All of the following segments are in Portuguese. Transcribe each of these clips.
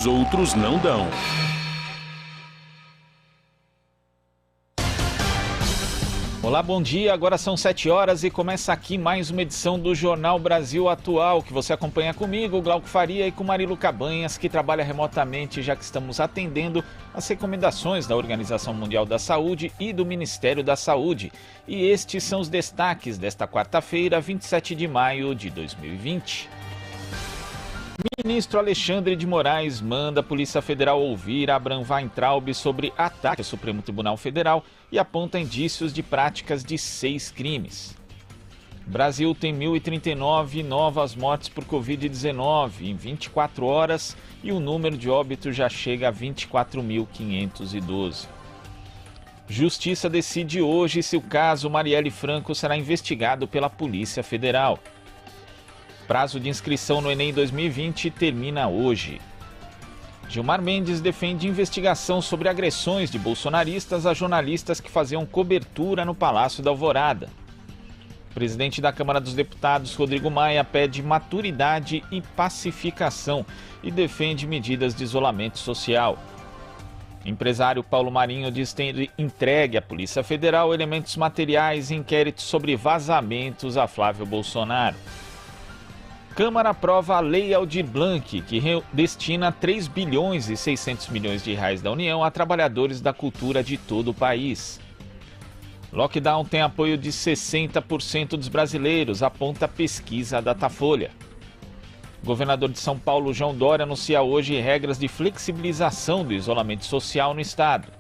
os outros não dão. Olá, bom dia. Agora são 7 horas e começa aqui mais uma edição do Jornal Brasil Atual, que você acompanha comigo, Glauco Faria, e com Marilu Cabanhas, que trabalha remotamente, já que estamos atendendo as recomendações da Organização Mundial da Saúde e do Ministério da Saúde. E estes são os destaques desta quarta-feira, 27 de maio de 2020. Ministro Alexandre de Moraes manda a Polícia Federal ouvir Abraham Weintraub sobre ataque ao Supremo Tribunal Federal e aponta indícios de práticas de 6 crimes. Brasil tem 1.039 novas mortes por Covid-19 em 24 horas e o número de óbitos já chega a 24.512. Justiça decide hoje se o caso Marielle Franco será investigado pela Polícia Federal. Prazo de inscrição no Enem 2020 termina hoje. Gilmar Mendes defende investigação sobre agressões de bolsonaristas a jornalistas que faziam cobertura no Palácio da Alvorada. O presidente da Câmara dos Deputados, Rodrigo Maia, pede maturidade e pacificação e defende medidas de isolamento social. Empresário Paulo Marinho diz ter entregue à Polícia Federal elementos materiais em inquéritos sobre vazamentos a Flávio Bolsonaro. Câmara aprova a Lei Aldir Blanc, que destina 3 bilhões e 600 milhões de reais da União a trabalhadores da cultura de todo o país. Lockdown tem apoio de 60% dos brasileiros, aponta pesquisa Datafolha. O governador de São Paulo, João Dória, anuncia hoje regras de flexibilização do isolamento social no estado.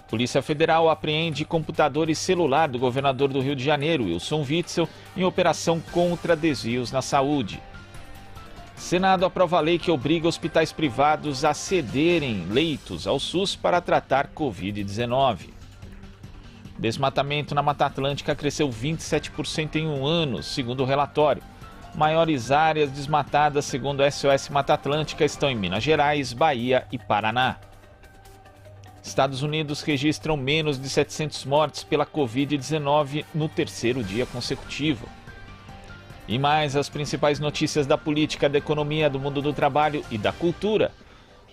Polícia Federal apreende computador e celular do governador do Rio de Janeiro, Wilson Witzel, em operação contra desvios na saúde. Senado aprova a lei que obriga hospitais privados a cederem leitos ao SUS para tratar Covid-19. Desmatamento na Mata Atlântica cresceu 27% em um ano, segundo o relatório. Maiores áreas desmatadas, segundo a SOS Mata Atlântica, estão em Minas Gerais, Bahia e Paraná. Estados Unidos registram menos de 700 mortes pela Covid-19 no terceiro dia consecutivo. E mais as principais notícias da política, da economia, do mundo do trabalho e da cultura.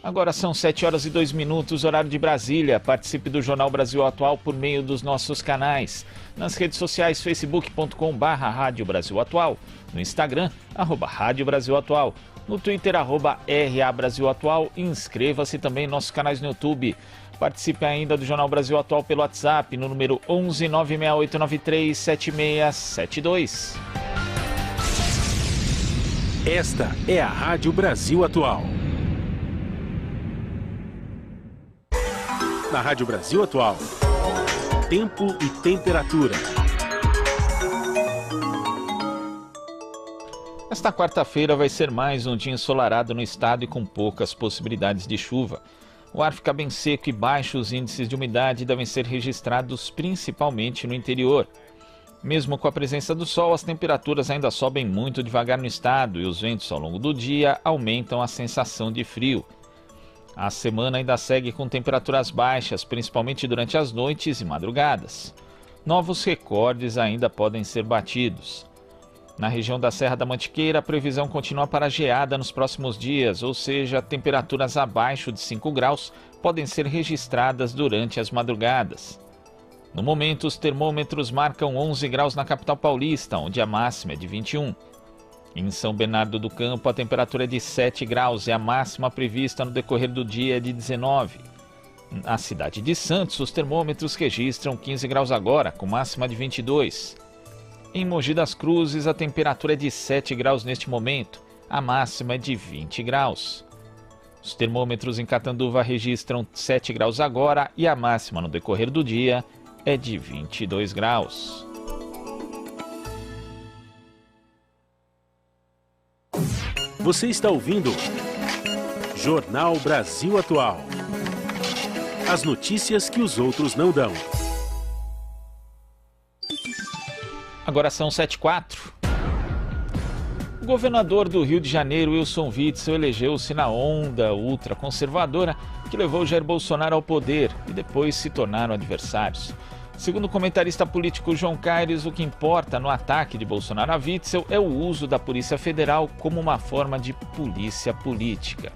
Agora são 7 horas e 2 minutos, horário de Brasília. Participe do Jornal Brasil Atual por meio dos nossos canais. Nas redes sociais, facebook.com/Rádio Brasil Atual. No Instagram, @Rádio Brasil Atual. No Twitter, @RA Brasil Atual. Inscreva-se também em nossos canais no YouTube. Participe ainda do Jornal Brasil Atual pelo WhatsApp, no número 11 96893 7672. Esta é a Rádio Brasil Atual. Na Rádio Brasil Atual, tempo e temperatura. Esta quarta-feira vai ser mais um dia ensolarado no estado e com poucas possibilidades de chuva. O ar fica bem seco e baixos índices de umidade devem ser registrados principalmente no interior. Mesmo com a presença do sol, as temperaturas ainda sobem muito devagar no estado e os ventos ao longo do dia aumentam a sensação de frio. A semana ainda segue com temperaturas baixas, principalmente durante as noites e madrugadas. Novos recordes ainda podem ser batidos. Na região da Serra da Mantiqueira, a previsão continua para geada nos próximos dias, ou seja, temperaturas abaixo de 5 graus podem ser registradas durante as madrugadas. No momento, os termômetros marcam 11 graus na capital paulista, onde a máxima é de 21. Em São Bernardo do Campo, a temperatura é de 7 graus e a máxima prevista no decorrer do dia é de 19. Na cidade de Santos, os termômetros registram 15 graus agora, com máxima de 22. Em Mogi das Cruzes, a temperatura é de 7 graus neste momento, a máxima é de 20 graus. Os termômetros em Catanduva registram 7 graus agora e a máxima no decorrer do dia é de 22 graus. Você está ouvindo Jornal Brasil Atual. As notícias que os outros não dão. Agora são 7h04. O governador do Rio de Janeiro, Wilson Witzel, elegeu-se na onda ultraconservadora que levou Jair Bolsonaro ao poder e depois se tornaram adversários. Segundo o comentarista político João Caires, o que importa no ataque de Bolsonaro a Witzel é o uso da Polícia Federal como uma forma de polícia política.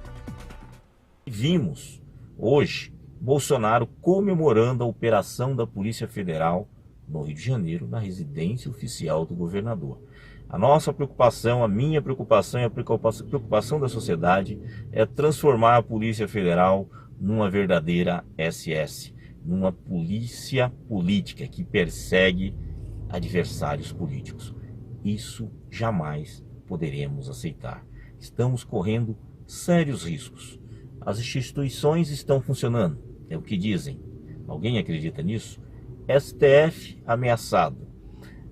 vimos hoje Bolsonaro comemorando a operação da Polícia Federal no Rio de Janeiro, na residência oficial do governador. A nossa preocupação, a minha preocupação e a preocupação da sociedade é transformar a Polícia Federal numa verdadeira SS, numa polícia política que persegue adversários políticos. Isso jamais poderemos aceitar. Estamos correndo sérios riscos. As instituições estão funcionando, é o que dizem. Alguém acredita nisso? STF ameaçado.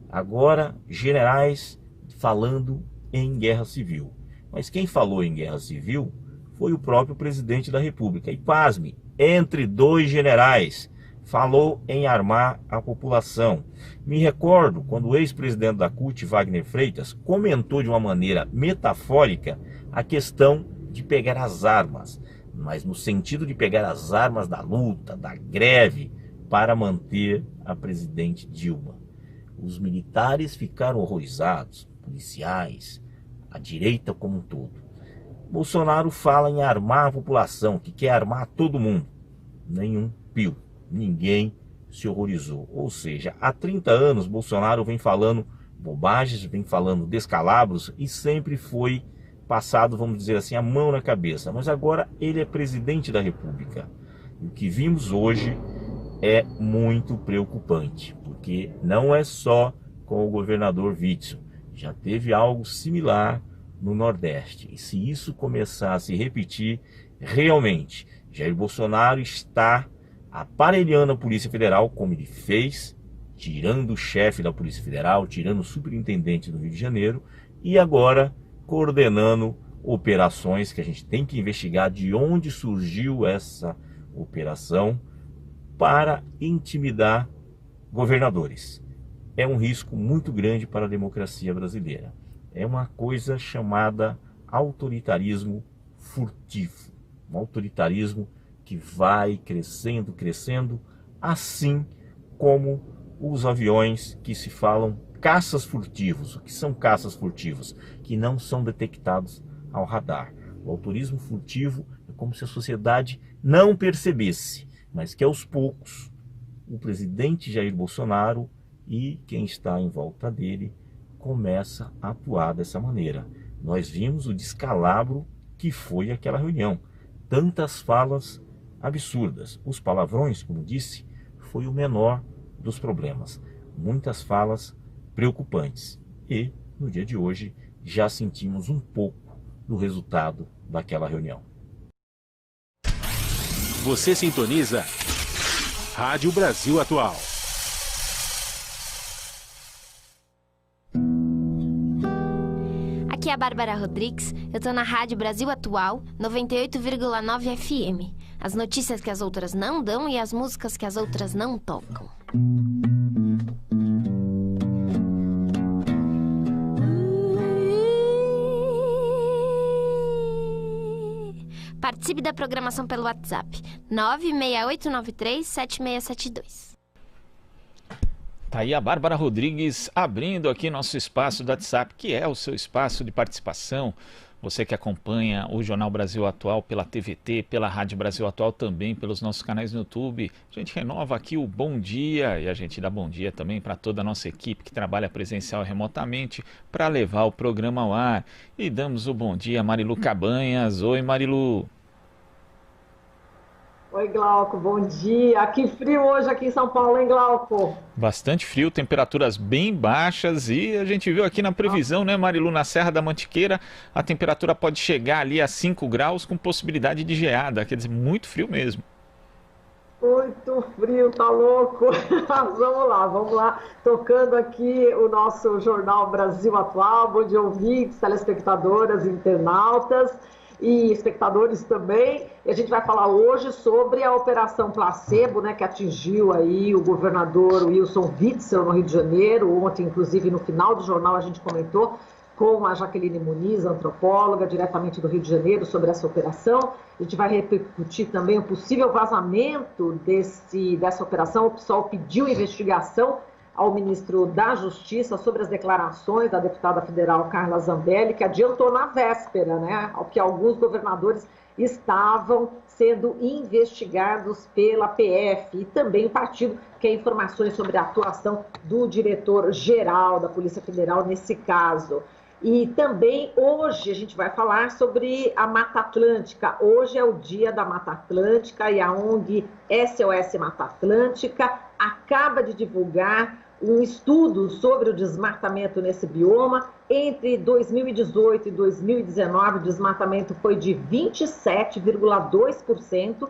Agora, generais falando em guerra civil. Mas quem falou em guerra civil foi o próprio presidente da República. E pasme, entre dois generais, falou em armar a população. Me recordo quando o ex-presidente da CUT, Wagner Freitas, comentou de uma maneira metafórica a questão de pegar as armas, mas no sentido de pegar as armas da luta, da greve, para manter a presidente Dilma. Os militares ficaram horrorizados, policiais, a direita como um todo. Bolsonaro fala em armar a população, que quer armar todo mundo. Nenhum pio, ninguém se horrorizou. Ou seja, há 30 anos Bolsonaro vem falando bobagens, vem falando descalabros e sempre foi passado, vamos dizer assim, a mão na cabeça. Mas agora ele é presidente da República. E o que vimos hoje é muito preocupante, porque não é só com o governador Witzel. Já teve algo similar no Nordeste. E se isso começar a se repetir, realmente, Jair Bolsonaro está aparelhando a Polícia Federal, como ele fez, tirando o chefe da Polícia Federal, tirando o superintendente do Rio de Janeiro, e agora coordenando operações que a gente tem que investigar de onde surgiu essa operação para intimidar governadores. É um risco muito grande para a democracia brasileira. É uma coisa chamada autoritarismo furtivo. Um autoritarismo que vai crescendo, crescendo, assim como os aviões que se falam caças furtivos. O que são caças furtivos? Que não são detectados ao radar. O autorismo furtivo é como se a sociedade não percebesse, mas que aos poucos o presidente Jair Bolsonaro e quem está em volta dele começa a atuar dessa maneira. Nós vimos o descalabro que foi aquela reunião. Tantas falas absurdas. Os palavrões, como disse, foi o menor dos problemas. Muitas falas preocupantes. E, no dia de hoje, já sentimos um pouco do resultado daquela reunião. Você sintoniza Rádio Brasil Atual. Aqui é a Bárbara Rodrigues, eu tô na Rádio Brasil Atual, 98,9 FM. As notícias que as outras não dão e as músicas que as outras não tocam. Participe da programação pelo WhatsApp 968937672. Tá aí a Bárbara Rodrigues abrindo aqui nosso espaço do WhatsApp, que é o seu espaço de participação. Você que acompanha o Jornal Brasil Atual pela TVT, pela Rádio Brasil Atual também, pelos nossos canais no YouTube. A gente renova aqui o bom dia e a gente dá bom dia também para toda a nossa equipe que trabalha presencial e remotamente para levar o programa ao ar. E damos o bom dia a Marilu Cabanhas. Oi, Marilu. Oi, Glauco, bom dia. Que frio hoje aqui em São Paulo, hein, Glauco? Bastante frio, temperaturas bem baixas e a gente viu aqui na previsão, né, Marilu, na Serra da Mantiqueira, a temperatura pode chegar ali a 5 graus com possibilidade de geada, quer dizer, muito frio mesmo. Muito frio, tá louco? Vamos lá, tocando aqui o nosso Jornal Brasil Atual. Bom dia, ouvintes, telespectadoras, internautas e espectadores também. E a gente vai falar hoje sobre a Operação Placebo, né, que atingiu aí o governador Wilson Witzel no Rio de Janeiro. Ontem, inclusive, no final do jornal, a gente comentou com a Jaqueline Muniz, antropóloga, diretamente do Rio de Janeiro, sobre essa operação. A gente vai repercutir também o possível vazamento dessa operação. O PSOL pediu investigação ao ministro da Justiça sobre as declarações da deputada federal Carla Zambelli, que adiantou na véspera, né, que alguns governadores estavam sendo investigados pela PF, e também o partido quer informações sobre a atuação do diretor-geral da Polícia Federal nesse caso. E também hoje a gente vai falar sobre a Mata Atlântica. Hoje é o dia da Mata Atlântica e a ONG SOS Mata Atlântica acaba de divulgar um estudo sobre o desmatamento nesse bioma. Entre 2018 e 2019, o desmatamento foi de 27,2%.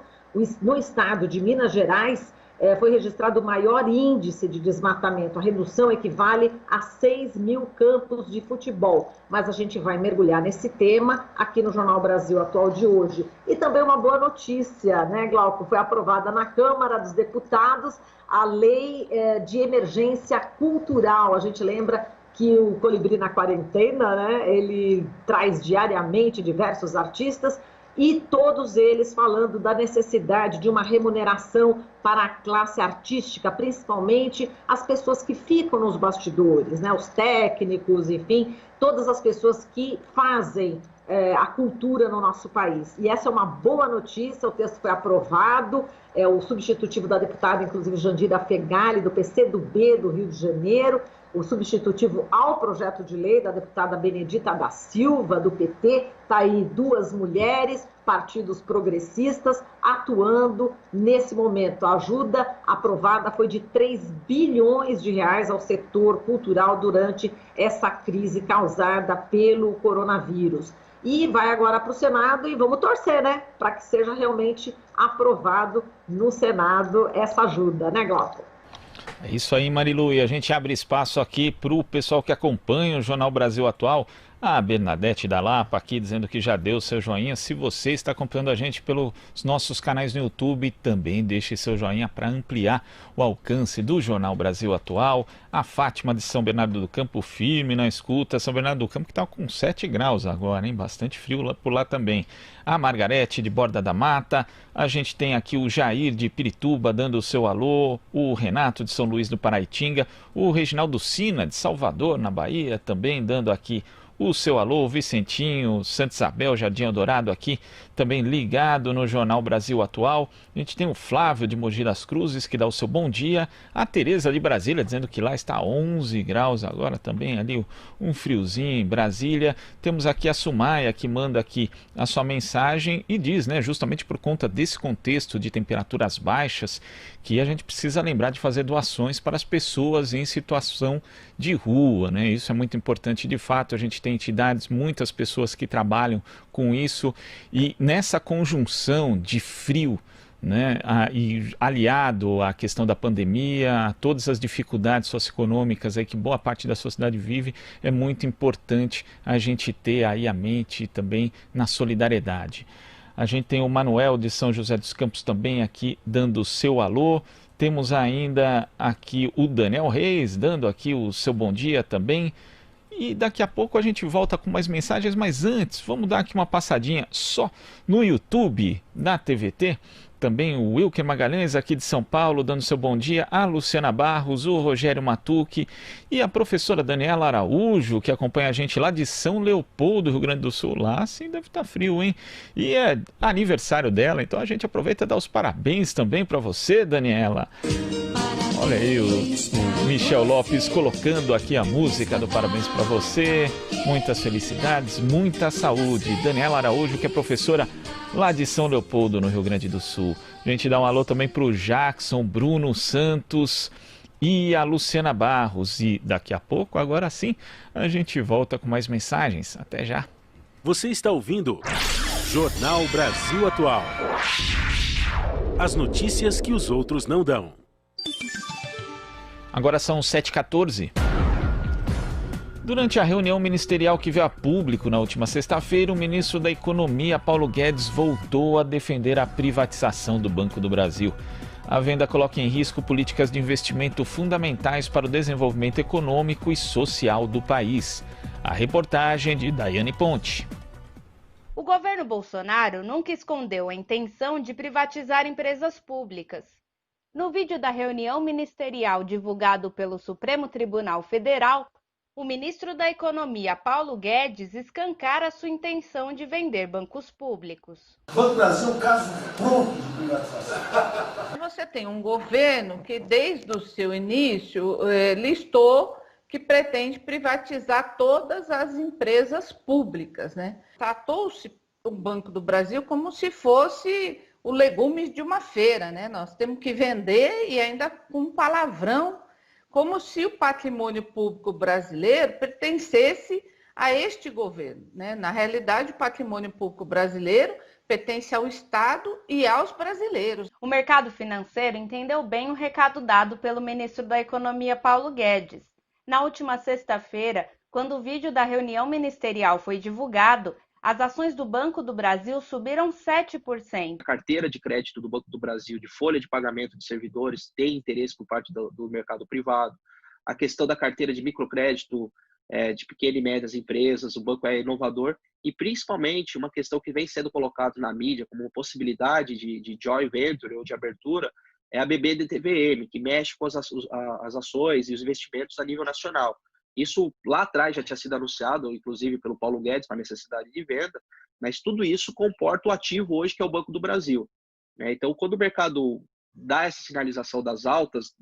No estado de Minas Gerais, foi registrado o maior índice de desmatamento. A redução equivale a 6 mil campos de futebol. Mas a gente vai mergulhar nesse tema aqui no Jornal Brasil Atual de hoje. E também uma boa notícia, né, Glauco? Foi aprovada na Câmara dos Deputados a Lei de Emergência Cultural. A gente lembra que o Colibri na Quarentena, né, ele traz diariamente diversos artistas, e todos eles falando da necessidade de uma remuneração para a classe artística, principalmente as pessoas que ficam nos bastidores, né? Os técnicos, enfim, todas as pessoas que fazem a cultura no nosso país. E essa é uma boa notícia, o texto foi aprovado, o substitutivo da deputada, inclusive, Jandira Fegali, do PCdoB do Rio de Janeiro, o substitutivo ao projeto de lei da deputada Benedita da Silva, do PT, está aí duas mulheres, partidos progressistas, atuando nesse momento. A ajuda aprovada foi de 3 bilhões de reais ao setor cultural durante essa crise causada pelo coronavírus. E vai agora para o Senado e vamos torcer, né? Para que seja realmente aprovado no Senado essa ajuda, né, Glauco? É isso aí, Marilu, e a gente abre espaço aqui para o pessoal que acompanha o Jornal Brasil Atual. A Bernadette da Lapa aqui dizendo que já deu seu joinha. Se você está acompanhando a gente pelos nossos canais no YouTube, também deixe seu joinha para ampliar o alcance do Jornal Brasil Atual. A Fátima de São Bernardo do Campo, firme na escuta. São Bernardo do Campo que está com 7 graus agora, hein? Bastante frio por lá também. A Margarete de Borda da Mata. A gente tem aqui o Jair de Pirituba dando o seu alô. O Renato de São Luís do Paraitinga. O Reginaldo Sina de Salvador, na Bahia, também dando aqui o seu alô. O Vicentinho, Santa Isabel, Jardim Eldorado aqui, também ligado no Jornal Brasil Atual. A gente tem o Flávio de Mogi das Cruzes, que dá o seu bom dia. A Tereza de Brasília, dizendo que lá está 11 graus agora também, ali um friozinho em Brasília. Temos aqui a Sumaia, que manda aqui a sua mensagem e diz, né, justamente por conta desse contexto de temperaturas baixas, que a gente precisa lembrar de fazer doações para as pessoas em situação de rua, né? Isso é muito importante de fato. A gente tem entidades, muitas pessoas que trabalham com isso, e nessa conjunção de frio, né, e aliado à questão da pandemia, a todas as dificuldades socioeconômicas aí que boa parte da sociedade vive, é muito importante a gente ter aí a mente também na solidariedade. A gente tem o Manuel de São José dos Campos também aqui dando o seu alô. Temos ainda aqui o Daniel Reis dando aqui o seu bom dia também. E daqui a pouco a gente volta com mais mensagens, mas antes vamos dar aqui uma passadinha só no YouTube da TVT. Também o Wilker Magalhães aqui de São Paulo dando seu bom dia, a Luciana Barros, o Rogério Matucci e a professora Daniela Araújo, que acompanha a gente lá de São Leopoldo, Rio Grande do Sul. Lá sim deve estar frio, hein? E é aniversário dela, então a gente aproveita e dá os parabéns também para você, Daniela. Olha aí o Michel Lopes colocando aqui a música do parabéns para você. Muitas felicidades, muita saúde. Daniela Araújo, que é professora lá de São Leopoldo, no Rio Grande do Sul. A gente dá um alô também para o Jackson, Bruno Santos e a Luciana Barros. E daqui a pouco, agora sim, a gente volta com mais mensagens. Até já. Você está ouvindo Jornal Brasil Atual. As notícias que os outros não dão. Agora são 7h14. Durante a reunião ministerial que veio a público na última sexta-feira, o ministro da Economia, Paulo Guedes, voltou a defender a privatização do Banco do Brasil. A venda coloca em risco políticas de investimento fundamentais para o desenvolvimento econômico e social do país. A reportagem de Daiane Ponte. O governo Bolsonaro nunca escondeu a intenção de privatizar empresas públicas. No vídeo da reunião ministerial divulgado pelo Supremo Tribunal Federal, O ministro da Economia, Paulo Guedes, escancara sua intenção de vender bancos públicos. O Banco do Brasil é um caso pronto de privatização. Você tem um governo que, desde o seu início, listou que pretende privatizar todas as empresas públicas, né? Tratou-se o Banco do Brasil como se fosse o legumes de uma feira, né? Nós temos que vender e ainda com um palavrão, como se o patrimônio público brasileiro pertencesse a este governo, né? Na realidade, o patrimônio público brasileiro pertence ao Estado e aos brasileiros. O mercado financeiro entendeu bem o recado dado pelo ministro da Economia, Paulo Guedes. Na última sexta-feira, quando o vídeo da reunião ministerial foi divulgado, as ações do Banco do Brasil subiram 7%. A carteira de crédito do Banco do Brasil, de folha de pagamento de servidores, tem interesse por parte do mercado privado. A questão da carteira de microcrédito de pequenas e médias empresas, o banco é inovador. E, principalmente, uma questão que vem sendo colocada na mídia como uma possibilidade de joint venture ou de abertura, é a BB-DTVM, que mexe com as ações e os investimentos a nível nacional. Isso lá atrás já tinha sido anunciado, inclusive pelo Paulo Guedes, para a necessidade de venda, mas tudo isso comporta o ativo hoje, que é o Banco do Brasil. Então, quando o mercado dá essa sinalização das altas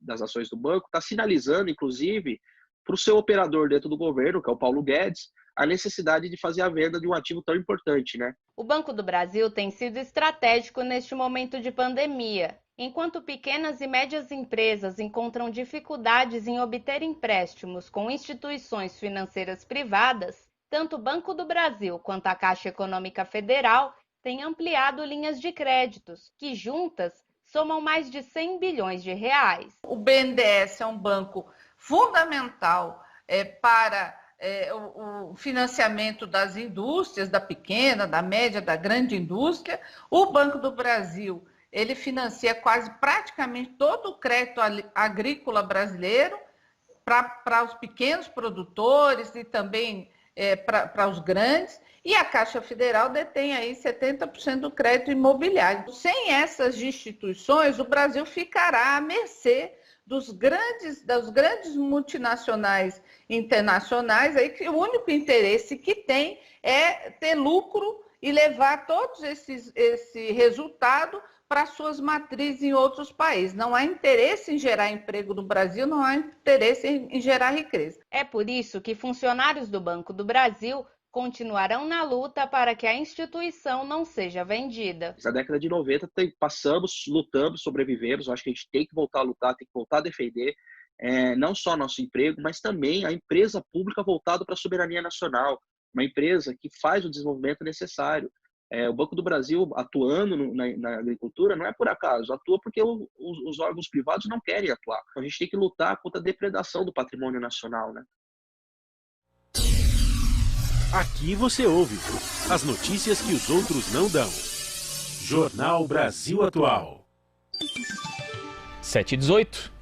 das ações do banco, está sinalizando, inclusive, para o seu operador dentro do governo, que é o Paulo Guedes, a necessidade de fazer a venda de um ativo tão importante, né? O Banco do Brasil tem sido estratégico neste momento de pandemia. Enquanto pequenas e médias empresas encontram dificuldades em obter empréstimos com instituições financeiras privadas, tanto o Banco do Brasil quanto a Caixa Econômica Federal têm ampliado linhas de créditos, que juntas somam mais de 100 bilhões de reais. O BNDES é um banco fundamental para o financiamento das indústrias, da pequena, da média, da grande indústria. O Banco do Brasil, ele financia praticamente todo o crédito agrícola brasileiro para os pequenos produtores e também para os grandes. E a Caixa Federal detém aí 70% do crédito imobiliário. Sem essas instituições, o Brasil ficará à mercê das grandes multinacionais internacionais, aí que o único interesse que tem é ter lucro e levar todos esse resultado para suas matrizes em outros países. Não há interesse em gerar emprego no Brasil, não há interesse em gerar riqueza. É por isso que funcionários do Banco do Brasil continuarão na luta para que a instituição não seja vendida. Na década de 90, passamos, lutamos, sobrevivemos. Eu acho que a gente tem que voltar a lutar, tem que voltar a defender não só nosso emprego, mas também a empresa pública voltada para a soberania nacional, uma empresa que faz o desenvolvimento necessário. O Banco do Brasil atuando na agricultura não é por acaso, atua porque os órgãos privados não querem atuar. A gente tem que lutar contra a depredação do patrimônio nacional, né? Aqui você ouve as notícias que os outros não dão. Jornal Brasil Atual. 7h18.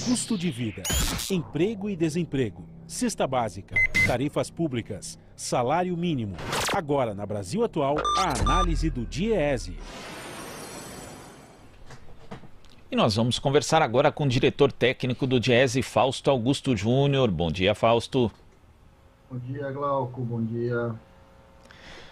Custo de vida, emprego e desemprego, cesta básica, tarifas públicas, salário mínimo. Agora, na Brasil Atual, a análise do DIEESE. E nós vamos conversar agora com o diretor técnico do DIEESE, Fausto Augusto Júnior. Bom dia, Fausto. Bom dia, Glauco. Bom dia.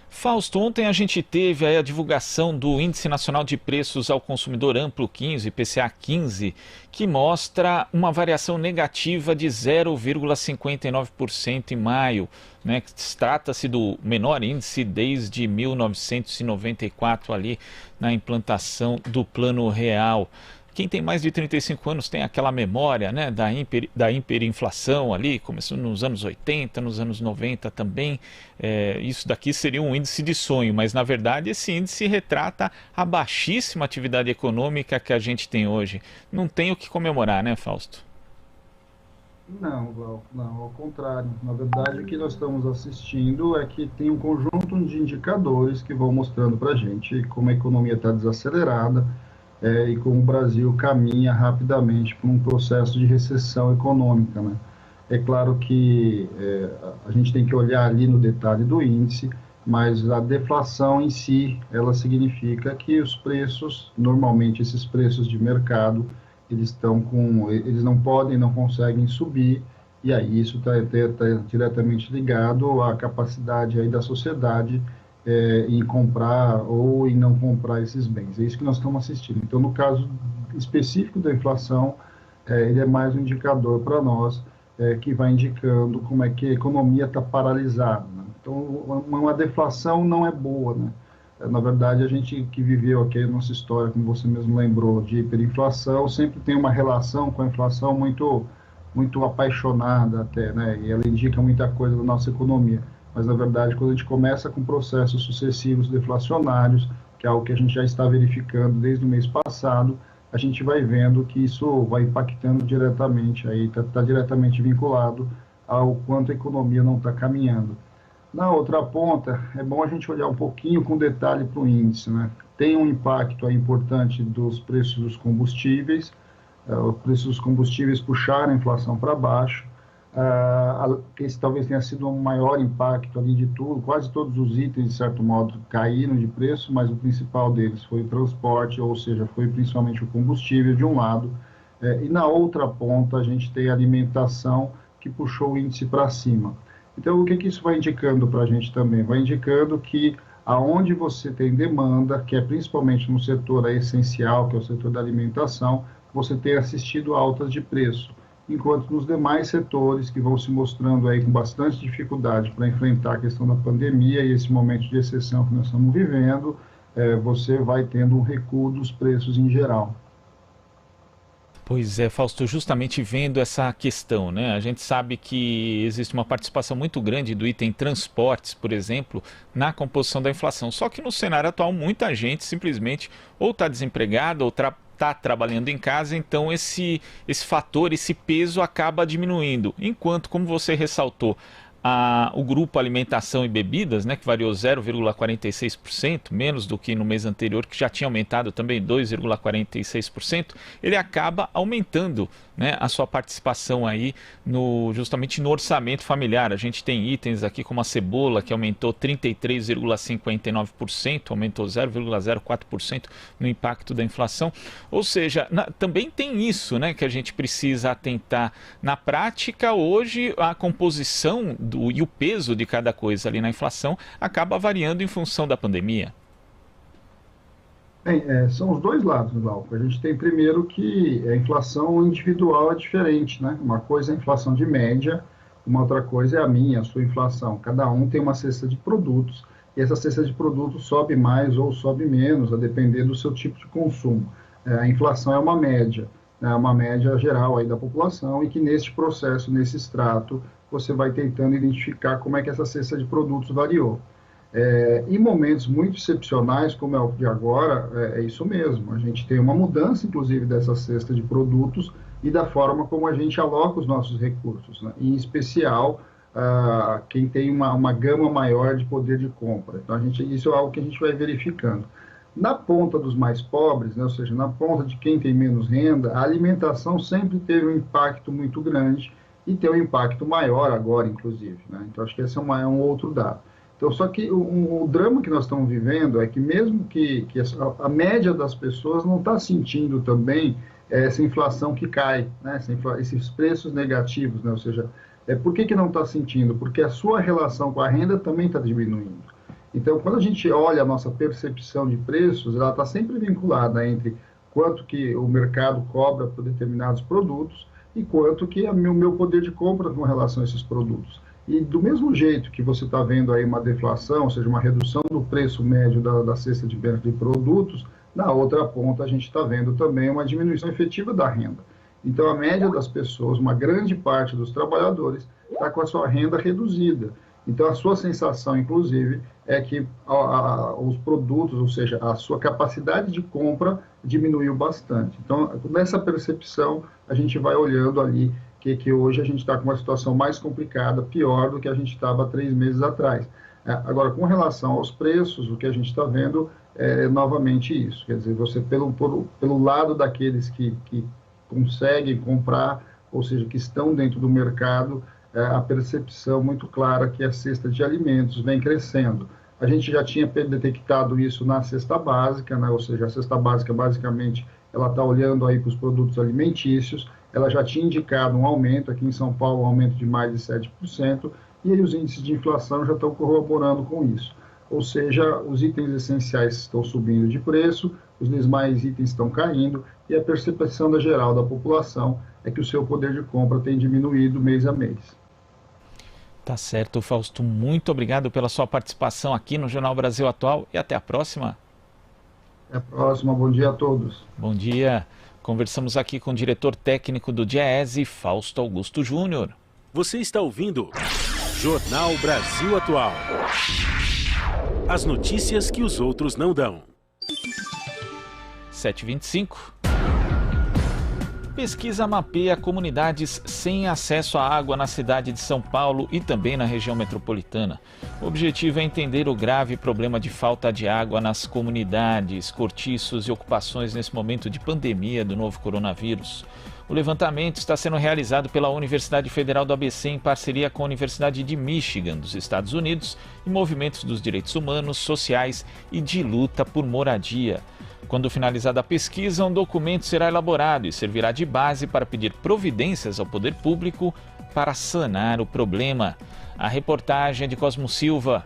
Fausto, ontem a gente teve aí a divulgação do Índice Nacional de Preços ao Consumidor Amplo 15, IPCA 15, que mostra uma variação negativa de 0,59% em maio, né? Trata-se do menor índice desde 1994, ali na implantação do Plano Real. Quem tem mais de 35 anos tem aquela memória, né, da hiperinflação ali, começou nos anos 80, nos anos 90 também. Isso daqui seria um índice de sonho, mas na verdade esse índice retrata a baixíssima atividade econômica que a gente tem hoje. Não tem o que comemorar, né, Fausto? Não, Glauco, não, ao contrário. Na verdade, o que nós estamos assistindo é que tem um conjunto de indicadores que vão mostrando para a gente como a economia está desacelerada, e como o Brasil caminha rapidamente para um processo de recessão econômica, né? É claro que a gente tem que olhar ali no detalhe do índice, mas a deflação em si, ela significa que os preços, normalmente esses preços de mercado, eles não podem, não conseguem subir, e aí isso está diretamente ligado à capacidade aí da sociedade em comprar ou em não comprar esses bens. É isso que nós estamos assistindo. Então, no caso específico da inflação, ele é mais um indicador para nós, que vai indicando como é que a economia está paralisada, né? Então, uma deflação não é boa, né? Na verdade, a gente que viveu aqui a nossa história, como você mesmo lembrou, de hiperinflação, sempre tem uma relação com a inflação muito apaixonada até, né? E ela indica muita coisa da nossa economia. Mas, na verdade, quando a gente começa com processos sucessivos deflacionários, que é algo que a gente já está verificando desde o mês passado, a gente vai vendo que isso vai impactando diretamente, aí está diretamente vinculado ao quanto a economia não está caminhando. Na outra ponta, é bom a gente olhar um pouquinho com detalhe para o índice, né? Tem um impacto aí importante dos preços dos combustíveis, os preços dos combustíveis puxaram a inflação para baixo, esse talvez tenha sido um maior impacto ali de tudo, quase todos os itens, de certo modo, caíram de preço, mas o principal deles foi o transporte, ou seja, foi principalmente o combustível de um lado, e na outra ponta a gente tem a alimentação que puxou o índice para cima. Então, o que isso vai indicando para a gente também? Vai indicando que aonde você tem demanda, que é principalmente no setor essencial, que é o setor da alimentação, você tem assistido altas de preço, enquanto nos demais setores que vão se mostrando aí com bastante dificuldade para enfrentar a questão da pandemia e esse momento de exceção que nós estamos vivendo, você vai tendo um recuo dos preços em geral. Pois é, Fausto, justamente vendo essa questão, né? A gente sabe que existe uma participação muito grande do item transportes, por exemplo, na composição da inflação. Só que no cenário atual, muita gente simplesmente ou está desempregada ou está trabalhando em casa, então esse fator, esse peso acaba diminuindo. Enquanto, como você ressaltou, o grupo alimentação e bebidas, né, que variou 0,46%, menos do que no mês anterior, que já tinha aumentado também 2,46%, ele acaba aumentando, né, a sua participação aí justamente no orçamento familiar. A gente tem itens aqui como a cebola, que aumentou 33,59%, aumentou 0,04% no impacto da inflação. Ou seja, também tem isso, né, que a gente precisa atentar. Na prática, hoje, a composição e o peso de cada coisa ali na inflação acaba variando em função da pandemia. Bem, são os dois lados, Glauco. A gente tem primeiro que a inflação individual é diferente, né? Uma coisa é a inflação de média, uma outra coisa é a minha, a sua inflação. Cada um tem uma cesta de produtos e essa cesta de produtos sobe mais ou sobe menos, a depender do seu tipo de consumo. A inflação é uma média geral aí da população e que neste processo, nesse extrato, você vai tentando identificar como é que essa cesta de produtos variou. Em momentos muito excepcionais, como é o de agora, é isso mesmo. A gente tem uma mudança, inclusive, dessa cesta de produtos e da forma como a gente aloca os nossos recursos, né? Em especial, quem tem uma gama maior de poder de compra. Então, isso é algo que a gente vai verificando. Na ponta dos mais pobres, né, ou seja, na ponta de quem tem menos renda, a alimentação sempre teve um impacto muito grande e tem um impacto maior agora, inclusive, né? Então, acho que esse é um outro dado. Então, só que o drama que nós estamos vivendo é que mesmo que a média das pessoas não está sentindo também essa inflação que cai, né? Esses preços negativos, né? Ou seja, por que não está sentindo? Porque a sua relação com a renda também está diminuindo. Então, quando a gente olha a nossa percepção de preços, ela está sempre vinculada entre quanto que o mercado cobra por determinados produtos e quanto que é o meu poder de compra com relação a esses produtos. E do mesmo jeito que você está vendo aí uma deflação, ou seja, uma redução do preço médio da cesta de produtos, na outra ponta a gente está vendo também uma diminuição efetiva da renda. Então, a média das pessoas, uma grande parte dos trabalhadores, está com a sua renda reduzida. Então, a sua sensação, inclusive, é que os produtos, ou seja, a sua capacidade de compra diminuiu bastante. Então, nessa percepção, a gente vai olhando ali que hoje a gente está com uma situação mais complicada, pior do que a gente estava 3 meses atrás. Agora, com relação aos preços, o que a gente está vendo é novamente isso. Quer dizer, você, pelo lado daqueles que conseguem comprar, ou seja, que estão dentro do mercado, a percepção muito clara que a cesta de alimentos vem crescendo. A gente já tinha detectado isso na cesta básica, né? Ou seja, a cesta básica basicamente ela está olhando aí para os produtos alimentícios, ela já tinha indicado um aumento, aqui em São Paulo um aumento de mais de 7%, e aí os índices de inflação já estão corroborando com isso. Ou seja, os itens essenciais estão subindo de preço, os demais itens estão caindo, e a percepção da geral da população é que o seu poder de compra tem diminuído mês a mês. Tá certo, Fausto. Muito obrigado pela sua participação aqui no Jornal Brasil Atual e até a próxima. Até a próxima, bom dia a todos. Bom dia. Conversamos aqui com o diretor técnico do DIEESE, Fausto Augusto Júnior. Você está ouvindo Jornal Brasil Atual. As notícias que os outros não dão. 7h25. Pesquisa mapeia comunidades sem acesso à água na cidade de São Paulo e também na região metropolitana. O objetivo é entender o grave problema de falta de água nas comunidades, cortiços e ocupações nesse momento de pandemia do novo coronavírus. O levantamento está sendo realizado pela Universidade Federal do ABC em parceria com a Universidade de Michigan, dos Estados Unidos, e movimentos dos direitos humanos, sociais e de luta por moradia. Quando finalizada a pesquisa, um documento será elaborado e servirá de base para pedir providências ao poder público para sanar o problema. A reportagem é de Cosmo Silva.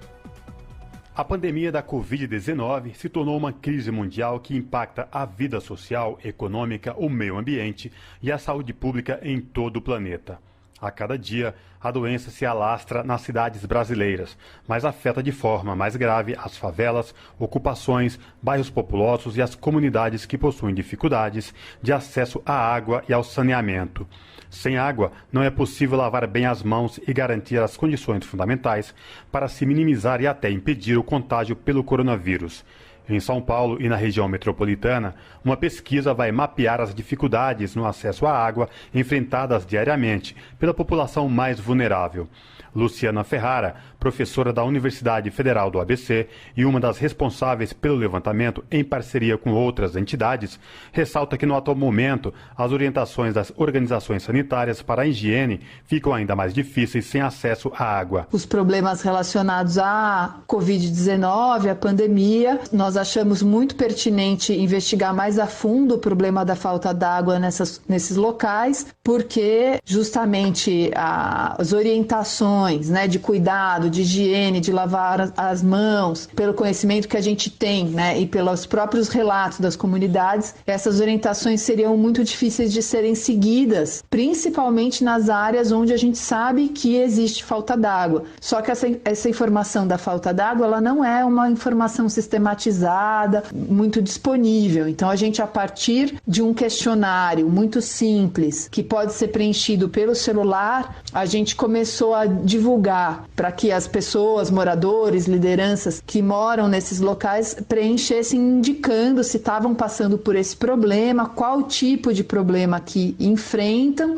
A pandemia da Covid-19 se tornou uma crise mundial que impacta a vida social, econômica, o meio ambiente e a saúde pública em todo o planeta. A cada dia, a doença se alastra nas cidades brasileiras, mas afeta de forma mais grave as favelas, ocupações, bairros populosos e as comunidades que possuem dificuldades de acesso à água e ao saneamento. Sem água, não é possível lavar bem as mãos e garantir as condições fundamentais para se minimizar e até impedir o contágio pelo coronavírus. Em São Paulo e na região metropolitana, uma pesquisa vai mapear as dificuldades no acesso à água enfrentadas diariamente pela população mais vulnerável. Luciana Ferrara, professora da Universidade Federal do ABC e uma das responsáveis pelo levantamento em parceria com outras entidades, ressalta que no atual momento as orientações das organizações sanitárias para a higiene ficam ainda mais difíceis sem acesso à água. Os problemas relacionados à Covid-19, à pandemia, nós achamos muito pertinente investigar mais a fundo o problema da falta d'água nesses locais, porque justamente as orientações, né, de cuidado, de higiene, de lavar as mãos, pelo conhecimento que a gente tem, né, e pelos próprios relatos das comunidades, essas orientações seriam muito difíceis de serem seguidas, principalmente nas áreas onde a gente sabe que existe falta d'água. Só que essa informação da falta d'água, ela não é uma informação sistematizada, muito disponível. Então, a gente, a partir de um questionário muito simples, que pode ser preenchido pelo celular, a gente começou a divulgar para que as pessoas, moradores, lideranças que moram nesses locais preenchessem indicando se estavam passando por esse problema, qual tipo de problema que enfrentam,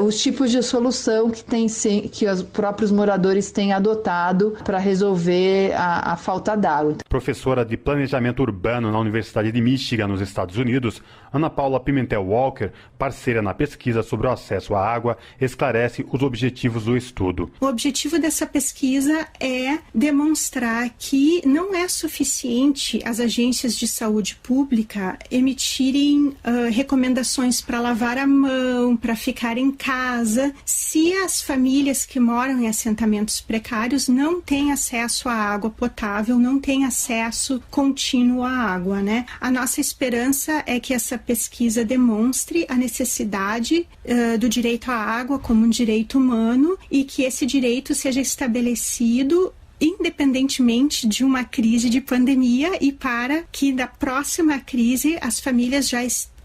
os tipos de solução que os próprios moradores têm adotado para resolver a falta d'água. Professora de Planejamento Urbano na Universidade de Michigan, nos Estados Unidos, Ana Paula Pimentel Walker, parceira na pesquisa sobre o acesso à água, esclarece os objetivos do estudo. O objetivo dessa pesquisa é demonstrar que não é suficiente as agências de saúde pública emitirem recomendações para lavar a mão, para ficar em casa, se as famílias que moram em assentamentos precários não têm acesso à água potável, não têm acesso contínuo à água, né? A nossa esperança é que essa pesquisa demonstre a necessidade do direito à água como um direito humano e que esse direito seja estabelecido independentemente de uma crise de pandemia e para que da próxima crise as famílias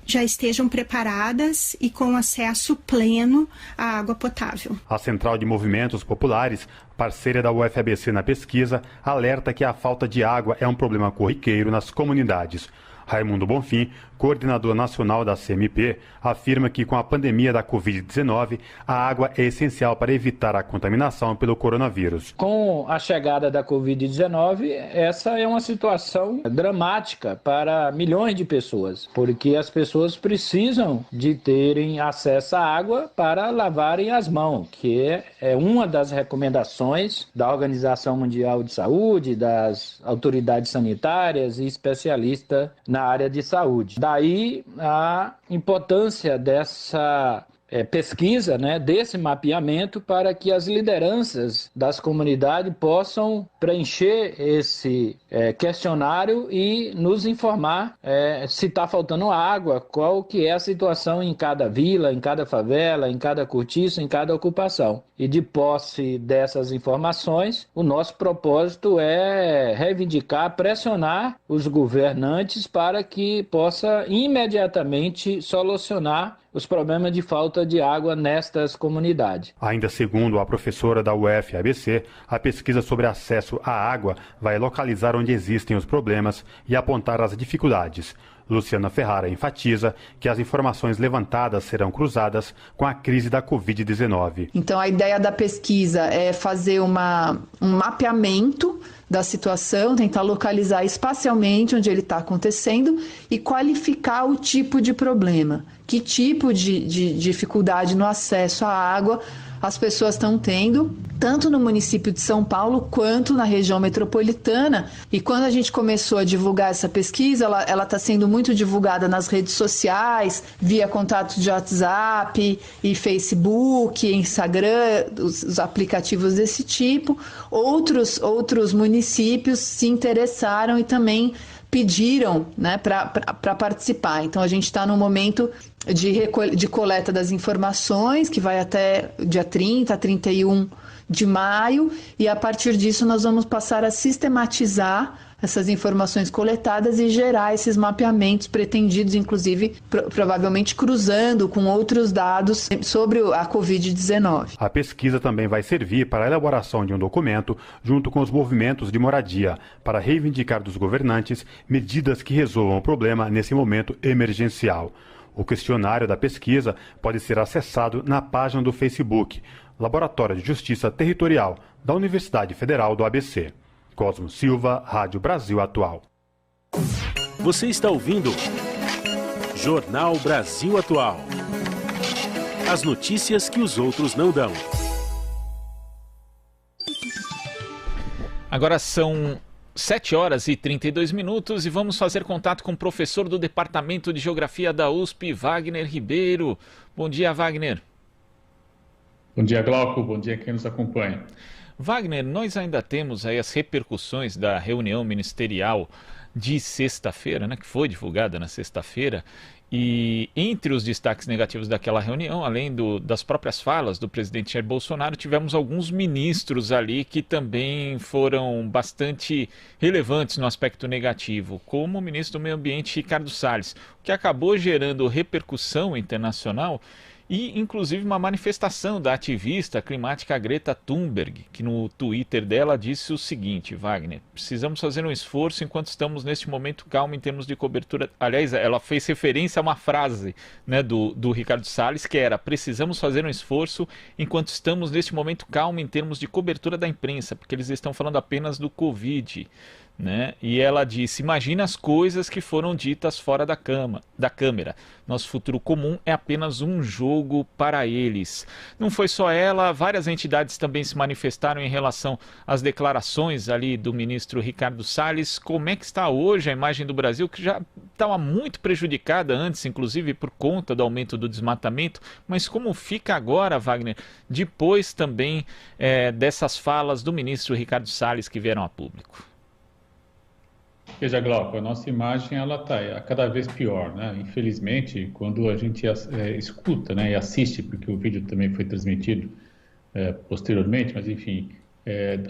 já estejam preparadas e com acesso pleno à água potável. A Central de Movimentos Populares, parceira da UFABC na pesquisa, alerta que a falta de água é um problema corriqueiro nas comunidades. Raimundo Bonfim, coordenador nacional da CMP, afirma que com a pandemia da Covid-19, a água é essencial para evitar a contaminação pelo coronavírus. Com a chegada da Covid-19, essa é uma situação dramática para milhões de pessoas, porque as pessoas precisam de terem acesso à água para lavarem as mãos, que é uma das recomendações da Organização Mundial de Saúde, das autoridades sanitárias e especialistas na área de saúde. Daí a importância dessa pesquisa, né, desse mapeamento, para que as lideranças das comunidades possam preencher esse questionário e nos informar se está faltando água, qual que é a situação em cada vila, em cada favela, em cada cortiço, em cada ocupação. E de posse dessas informações, o nosso propósito é reivindicar, pressionar os governantes para que possa imediatamente solucionar os problemas de falta de água nestas comunidades. Ainda segundo a professora da UFABC, a pesquisa sobre acesso à água vai localizar onde existem os problemas e apontar as dificuldades. Luciana Ferrara enfatiza que as informações levantadas serão cruzadas com a crise da Covid-19. Então, a ideia da pesquisa é fazer um mapeamento da situação, tentar localizar espacialmente onde ele está acontecendo e qualificar o tipo de problema. Que tipo de dificuldade no acesso à água as pessoas estão tendo, tanto no município de São Paulo quanto na região metropolitana. E quando a gente começou a divulgar essa pesquisa, ela está sendo muito divulgada nas redes sociais, via contatos de WhatsApp e Facebook, Instagram, os aplicativos desse tipo. Outros municípios se interessaram e também pediram, né, para participar. Então, a gente está no momento de coleta das informações, que vai até dia 30, 31 de maio, e a partir disso nós vamos passar a sistematizar essas informações coletadas e gerar esses mapeamentos pretendidos, inclusive, provavelmente cruzando com outros dados sobre a Covid-19. A pesquisa também vai servir para a elaboração de um documento junto com os movimentos de moradia, para reivindicar dos governantes medidas que resolvam o problema nesse momento emergencial. O questionário da pesquisa pode ser acessado na página do Facebook, Laboratório de Justiça Territorial da Universidade Federal do ABC. Cosmo Silva, Rádio Brasil Atual. Você está ouvindo Jornal Brasil Atual. As notícias que os outros não dão. Agora são 7 horas e 32 minutos e vamos fazer contato com o professor do Departamento de Geografia da USP, Wagner Ribeiro. Bom dia, Wagner. Bom dia, Glauco. Bom dia quem nos acompanha. Wagner, nós ainda temos aí as repercussões da reunião ministerial de sexta-feira, né, que foi divulgada na sexta-feira, e entre os destaques negativos daquela reunião, além das próprias falas do presidente Jair Bolsonaro, tivemos alguns ministros ali que também foram bastante relevantes no aspecto negativo, como o ministro do Meio Ambiente, Ricardo Salles, o que acabou gerando repercussão internacional e, inclusive, uma manifestação da ativista climática Greta Thunberg, que no Twitter dela disse o seguinte: Wagner, precisamos fazer um esforço enquanto estamos neste momento calmo em termos de cobertura. Aliás, ela fez referência a uma frase, né, do Ricardo Salles, que era: precisamos fazer um esforço enquanto estamos neste momento calmo em termos de cobertura da imprensa, porque eles estão falando apenas do Covid. Né? E ela disse: imagina as coisas que foram ditas fora da câmera. Nosso futuro comum é apenas um jogo para eles. Não foi só ela, várias entidades também se manifestaram em relação às declarações ali do ministro Ricardo Salles. Como é que está hoje a imagem do Brasil, que já estava muito prejudicada antes, inclusive por conta do aumento do desmatamento, mas como fica agora, Wagner, depois também dessas falas do ministro Ricardo Salles que vieram a público? Veja, Glauco, a nossa imagem ela está cada vez pior, né? Infelizmente, quando a gente escuta, né, e assiste, porque o vídeo também foi transmitido posteriormente, mas enfim,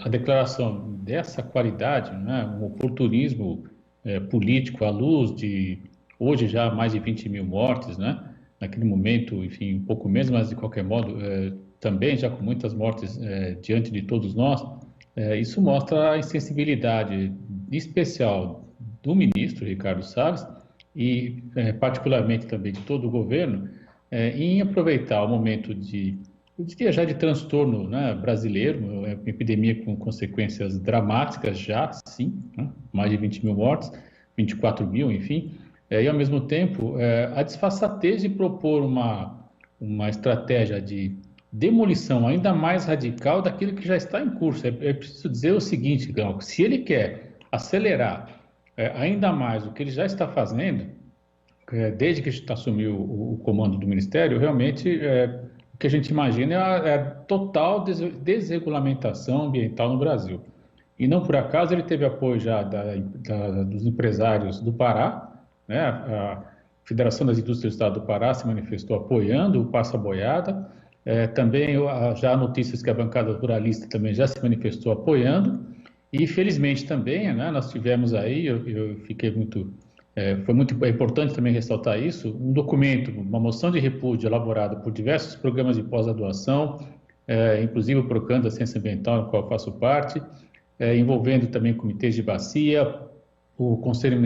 a declaração dessa qualidade, né, um oportunismo político à luz de hoje já mais de 20 mil mortes, né? Naquele momento, enfim, um pouco menos, mas de qualquer modo também já com muitas mortes diante de todos nós. Isso mostra a insensibilidade especial do ministro Ricardo Salles e particularmente também de todo o governo em aproveitar o momento de transtorno, né, brasileiro, uma epidemia com consequências dramáticas já, sim, né, mais de 20 mil mortes, 24 mil, enfim, e ao mesmo tempo a disfarçatez de propor uma estratégia de demolição ainda mais radical daquilo que já está em curso. É preciso dizer o seguinte, Glauco: se ele quer acelerar ainda mais o que ele já está fazendo, desde que assumiu o comando do Ministério, realmente o que a gente imagina é a total desregulamentação ambiental no Brasil. E não por acaso ele teve apoio já dos empresários do Pará, né? A Federação das Indústrias do Estado do Pará se manifestou apoiando o Passa Boiada. Também já há notícias que a bancada ruralista também já se manifestou apoiando. E felizmente também, né, nós tivemos aí, eu fiquei muito... foi muito importante também ressaltar isso, um documento, uma moção de repúdio elaborada por diversos programas de pós-graduação, inclusive o Procam da Ciência Ambiental, no qual eu faço parte, envolvendo também comitês de bacia, o Conselho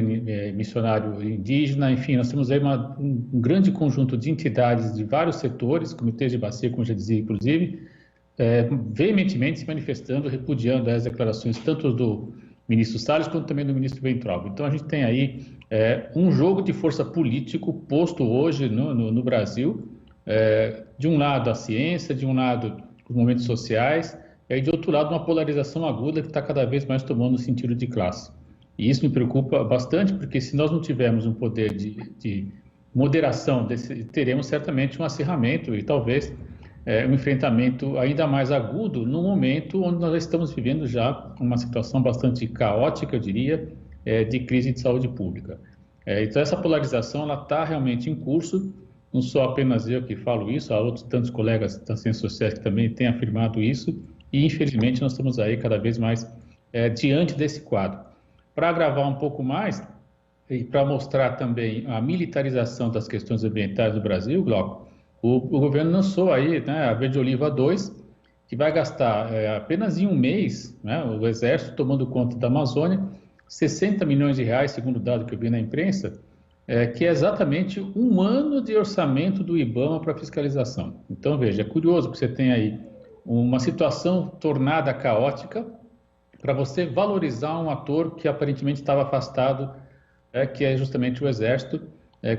Missionário Indígena, enfim, nós temos aí um grande conjunto de entidades de vários setores, comitês de bacia, como já dizia, inclusive, veementemente se manifestando, repudiando as declarações tanto do ministro Salles quanto também do ministro Weintraub. Então, a gente tem aí um jogo de força político posto hoje no Brasil, de um lado a ciência, de um lado os movimentos sociais, e de outro lado uma polarização aguda que está cada vez mais tomando sentido de classe. E isso me preocupa bastante, porque se nós não tivermos um poder de moderação, teremos certamente um acirramento e talvez um enfrentamento ainda mais agudo no momento onde nós estamos vivendo já uma situação bastante caótica, eu diria, de crise de saúde pública. Então essa polarização ela está realmente em curso, não sou apenas eu que falo isso, há outros tantos colegas das ciências sociais que também têm afirmado isso, e infelizmente nós estamos aí cada vez mais diante desse quadro. Para agravar um pouco mais, e para mostrar também a militarização das questões ambientais do Brasil, Glauco, o governo lançou aí, né, a Verde Oliva 2, que vai gastar apenas em um mês, né, o Exército tomando conta da Amazônia, 60 milhões de reais, segundo o dado que eu vi na imprensa, que é exatamente um ano de orçamento do IBAMA para fiscalização. Então, veja, é curioso que você tem aí uma situação tornada caótica para você valorizar um ator que aparentemente estava afastado, que é justamente o Exército,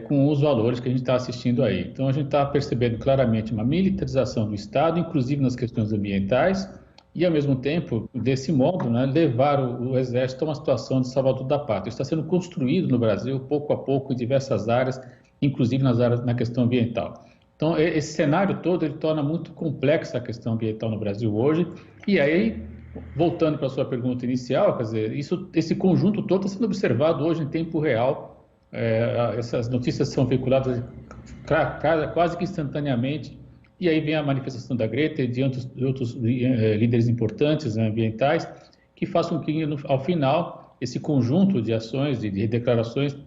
com os valores que a gente está assistindo aí. Então, a gente está percebendo claramente uma militarização do Estado, inclusive nas questões ambientais, e, ao mesmo tempo, desse modo, né, levar o Exército a uma situação de salvador da pátria. Isso está sendo construído no Brasil, pouco a pouco, em diversas áreas, inclusive na questão ambiental. Então, esse cenário todo, ele torna muito complexa a questão ambiental no Brasil hoje, e aí, voltando para a sua pergunta inicial, quer dizer, esse conjunto todo está sendo observado hoje em tempo real, essas notícias são veiculadas quase que instantaneamente, e aí vem a manifestação da Greta e de outros líderes importantes, né, ambientais, que façam com que, ao final, esse conjunto de ações, de declarações,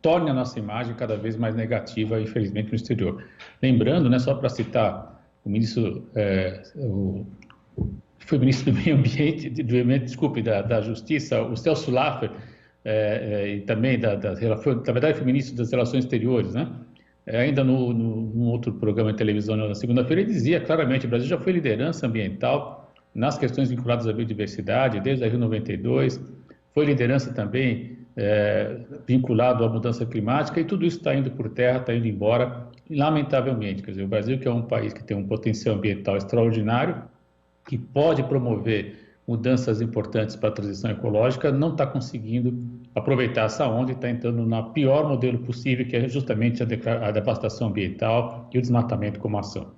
torne a nossa imagem cada vez mais negativa, infelizmente, no exterior. Lembrando, né, só para citar o ministro, foi ministro do Meio Ambiente, da Justiça, o Celso Laffer, e também, na verdade, foi ministro das Relações Exteriores, né? Ainda num outro programa de televisão na segunda-feira, ele dizia claramente que o Brasil já foi liderança ambiental nas questões vinculadas à biodiversidade, desde a Rio 92, foi liderança também vinculado à mudança climática, e tudo isso está indo por terra, está indo embora, lamentavelmente. Quer dizer, o Brasil, que é um país que tem um potencial ambiental extraordinário, que pode promover mudanças importantes para a transição ecológica, não está conseguindo aproveitar essa onda e está entrando no pior modelo possível, que é justamente a devastação ambiental e o desmatamento como ação.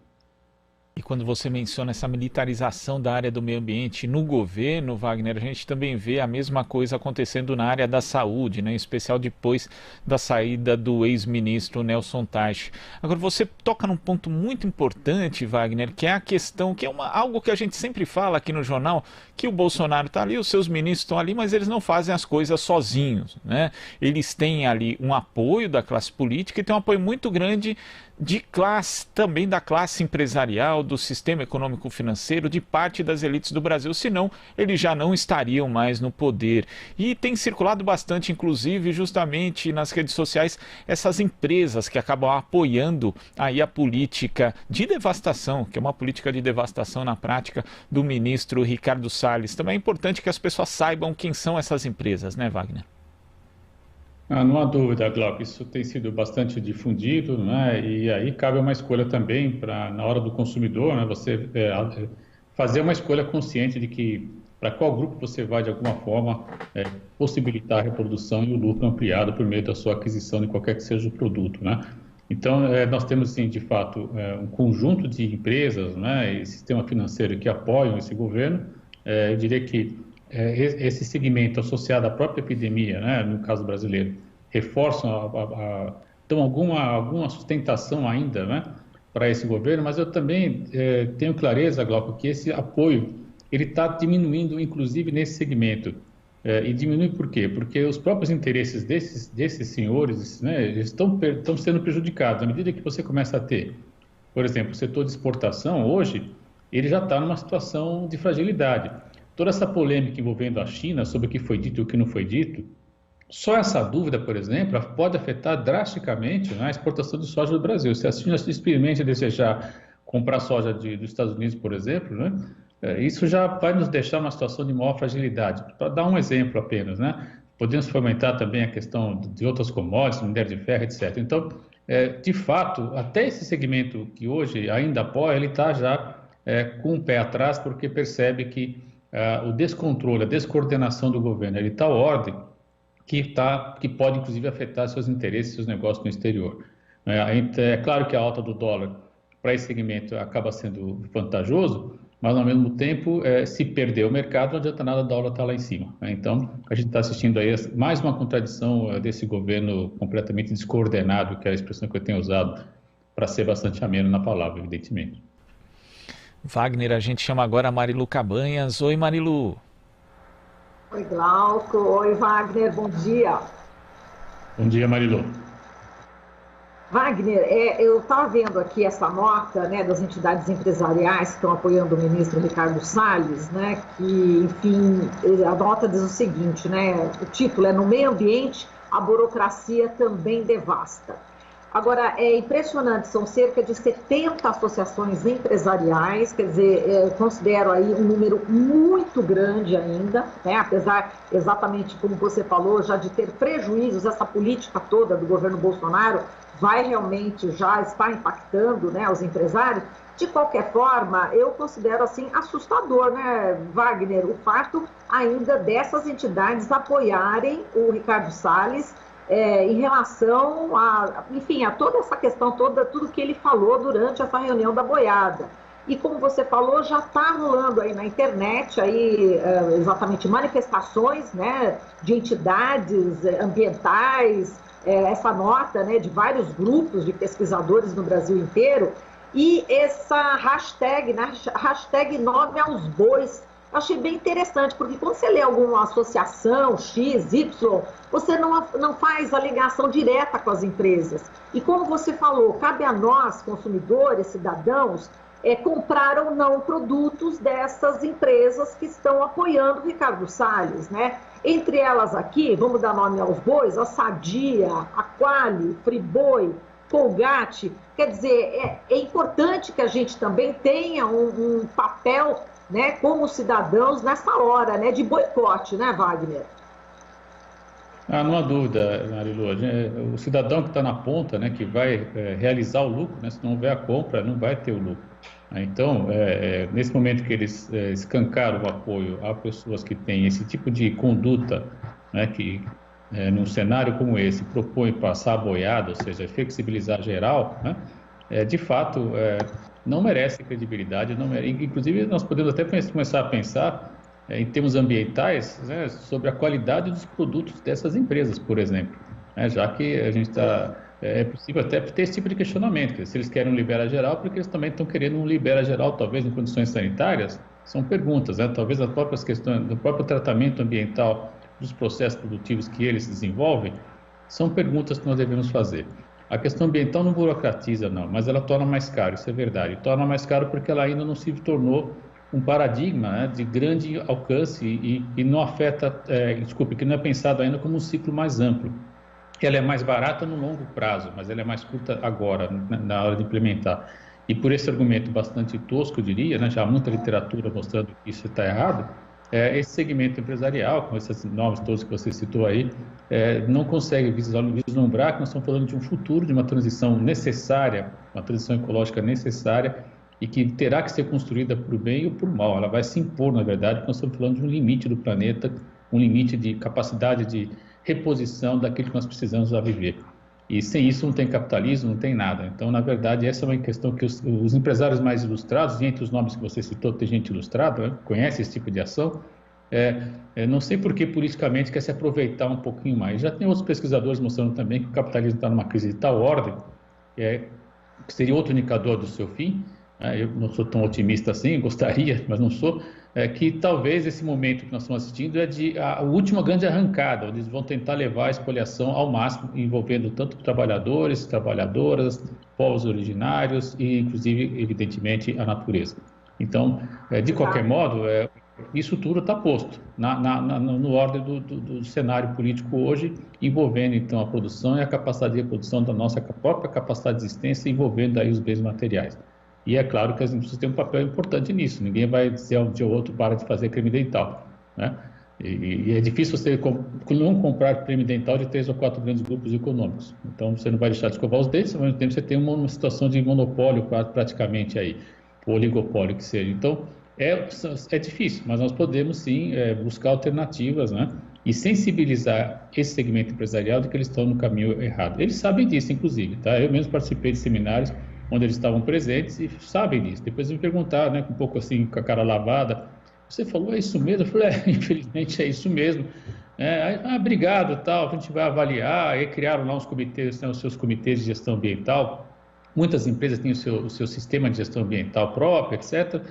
E quando você menciona essa militarização da área do meio ambiente no governo, Wagner, a gente também vê a mesma coisa acontecendo na área da saúde, né? Em especial depois da saída do ex-ministro Nelson Teich. Agora, você toca num ponto muito importante, Wagner, que é a questão, que é algo que a gente sempre fala aqui no jornal, que o Bolsonaro está ali, os seus ministros estão ali, mas eles não fazem as coisas sozinhos, né? Eles têm ali um apoio da classe política e tem um apoio muito grande de classe, também da classe empresarial, do sistema econômico-financeiro, de parte das elites do Brasil, senão eles já não estariam mais no poder. E tem circulado bastante, inclusive, justamente nas redes sociais, essas empresas que acabam apoiando aí a política de devastação, que é uma política de devastação na prática do ministro Ricardo Salles. Também é importante que as pessoas saibam quem são essas empresas, né, Wagner? Não há dúvida, Glauco, isso tem sido bastante difundido, né? E aí cabe uma escolha também, na hora do consumidor, né? Você fazer uma escolha consciente de que para qual grupo você vai, de alguma forma, possibilitar a reprodução e o lucro ampliado por meio da sua aquisição de qualquer que seja o produto, né? Então, nós temos, sim, de fato, um conjunto de empresas, né, e sistema financeiro que apoiam esse governo. Eu diria que esse segmento associado à própria epidemia, né, no caso brasileiro, reforçam, dão alguma sustentação ainda, né, para esse governo, mas eu também tenho clareza, Glauco, que esse apoio ele está diminuindo, inclusive, nesse segmento. E diminui por quê? Porque os próprios interesses desses senhores, né, estão sendo prejudicados. À medida que você começa a ter, por exemplo, o setor de exportação, hoje, ele já está numa situação de fragilidade. Toda essa polêmica envolvendo a China sobre o que foi dito e o que não foi dito, só essa dúvida, por exemplo, pode afetar drasticamente, né, a exportação de soja do Brasil. Se a China experimenta desejar comprar soja dos Estados Unidos, por exemplo, né, isso já vai nos deixar numa situação de maior fragilidade. Para dar um exemplo apenas, né? Podemos fomentar também a questão de outras commodities, minério de ferro, etc. Então, de fato, até esse segmento que hoje ainda apoia, ele está já com o pé atrás, porque percebe que o descontrole, a descoordenação do governo, ele está à ordem, que pode, inclusive, afetar seus interesses, seus negócios no exterior. É claro que a alta do dólar para esse segmento acaba sendo vantajoso, mas, ao mesmo tempo, se perder o mercado, não adianta nada, a dólar está lá em cima. Né? Então, a gente está assistindo aí mais uma contradição desse governo completamente descoordenado, que é a expressão que eu tenho usado para ser bastante ameno na palavra, evidentemente. Wagner, a gente chama agora a Marilu Cabanhas. Oi, Marilu. Oi, Glauco. Oi, Wagner. Bom dia. Bom dia, Marilu. Wagner, eu estava vendo aqui essa nota, né, das entidades empresariais que estão apoiando o ministro Ricardo Salles, né, que, enfim, a nota diz o seguinte, né, o título é: no meio ambiente, a burocracia também devasta. Agora, é impressionante, são cerca de 70 associações empresariais, quer dizer, considero aí um número muito grande ainda, né, apesar, exatamente como você falou, já de ter prejuízos, essa política toda do governo Bolsonaro vai realmente já estar impactando, né, os empresários. De qualquer forma, eu considero assim assustador, né, Wagner, o fato ainda dessas entidades apoiarem o Ricardo Salles em relação a, enfim, a toda essa questão toda, tudo que ele falou durante essa reunião da boiada. E como você falou, já está rolando aí na internet aí, exatamente manifestações, né, de entidades ambientais, essa nota, né, de vários grupos de pesquisadores no Brasil inteiro, e essa hashtag, né, hashtag Nome aos Bois. Eu achei bem interessante, porque quando você lê alguma associação X, Y, você não faz a ligação direta com as empresas. E como você falou, cabe a nós, consumidores, cidadãos, comprar ou não produtos dessas empresas que estão apoiando o Ricardo Salles, né? Entre elas aqui, vamos dar nome aos bois, a Sadia, a Quali, Friboi, Colgate. Quer dizer, é importante que a gente também tenha um papel, né, como cidadãos nessa hora, né, de boicote, né, Wagner? Não há dúvida, Marilu. O cidadão que está na ponta, né, que vai realizar o lucro, né, se não houver a compra, não vai ter o lucro. Então, nesse momento que eles escancaram o apoio a pessoas que têm esse tipo de conduta, né, que num cenário como esse propõe passar a boiada, ou seja, flexibilizar geral, né, de fato não merece credibilidade, inclusive nós podemos até começar a pensar em termos ambientais, né, sobre a qualidade dos produtos dessas empresas, por exemplo, né, já que a gente está... É possível até ter esse tipo de questionamento, se eles querem um libera geral, porque eles também estão querendo um libera geral, talvez em condições sanitárias, são perguntas, né? Talvez as próprias questões do próprio tratamento ambiental dos processos produtivos que eles desenvolvem, são perguntas que nós devemos fazer. A questão ambiental não burocratiza, não, mas ela torna mais caro, isso é verdade. Torna mais caro porque ela ainda não se tornou um paradigma, né, de grande alcance e não afeta, que não é pensado ainda como um ciclo mais amplo. Ela é mais barata no longo prazo, mas ela é mais curta agora, na hora de implementar. E por esse argumento bastante tosco, eu diria, né, já há muita literatura mostrando que isso está errado, esse segmento empresarial, com esses nomes todos que você citou aí, não consegue vislumbrar que nós estamos falando de um futuro, de uma transição necessária, uma transição ecológica necessária, e que terá que ser construída por bem ou por mal. Ela vai se impor, na verdade, porque nós estamos falando de um limite do planeta, um limite de capacidade de reposição daquilo que nós precisamos a viver. E sem isso não tem capitalismo, não tem nada. Então, na verdade, essa é uma questão que os empresários mais ilustrados, e entre os nomes que você citou, tem gente ilustrada, né, conhece esse tipo de ação, não sei por que politicamente quer se aproveitar um pouquinho mais. Já tem outros pesquisadores mostrando também que o capitalismo está numa crise de tal ordem, que seria outro indicador do seu fim. Eu não sou tão otimista assim, gostaria, mas não sou, que talvez esse momento que nós estamos assistindo é a última grande arrancada, onde eles vão tentar levar a espoliação ao máximo, envolvendo tanto trabalhadores, trabalhadoras, povos originários e, inclusive, evidentemente, a natureza. Então, de qualquer modo, isso tudo está posto no ordem do cenário político hoje, envolvendo, então, a produção e a capacidade de reprodução da nossa própria capacidade de existência, envolvendo aí os bens materiais. E é claro que as indústrias têm um papel importante nisso. Ninguém vai dizer um dia ou outro para de fazer creme dental, né? E é difícil você não comprar creme dental de 3 ou 4 grandes grupos econômicos. Então, você não vai deixar de escovar os dentes, ao mesmo tempo você tem uma situação de monopólio praticamente aí, oligopólio que seja. Então, é difícil, mas nós podemos sim buscar alternativas, né? E sensibilizar esse segmento empresarial de que eles estão no caminho errado. Eles sabem disso, inclusive, tá? Eu mesmo participei de seminários onde eles estavam presentes e sabem disso. Depois me perguntaram, né, um pouco assim, com a cara lavada, você falou, é isso mesmo? Eu falei, infelizmente é isso mesmo. Obrigado, tal, a gente vai avaliar. Aí criaram lá uns comitês, né, os seus comitês de gestão ambiental. Muitas empresas têm o seu sistema de gestão ambiental próprio, etc.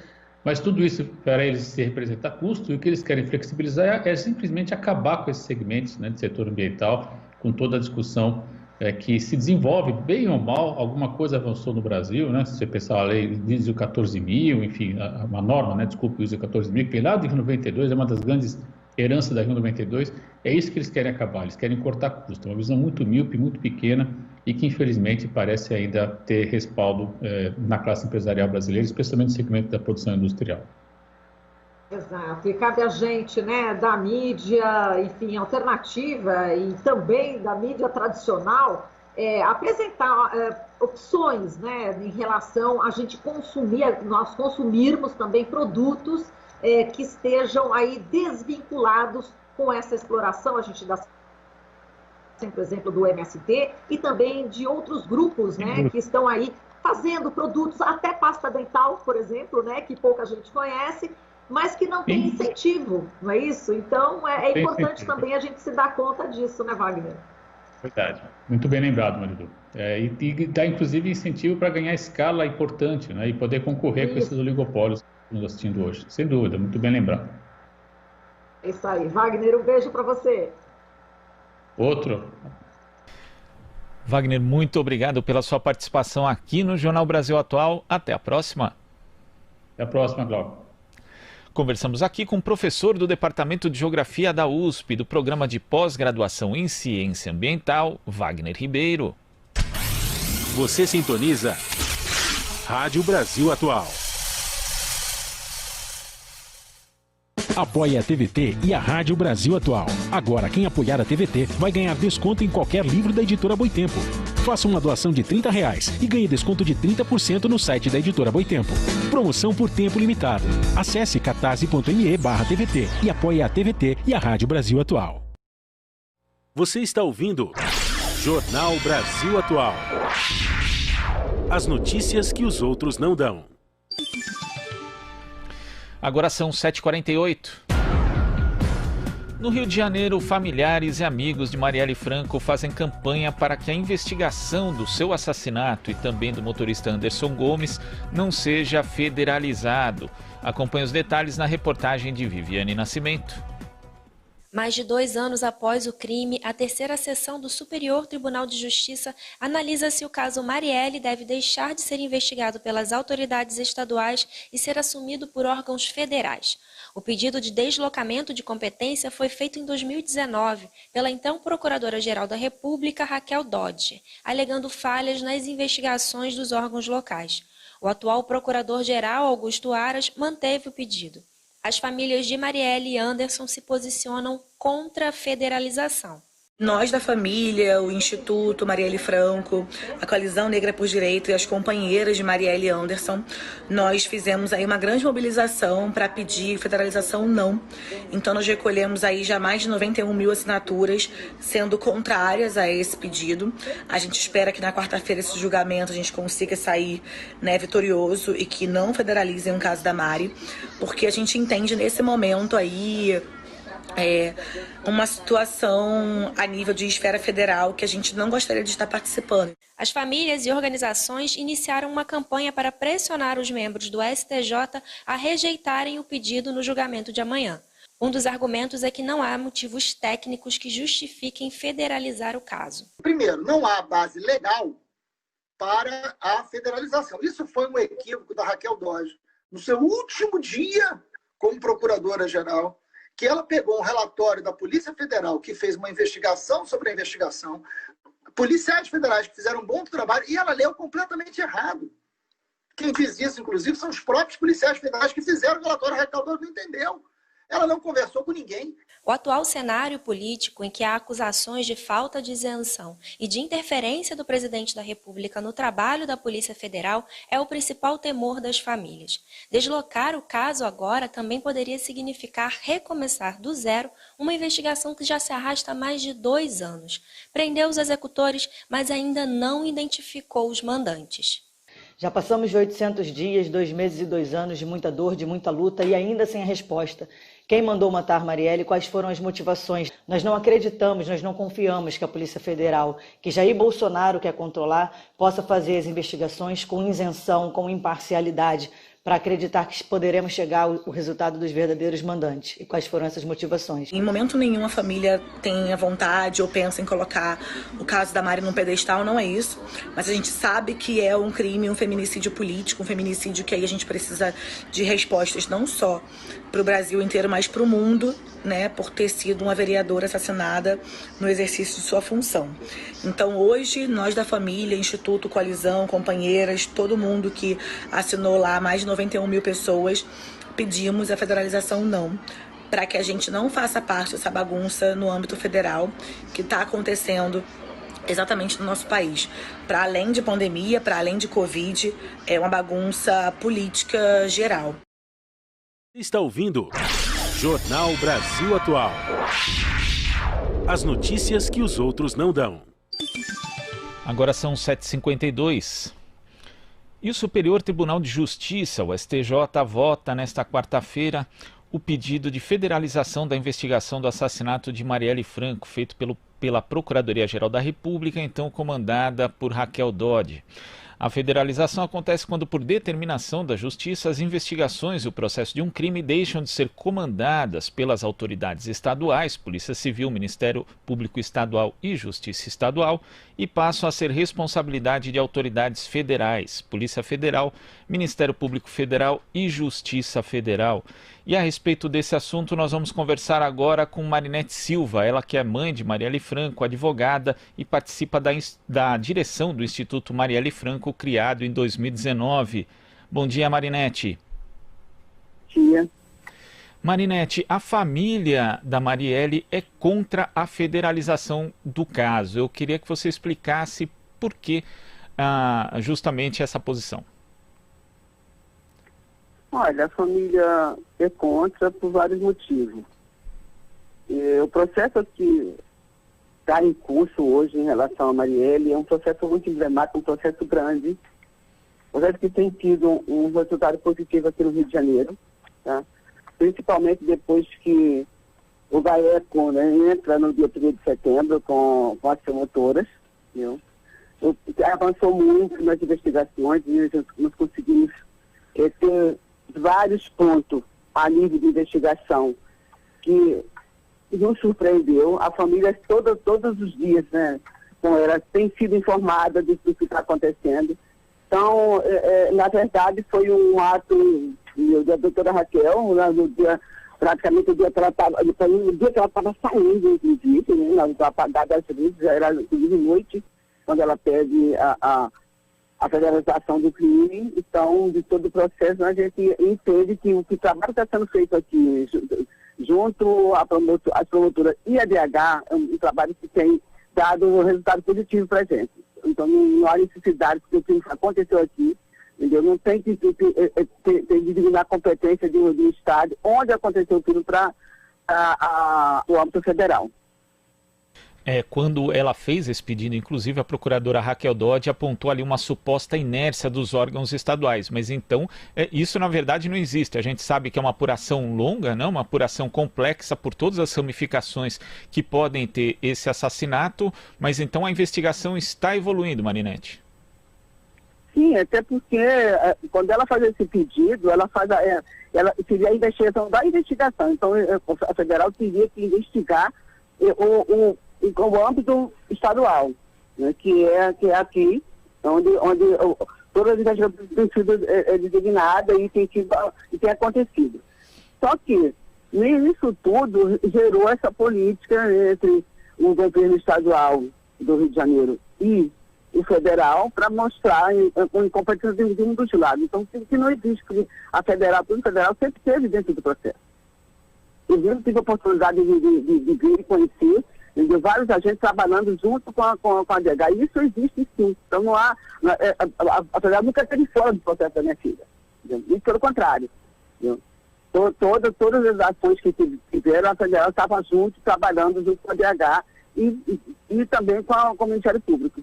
Mas tudo isso, para eles, se representa custo, e o que eles querem flexibilizar é simplesmente acabar com esses segmentos, né, de setor ambiental, com toda a discussão que se desenvolve, bem ou mal, alguma coisa avançou no Brasil, né? Se você pensar a lei ISO 14000, enfim, uma norma, né? Desculpa, ISO 14000, que vem lá de Rio 92, é uma das grandes heranças da Rio 92, é isso que eles querem acabar, eles querem cortar custos, uma visão muito míope, muito pequena e que infelizmente parece ainda ter respaldo na classe empresarial brasileira, especialmente no segmento da produção industrial. Exato, e cabe a gente, né, da mídia, enfim, alternativa e também da mídia tradicional, apresentar opções, né, em relação a gente consumir, nós consumirmos também produtos que estejam aí desvinculados com essa exploração. A gente dá sempre o exemplo do MST e também de outros grupos, né, que estão aí fazendo produtos, até pasta dental, por exemplo, né, que pouca gente conhece, mas que não tem incentivo, não é isso? Então, é importante também a gente se dar conta disso, né, Wagner? Verdade. Muito bem lembrado, Marilu. E dá, inclusive, incentivo para ganhar escala importante, né, e poder concorrer com esses oligopólios que estamos assistindo hoje. Sem dúvida, muito bem lembrado. É isso aí. Wagner, um beijo para você. Outro. Wagner, muito obrigado pela sua participação aqui no Jornal Brasil Atual. Até a próxima. Até a próxima, Glauco. Conversamos aqui com o professor do Departamento de Geografia da USP, do Programa de Pós-Graduação em Ciência Ambiental, Wagner Ribeiro. Você sintoniza Rádio Brasil Atual. Apoie a TVT e a Rádio Brasil Atual. Agora, quem apoiar a TVT vai ganhar desconto em qualquer livro da Editora Boitempo. Faça uma doação de R$30 e ganhe desconto de 30% no site da Editora Boitempo. Promoção por tempo limitado. Acesse catarse.me/TVT e apoie a TVT e a Rádio Brasil Atual. Você está ouvindo Jornal Brasil Atual. As notícias que os outros não dão. Agora são 7h48. No Rio de Janeiro, familiares e amigos de Marielle Franco fazem campanha para que a investigação do seu assassinato e também do motorista Anderson Gomes não seja federalizado. Acompanhe os detalhes na reportagem de Viviane Nascimento. Mais de 2 anos após o crime, a terceira sessão do Superior Tribunal de Justiça analisa se o caso Marielle deve deixar de ser investigado pelas autoridades estaduais e ser assumido por órgãos federais. O pedido de deslocamento de competência foi feito em 2019 pela então Procuradora-Geral da República, Raquel Dodge, alegando falhas nas investigações dos órgãos locais. O atual Procurador-Geral, Augusto Aras, manteve o pedido. As famílias de Marielle e Anderson se posicionam contra a federalização. Nós da família, o Instituto Marielle Franco, a Coalizão Negra por Direito e as companheiras de Marielle Anderson, nós fizemos aí uma grande mobilização para pedir federalização não. Então nós recolhemos aí já mais de 91 mil assinaturas sendo contrárias a esse pedido. A gente espera que na quarta-feira esse julgamento a gente consiga sair, né, vitorioso e que não federalizem o caso da Mari, porque a gente entende nesse momento aí uma situação a nível de esfera federal que a gente não gostaria de estar participando. As famílias e organizações iniciaram uma campanha para pressionar os membros do STJ a rejeitarem o pedido no julgamento de amanhã. Um dos argumentos é que não há motivos técnicos que justifiquem federalizar o caso. Primeiro, não há base legal para a federalização. Isso foi um equívoco da Raquel Dodge no seu último dia como procuradora-geral, que ela pegou um relatório da Polícia Federal, que fez uma investigação sobre a investigação, policiais federais que fizeram um bom trabalho, e ela leu completamente errado. Quem fez isso, inclusive, são os próprios policiais federais que fizeram o relatório, a Raquel Dodge não entendeu. Ela não conversou com ninguém. O atual cenário político em que há acusações de falta de isenção e de interferência do presidente da República no trabalho da Polícia Federal é o principal temor das famílias. Deslocar o caso agora também poderia significar recomeçar do zero uma investigação que já se arrasta há mais de 2 anos. Prendeu os executores, mas ainda não identificou os mandantes. Já passamos de 800 dias, 2 meses e 2 anos de muita dor, de muita luta e ainda sem a resposta. Quem mandou matar Marielle? Quais foram as motivações? Nós não acreditamos, nós não confiamos que a Polícia Federal, que Jair Bolsonaro quer controlar, possa fazer as investigações com isenção, com imparcialidade, para acreditar que poderemos chegar ao resultado dos verdadeiros mandantes. E quais foram essas motivações? Em momento nenhum a família tem a vontade ou pensa em colocar o caso da Mari num pedestal, não é isso. Mas a gente sabe que é um crime, um feminicídio político, um feminicídio que aí a gente precisa de respostas não só para o Brasil inteiro, mas para o mundo, né, por ter sido uma vereadora assassinada no exercício de sua função. Então hoje, nós da família, Instituto, Coalizão, companheiras, todo mundo que assinou lá, mais de 91 mil pessoas, pedimos a federalização não, para que a gente não faça parte dessa bagunça no âmbito federal que está acontecendo exatamente no nosso país. Para além de pandemia, para além de Covid, é uma bagunça política geral. Está ouvindo Jornal Brasil Atual. As notícias que os outros não dão. Agora são 7h52. E o Superior Tribunal de Justiça, o STJ, vota nesta quarta-feira o pedido de federalização da investigação do assassinato de Marielle Franco, feito pela Procuradoria-Geral da República, então comandada por Raquel Dodge. A federalização acontece quando, por determinação da Justiça, as investigações e o processo de um crime deixam de ser comandadas pelas autoridades estaduais, Polícia Civil, Ministério Público Estadual e Justiça Estadual, e passam a ser responsabilidade de autoridades federais, Polícia Federal, Ministério Público Federal e Justiça Federal. E a respeito desse assunto, nós vamos conversar agora com Marinete Silva, ela que é mãe de Marielle Franco, advogada e participa da direção do Instituto Marielle Franco, criado em 2019. Bom dia, Marinete. Bom dia. Marinete, a família da Marielle é contra a federalização do caso. Eu queria que você explicasse por que justamente essa posição. Olha, a família é contra por vários motivos. O processo que está em curso hoje em relação a Marielle é um processo muito emblemático, um processo grande, um processo que tem tido um resultado positivo aqui no Rio de Janeiro, tá? Principalmente depois que o GAECO, né, entra no dia 1º de setembro com as promotoras, viu? Avançou muito nas investigações e nós conseguimos ter vários pontos a nível de investigação que nos surpreendeu. A família todos os dias, né, com ela, tem sido informada do que está acontecendo. Então, na verdade, foi um ato da doutora Raquel, no dia, praticamente o dia que ela estava saindo, inclusive, né, nas apagadas das luzes, já era inclusive noite, quando ela pede a federalização do crime. Então, de todo o processo, a gente entende que o trabalho está sendo feito aqui junto às promotoras e a DH, é um trabalho que tem dado um resultado positivo para a gente. Então, não há necessidade, porque o que aconteceu aqui, entendeu? Não tem que designar a competência do Estado onde aconteceu tudo para o âmbito federal. Quando ela fez esse pedido, inclusive a procuradora Raquel Dodge apontou ali uma suposta inércia dos órgãos estaduais, mas então isso na verdade não existe. A gente sabe que é uma apuração longa, né? Uma apuração complexa por todas as ramificações que podem ter esse assassinato, mas então a investigação está evoluindo, Marinete. Sim, até porque quando ela faz esse pedido, ela seria a investigação da investigação. Então a federal teria que investigar o âmbito estadual, né, que é aqui, onde todas as investigações têm sido designadas e tem acontecido. Só que isso tudo gerou essa política entre o governo estadual do Rio de Janeiro e o federal para mostrar a incompetência de um dos lados. Então, que não existe, porque o federal sempre esteve dentro do processo. Eu tive a oportunidade de vir e conhecer de vários agentes trabalhando junto com a DH. Isso existe sim. Então não há. A federal nunca esteve fora do processo da minha filha. E pelo contrário. Todas as ações que tiveram, a federal estava junto, trabalhando junto com a DH e também com o Ministério Público.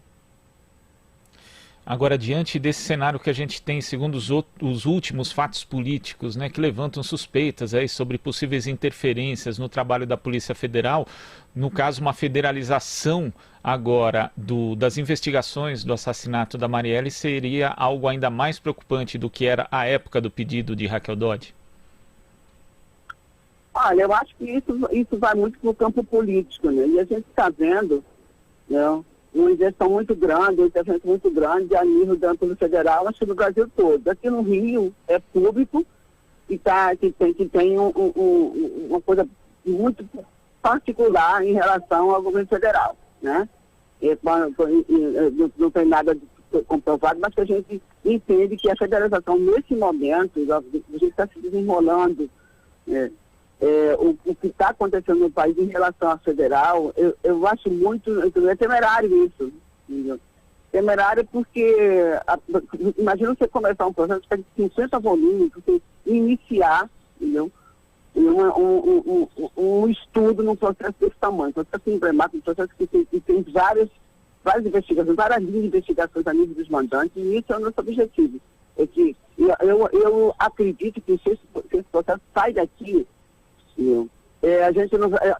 Agora, diante desse cenário que a gente tem, segundo os últimos fatos políticos, né, que levantam suspeitas aí sobre possíveis interferências no trabalho da Polícia Federal, no caso, uma federalização agora das investigações do assassinato da Marielle seria algo ainda mais preocupante do que era a época do pedido de Raquel Dodge? Olha, eu acho que isso vai muito para o campo político, né? E a gente está vendo, né, uma injeção muito grande, um intervento muito grande a nível da Polícia Federal, acho que no Brasil todo. Aqui no Rio é público e que tem uma coisa muito particular em relação ao governo federal, né? Não tem nada comprovado, mas que a gente entende que a federalização, nesse momento, a gente está se desenrolando, o que está acontecendo no país em relação à federal, eu acho muito temerário isso. Entendeu? Temerário porque, imagina você começar um processo de 50 volumes, você iniciar, entendeu? Um estudo num processo desse tamanho, um processo emblemático, um processo que tem várias investigações, várias linhas de investigações a nível dos mandantes, e isso é o nosso objetivo. É que eu acredito que se esse processo sai daqui,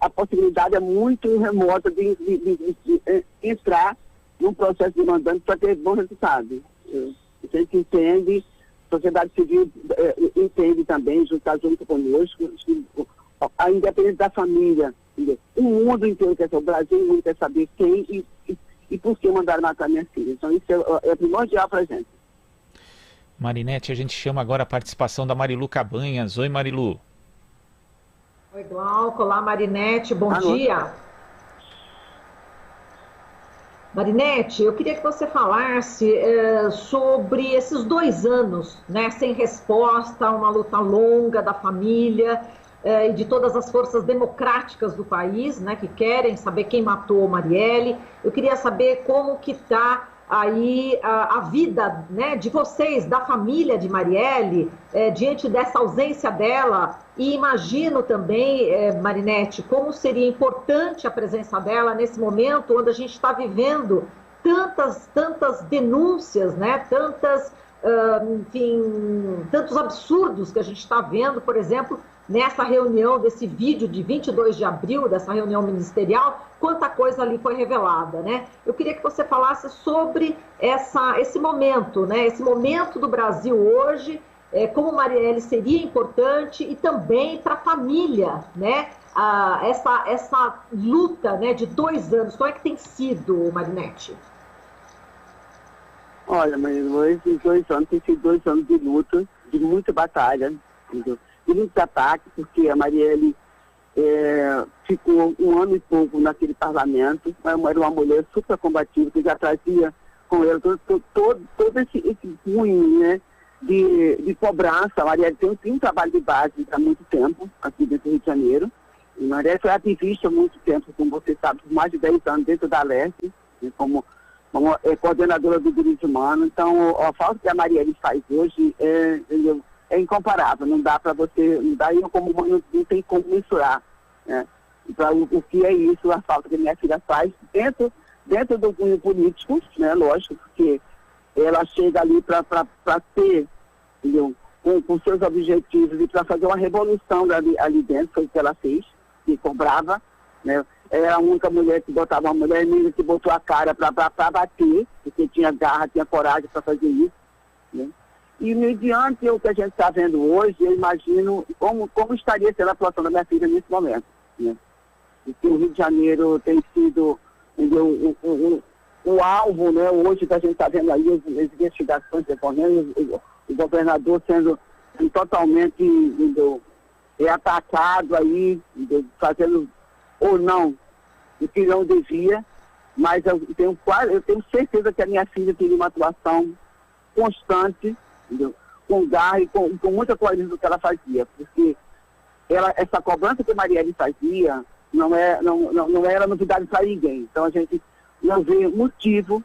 a possibilidade é muito remota de entrar num processo de mandante para ter bons resultados. A gente entende, a sociedade civil entende também, junto conosco, a independência da família. O mundo inteiro quer saber, o Brasil inteiro quer saber quem e por que mandaram matar minha filha. Então isso é primordial para a gente. Marinete, a gente chama agora a participação da Marilu Cabanhas. Oi, Marilu. Oi, Glauco. Olá, Marinete. Bom dia. Marinete, eu queria que você falasse sobre esses 2 anos, né, sem resposta, uma luta longa da família e de todas as forças democráticas do país, né, que querem saber quem matou Marielle. Eu queria saber como que está aí a vida, né, de vocês, da família de Marielle, diante dessa ausência dela, e imagino também, Marinete, como seria importante a presença dela nesse momento onde a gente está vivendo tantas denúncias, né, tantos absurdos que a gente está vendo, por exemplo, nessa reunião, desse vídeo de 22 de abril, dessa reunião ministerial, quanta coisa ali foi revelada, né? Eu queria que você falasse sobre esse momento, né? Esse momento do Brasil hoje, como Marielle seria importante e também para a família, né? Essa luta, né, de 2 anos, como é que tem sido, Marinete? Olha, Marilu, esses 2 anos têm sido 2 anos de luta, de muita batalha, entendeu? De muitos ataques, porque a Marielle ficou 1 ano e pouco naquele parlamento, era uma mulher super combativa, que já trazia com ela todo esse ruim, né, de cobrança. A Marielle tem um trabalho de base há muito tempo aqui dentro do Rio de Janeiro. E a Marielle foi ativista há muito tempo, como você sabe, por mais de 10 anos dentro da Leste, como coordenadora do direito humano. Então, a falta que a Marielle faz hoje é incomparável. Não dá para você, não tem como mensurar, né, o que é isso, a falta que minha filha faz dentro do cunho político, né, lógico, porque ela chega ali para ter, entendeu, com seus objetivos e para fazer uma revolução ali dentro, foi o que ela fez, que cobrava, né? Era a única mulher que botava, uma mulher negra que botou a cara para bater, porque tinha garra, tinha coragem para fazer isso, né? E mediante o que a gente está vendo hoje, eu imagino como estaria sendo a atuação da minha filha nesse momento, né? Porque o Rio de Janeiro tem sido, entendeu, o alvo, né, hoje que a gente está vendo aí as investigações decorrendo, o governador sendo totalmente, entendeu, atacado aí, entendeu, fazendo ou não o que não devia, mas eu tenho certeza que a minha filha teria uma atuação constante, entendeu, com garra e com muita coerência do que ela fazia, porque essa cobrança que a Marielle fazia não era novidade para ninguém. Então a gente não vê motivo,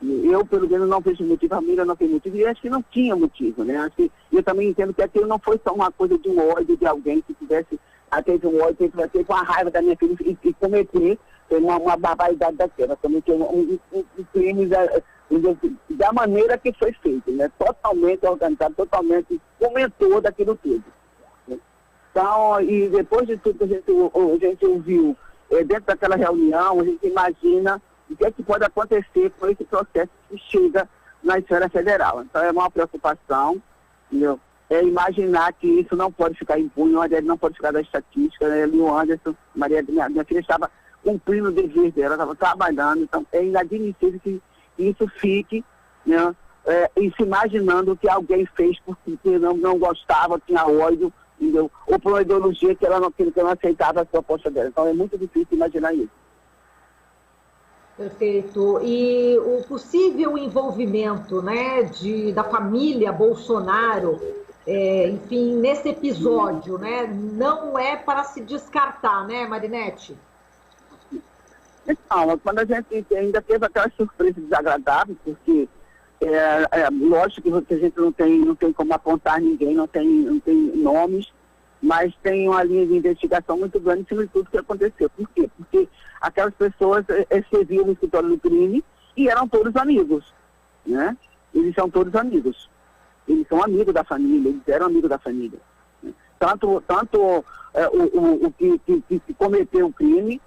eu pelo menos não vejo motivo, a família não tem motivo, e acho que não tinha motivo, né? Acho que eu também entendo que aquilo não foi só uma coisa de um ódio de alguém que tivesse teve um ódio, teve com a raiva da minha filha e cometer uma barbaridade daquela, cometer um crime da maneira que foi feito, né? Totalmente organizado, totalmente comentou daquilo tudo. Então, e depois de tudo que a gente ouviu dentro daquela reunião, a gente imagina o que é que pode acontecer com esse processo que chega na esfera federal. Então, é uma preocupação, entendeu? É imaginar que isso não pode ficar impune, o Marielle não pode ficar da estatística, né? O Anderson, minha filha estava cumprindo o dever dela, estava trabalhando, então é inadmissível que isso fique, né? E se imaginando que alguém fez porque não gostava, tinha ódio, entendeu? Ou por uma ideologia que ela não aceitava a proposta dela. Então é muito difícil imaginar isso. Perfeito. E o possível envolvimento, né, da família Bolsonaro, enfim, nesse episódio, né, não é para se descartar, né, Marinete? Não, quando a gente ainda teve aquela surpresa desagradável, porque lógico que a gente não tem como apontar ninguém, não tem nomes, mas tem uma linha de investigação muito grande em cima de tudo que aconteceu. Por quê? Porque aquelas pessoas serviam no escritório do crime e eram todos amigos, né? Eles são todos amigos. Eles são amigos da família, eles eram amigos da família. Tanto o que cometeu o crime,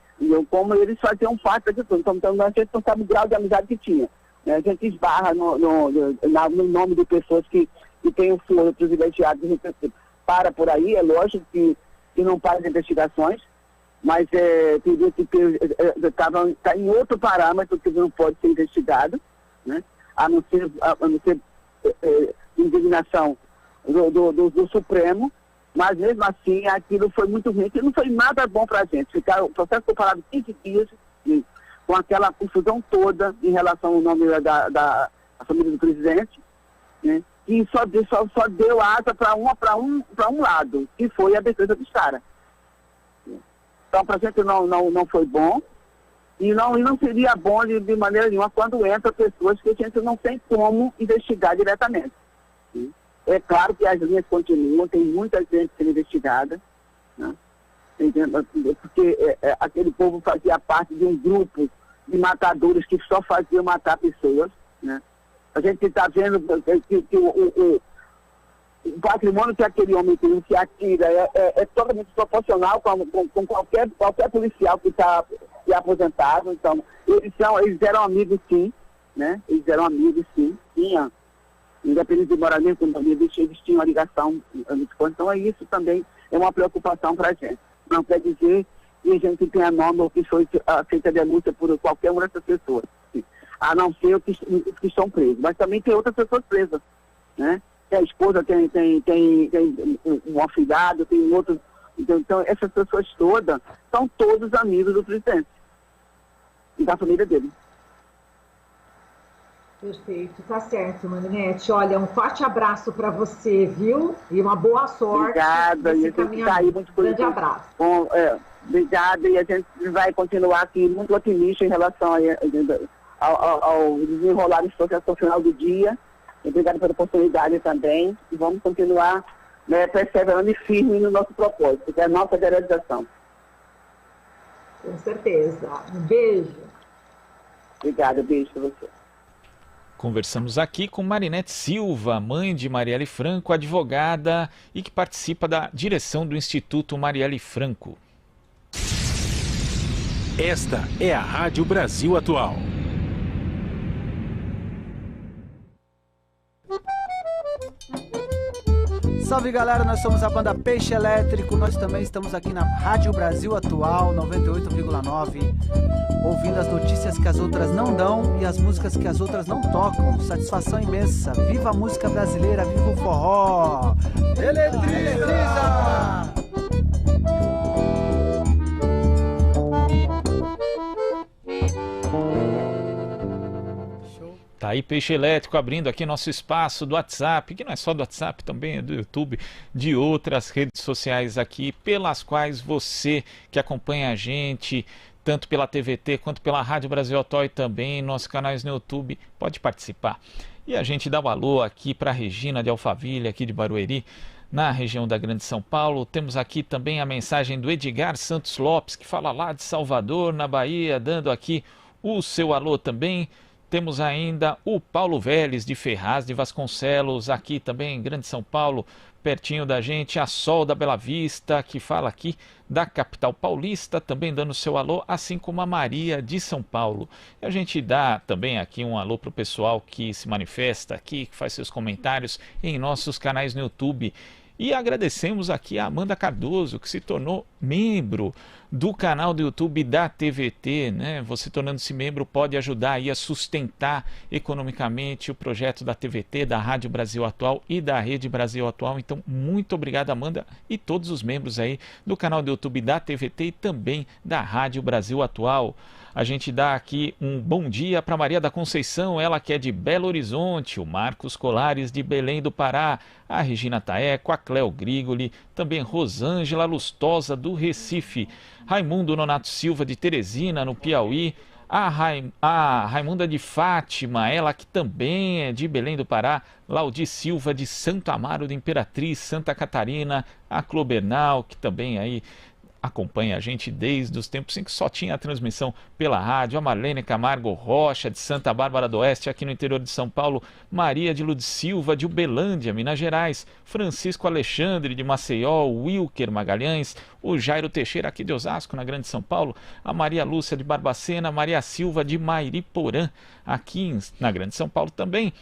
como eles faziam parte de tudo. Então, a gente não sabe o grau de amizade que tinha. Né? A gente esbarra no nome de pessoas que têm o foro privilegiado de para por aí, é lógico que não para as investigações, mas tem gente que está em outro parâmetro que não pode ser investigado, né? a não ser indignação do Supremo, mas mesmo assim aquilo foi muito ruim, que não foi nada bom para a gente. O processo foi parado 15 dias com aquela confusão toda em relação ao nome da família do presidente, né? E só deu asa para um lado, que foi a defesa dos caras. Então, para a gente não foi bom, e não seria bom de maneira nenhuma quando entra pessoas que a gente não tem como investigar diretamente. É claro que as linhas continuam, tem muita gente sendo investigada, né? Porque aquele povo fazia parte de um grupo de matadores que só faziam matar pessoas, né? A gente está vendo que o patrimônio que aquele homem tem, que atira, é totalmente proporcional com qualquer policial que está aposentado. Então, eles eram amigos, sim, né? Eles eram amigos, sim. Independente de moramento, eles tinham uma ligação muito forte. Então, isso também é uma preocupação para a gente. Não quer dizer que a gente tenha nome ou que foi feita denúncia por qualquer uma dessas pessoas, a não ser os que estão presos. Mas também tem outras pessoas presas, né? A esposa tem um afilhado, tem outro. Então, essas pessoas todas são todos amigos do presidente e da família dele. Perfeito, tá certo, Marinete. Olha, um forte abraço para você, viu? E uma boa sorte. Obrigada, e a gente está aí muito grande abraço. Obrigada, e a gente vai continuar aqui muito otimista em relação ao desenrolar do processo ao final do dia. Obrigada pela oportunidade também. E vamos continuar, né, perseverando e firme no nosso propósito, que é a nossa realização. Com certeza. Um beijo. Obrigada, beijo para você. Conversamos aqui com Marinete Silva, mãe de Marielle Franco, advogada e que participa da direção do Instituto Marielle Franco. Esta é a Rádio Brasil Atual. Salve galera, nós somos a banda Peixe Elétrico, nós também estamos aqui na Rádio Brasil Atual 98,9, ouvindo as notícias que as outras não dão e as músicas que as outras não tocam. Satisfação imensa, viva a música brasileira, viva o forró! Eletriza! Tá aí Peixe Elétrico abrindo aqui nosso espaço do WhatsApp, que não é só do WhatsApp, também é do YouTube, de outras redes sociais aqui, pelas quais você que acompanha a gente, tanto pela TVT quanto pela Rádio Brasil Atual e também nossos canais no YouTube, pode participar. E a gente dá um alô aqui para a Regina de Alphaville, aqui de Barueri, na região da Grande São Paulo. Temos aqui também a mensagem do Edgar Santos Lopes, que fala lá de Salvador, na Bahia, dando aqui o seu alô também. Temos ainda o Paulo Vélez, de Ferraz de Vasconcelos, aqui também em Grande São Paulo, pertinho da gente. A Sol da Bela Vista, que fala aqui da capital paulista, também dando seu alô, assim como a Maria de São Paulo. E a gente dá também aqui um alô para o pessoal que se manifesta aqui, que faz seus comentários em nossos canais no YouTube. E agradecemos aqui a Amanda Cardoso, que se tornou membro do canal do YouTube da TVT, né? Você tornando-se membro pode ajudar aí a sustentar economicamente o projeto da TVT, da Rádio Brasil Atual e da Rede Brasil Atual. Então, muito obrigado, Amanda, e todos os membros aí do canal do YouTube da TVT e também da Rádio Brasil Atual. A gente dá aqui um bom dia para Maria da Conceição, ela que é de Belo Horizonte, o Marcos Colares de Belém do Pará, a Regina Taeco, a Cleo Grigoli, também Rosângela Lustosa do Recife, Raimundo Nonato Silva de Teresina, no Piauí, a Raimunda de Fátima, ela que também é de Belém do Pará, Laudi Silva de Santo Amaro de Imperatriz, Santa Catarina, a Clobernal, que também aí acompanha a gente desde os tempos em que só tinha a transmissão pela rádio, a Marlene Camargo Rocha de Santa Bárbara do Oeste, aqui no interior de São Paulo, Maria de Lud Silva de Uberlândia, Minas Gerais, Francisco Alexandre de Maceió, Wilker Magalhães, o Jairo Teixeira aqui de Osasco, na Grande São Paulo, a Maria Lúcia de Barbacena, Maria Silva de Mairiporã, aqui na Grande São Paulo também.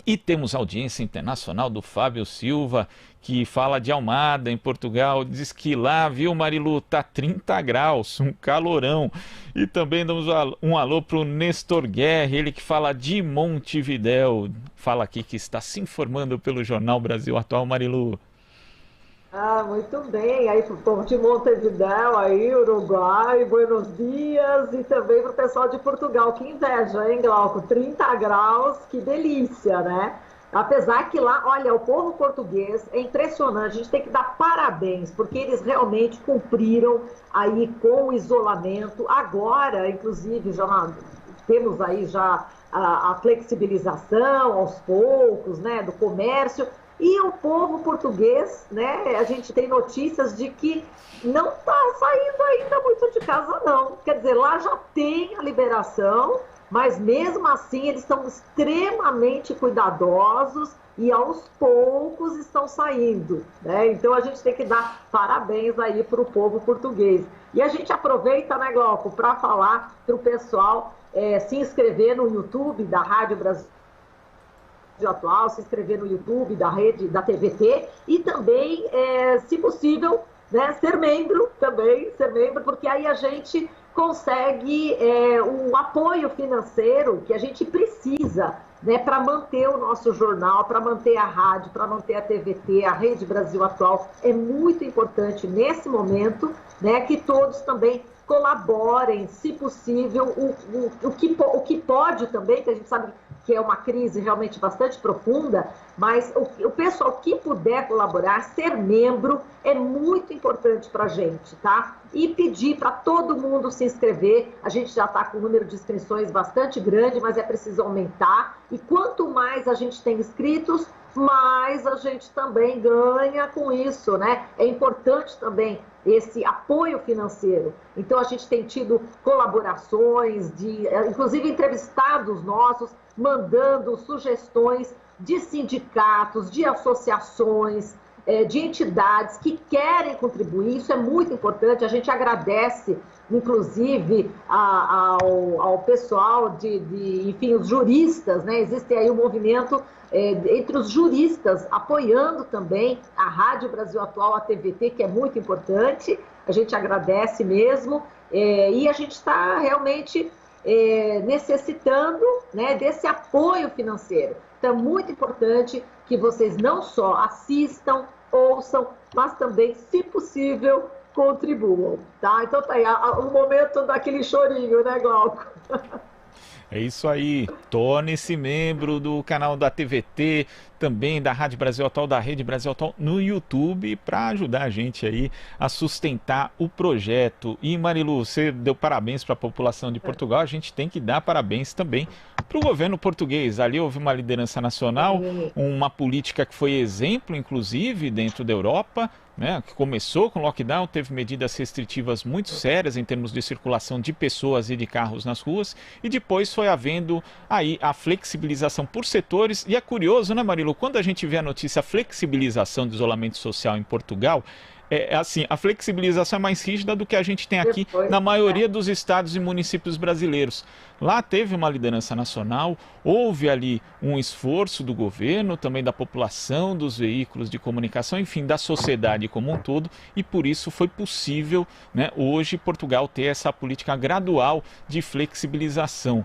E temos audiência internacional do Fábio Silva, que fala de Almada, em Portugal. Diz que lá, viu, Marilu, tá 30 graus, um calorão. E também damos um alô para o Nestor Guerra, ele que fala de Montevidéu. Fala aqui que está se informando pelo Jornal Brasil Atual, Marilu. Ah, muito bem. Aí para o povo de Montevidéu, aí, Uruguai, Buenos Dias, e também para o pessoal de Portugal. Que inveja, hein, Glauco? 30 graus, que delícia, né? Apesar que lá, olha, o povo português é impressionante, a gente tem que dar parabéns, porque eles realmente cumpriram aí com o isolamento. Agora, inclusive, já temos aí já a flexibilização aos poucos, né, do comércio. E o povo português, né, a gente tem notícias de que não está saindo ainda muito de casa, não. Quer dizer, lá já tem a liberação, mas mesmo assim eles estão extremamente cuidadosos e aos poucos estão saindo, né? Então a gente tem que dar parabéns aí para o povo português. E a gente aproveita, né, Glauco, para falar para o pessoal se inscrever no YouTube da Rádio Brasil Atual, se inscrever no YouTube da rede da TVT e também, se possível, né, ser membro, porque aí a gente consegue um apoio financeiro que a gente precisa, né, para manter o nosso jornal, para manter a rádio, para manter a TVT, a Rede Brasil Atual. É muito importante nesse momento, né, que todos também colaborem, se possível, o que pode também, que a gente sabe que é uma crise realmente bastante profunda, mas o pessoal que puder colaborar, ser membro, é muito importante para a gente, tá? E pedir para todo mundo se inscrever. A gente já está com um número de inscrições bastante grande, mas é preciso aumentar. E quanto mais a gente tem inscritos, mais a gente também ganha com isso, né? É importante também esse apoio financeiro. Então, a gente tem tido colaborações, inclusive entrevistados nossos, mandando sugestões de sindicatos, de associações, de entidades que querem contribuir. Isso é muito importante. A gente agradece, inclusive, ao pessoal enfim, os juristas, né? Existe aí um movimento entre os juristas apoiando também a Rádio Brasil Atual, a TVT, que é muito importante. A gente agradece mesmo, e a gente está realmente necessitando, né, desse apoio financeiro. Então, é muito importante que vocês não só assistam, ouçam, mas também, se possível, contribuam, tá? Então tá aí, o momento daquele chorinho, né, Glauco? É isso aí, torne-se membro do canal da TVT, também da Rádio Brasil Atual, da Rede Brasil Atual no YouTube, para ajudar a gente aí a sustentar o projeto. E Marilu, você deu parabéns para a população de Portugal, a gente tem que dar parabéns também para o governo português. Ali houve uma liderança nacional, uma política que foi exemplo, inclusive, dentro da Europa, né, que começou com lockdown, teve medidas restritivas muito sérias em termos de circulação de pessoas e de carros nas ruas, e depois foi havendo aí a flexibilização por setores. E é curioso, né, Marilu, quando a gente vê a notícia flexibilização do isolamento social em Portugal, assim, a flexibilização é mais rígida do que a gente tem aqui na maioria dos estados e municípios brasileiros. Lá teve uma liderança nacional, houve ali um esforço do governo, também da população, dos veículos de comunicação, enfim, da sociedade como um todo, e por isso foi possível, né, hoje Portugal ter essa política gradual de flexibilização.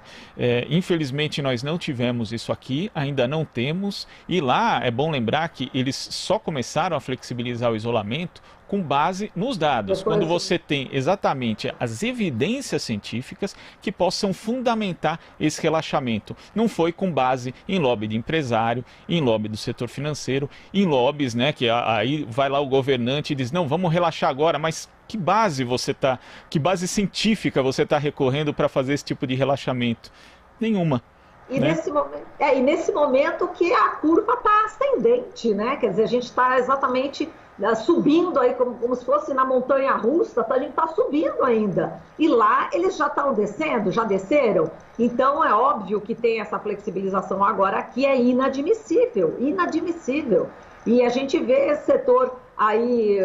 Infelizmente nós não tivemos isso aqui, ainda não temos, e lá é bom lembrar que eles só começaram a flexibilizar o isolamento com base nos dados, quando você tem exatamente as evidências científicas que possam fundamentar esse relaxamento. Não foi com base em lobby de empresário, em lobby do setor financeiro, em lobbies, né, que aí vai lá o governante e diz, não, vamos relaxar agora, mas que base que base científica você está recorrendo para fazer esse tipo de relaxamento? Nenhuma. E, né? Nesse momento que a curva está ascendente, né? Quer dizer, a gente está exatamente subindo aí, como se fosse na montanha russa, a gente está subindo ainda. E lá eles já estão descendo, já desceram. Então é óbvio que tem essa flexibilização agora aqui, é inadmissível, inadmissível. E a gente vê esse setor aí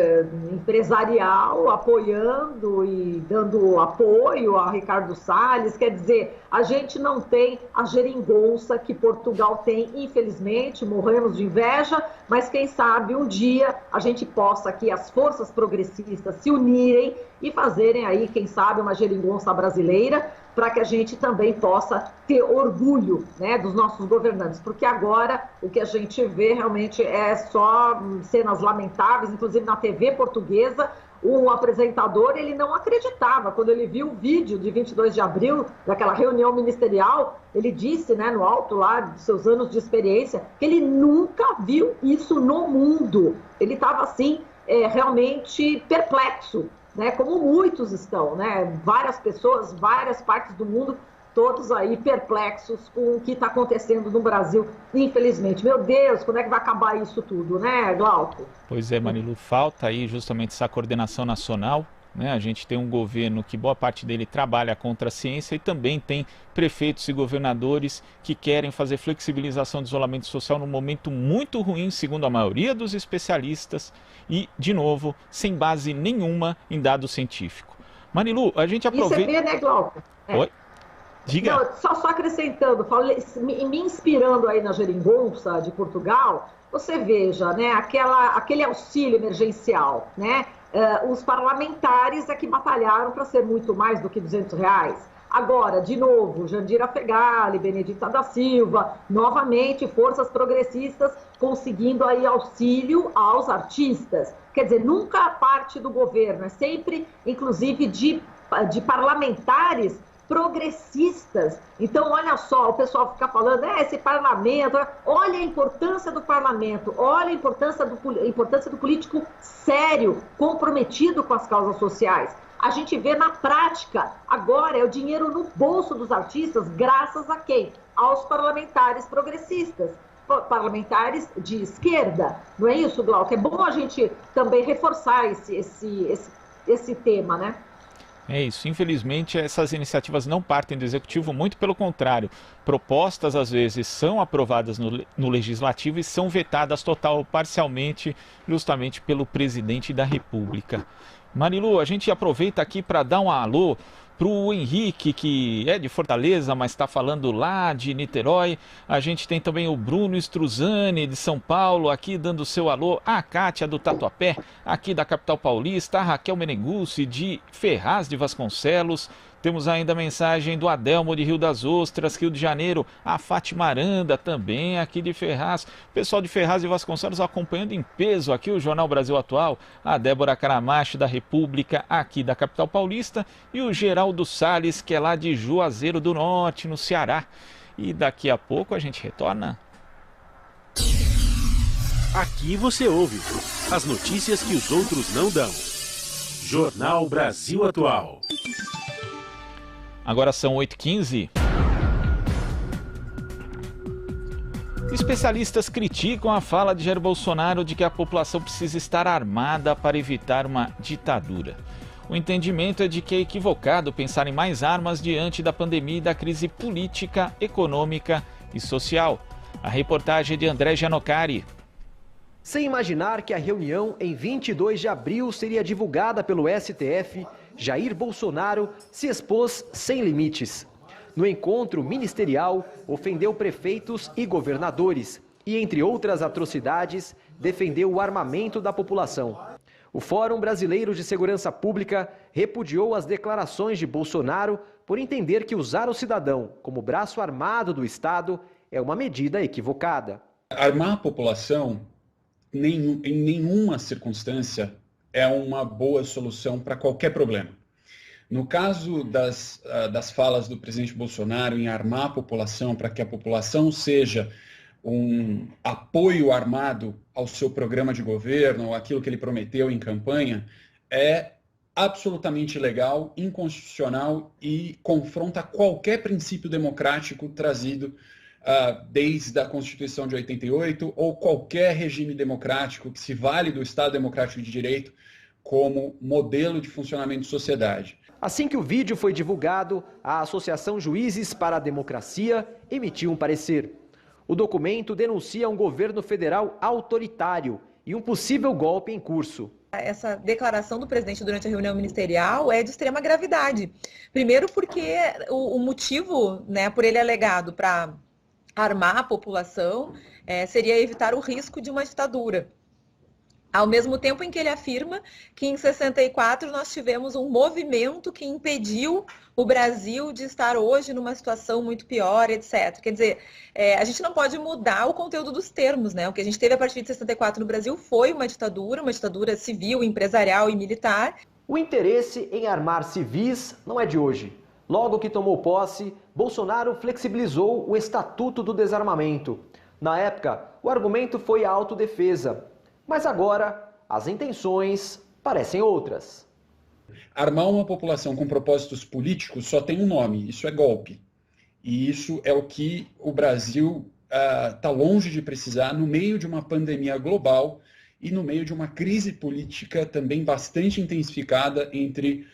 empresarial apoiando e dando apoio a Ricardo Salles. Quer dizer, a gente não tem a geringonça que Portugal tem, infelizmente, morremos de inveja, mas quem sabe um dia a gente possa aqui, as forças progressistas se unirem e fazerem aí, quem sabe, uma geringonça brasileira, para que a gente também possa ter orgulho, né, dos nossos governantes, porque agora o que a gente vê realmente é só cenas lamentáveis, inclusive na TV portuguesa, um apresentador, ele não acreditava, quando ele viu o vídeo de 22 de abril, daquela reunião ministerial, ele disse, né, no alto lá dos seus anos de experiência, que ele nunca viu isso no mundo. Ele estava assim, realmente perplexo, né, como muitos estão, né, várias pessoas, várias partes do mundo, todos aí perplexos com o que está acontecendo no Brasil, infelizmente. Meu Deus, quando é que vai acabar isso tudo, né, Glauco? Pois é, Marilu, falta aí justamente essa coordenação nacional, né? A gente tem um governo que boa parte dele trabalha contra a ciência e também tem prefeitos e governadores que querem fazer flexibilização do isolamento social num momento muito ruim, segundo a maioria dos especialistas, e, de novo, sem base nenhuma em dado científico. Marilu, a gente aproveita... E você vê, né, Glauco? Oi? Diga. Não, só acrescentando, me inspirando aí na geringonça de Portugal, você veja, né, aquele auxílio emergencial, né? Os parlamentares é que batalharam para ser muito mais do que R$200. Agora, de novo, Jandira Fegali, Benedita da Silva, novamente forças progressistas conseguindo aí auxílio aos artistas. Quer dizer, nunca a parte do governo, é sempre, inclusive, de parlamentares progressistas. Então, olha só, o pessoal fica falando, esse parlamento, olha a importância do parlamento, olha a importância do político sério, comprometido com as causas sociais. A gente vê na prática, agora é o dinheiro no bolso dos artistas, graças a quem? Aos parlamentares progressistas, parlamentares de esquerda. Não é isso, Glauco? É bom a gente também reforçar esse tema, né? É isso, infelizmente essas iniciativas não partem do Executivo, muito pelo contrário. Propostas às vezes são aprovadas no Legislativo e são vetadas total ou parcialmente justamente pelo Presidente da República. Marilu, a gente aproveita aqui para dar um alô para o Henrique, que é de Fortaleza, mas está falando lá de Niterói. A gente tem também o Bruno Struzani, de São Paulo, aqui dando seu alô. A Kátia, do Tatuapé, aqui da capital paulista. A Raquel Meneguzzi, de Ferraz de Vasconcelos. Temos ainda a mensagem do Adelmo, de Rio das Ostras, Rio de Janeiro. A Fátima Aranda, também aqui de Ferraz. O pessoal de Ferraz de Vasconcelos acompanhando em peso aqui o Jornal Brasil Atual. A Débora Caramacho, da República, aqui da capital paulista. E o Geraldo Salles, que é lá de Juazeiro do Norte, no Ceará. E daqui a pouco a gente retorna. Aqui você ouve as notícias que os outros não dão. Jornal Brasil Atual. Agora são 8h15. Especialistas criticam a fala de Jair Bolsonaro de que a população precisa estar armada para evitar uma ditadura. O entendimento é de que é equivocado pensar em mais armas diante da pandemia e da crise política, econômica e social. A reportagem é de André Gianocari. Sem imaginar que a reunião em 22 de abril seria divulgada pelo STF, Jair Bolsonaro se expôs sem limites. No encontro ministerial, ofendeu prefeitos e governadores e, entre outras atrocidades, defendeu o armamento da população. O Fórum Brasileiro de Segurança Pública repudiou as declarações de Bolsonaro por entender que usar o cidadão como braço armado do Estado é uma medida equivocada. Armar a população, em nenhuma circunstância, é uma boa solução para qualquer problema. No caso das falas do presidente Bolsonaro em armar a população para que a população seja um apoio armado ao seu programa de governo, ou aquilo que ele prometeu em campanha, é absolutamente ilegal, inconstitucional e confronta qualquer princípio democrático trazido desde a Constituição de 88 ou qualquer regime democrático que se vale do Estado Democrático de Direito como modelo de funcionamento de sociedade. Assim que o vídeo foi divulgado, a Associação Juízes para a Democracia emitiu um parecer. O documento denuncia um governo federal autoritário e um possível golpe em curso. Essa declaração do presidente durante a reunião ministerial é de extrema gravidade. Primeiro porque o motivo, por ele alegado para armar a população seria evitar o risco de uma ditadura. Ao mesmo tempo em que ele afirma que em 64 nós tivemos um movimento que impediu o Brasil de estar hoje numa situação muito pior, etc. Quer dizer, a gente não pode mudar o conteúdo dos termos, né? O que a gente teve a partir de 64 no Brasil foi uma ditadura civil, empresarial e militar. O interesse em armar civis não é de hoje. Logo que tomou posse, Bolsonaro flexibilizou o Estatuto do Desarmamento. Na época, o argumento foi a autodefesa. Mas agora, as intenções parecem outras. Armar uma população com propósitos políticos só tem um nome, isso é golpe. E isso é o que o Brasil está longe de precisar no meio de uma pandemia global e no meio de uma crise política também bastante intensificada entre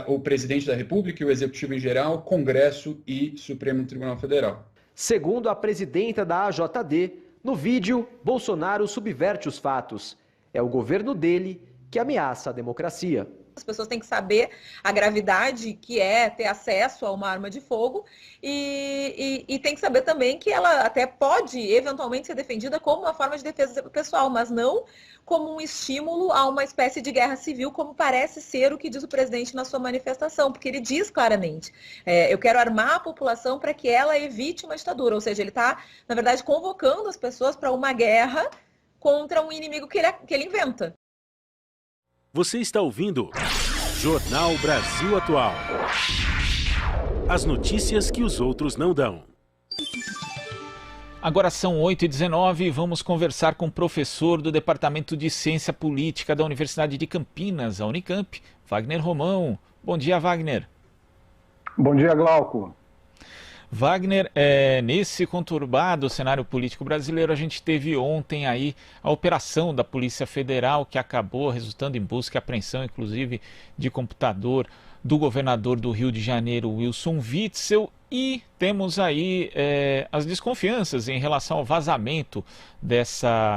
o presidente da República e o Executivo em geral, Congresso e Supremo Tribunal Federal. Segundo a presidenta da AJD, no vídeo, Bolsonaro subverte os fatos. É o governo dele que ameaça a democracia. As pessoas têm que saber a gravidade que é ter acesso a uma arma de fogo e tem que saber também que ela até pode eventualmente ser defendida como uma forma de defesa pessoal, mas não como um estímulo a uma espécie de guerra civil, como parece ser o que diz o presidente na sua manifestação, porque ele diz claramente, eu quero armar a população para que ela evite uma ditadura, ou seja, ele está, na verdade, convocando as pessoas para uma guerra contra um inimigo que ele inventa. Você está ouvindo Jornal Brasil Atual. as notícias que os outros não dão. Agora são 8h19 e vamos conversar com o professor do Departamento de Ciência Política da Universidade de Campinas, a Unicamp, Wagner Romão. Bom dia, Wagner. Bom dia, Glauco. Wagner, nesse conturbado cenário político brasileiro, a gente teve ontem aí a operação da Polícia Federal que acabou resultando em busca e apreensão, inclusive, de computador do governador do Rio de Janeiro, Wilson Witzel, e temos aí as desconfianças em relação ao vazamento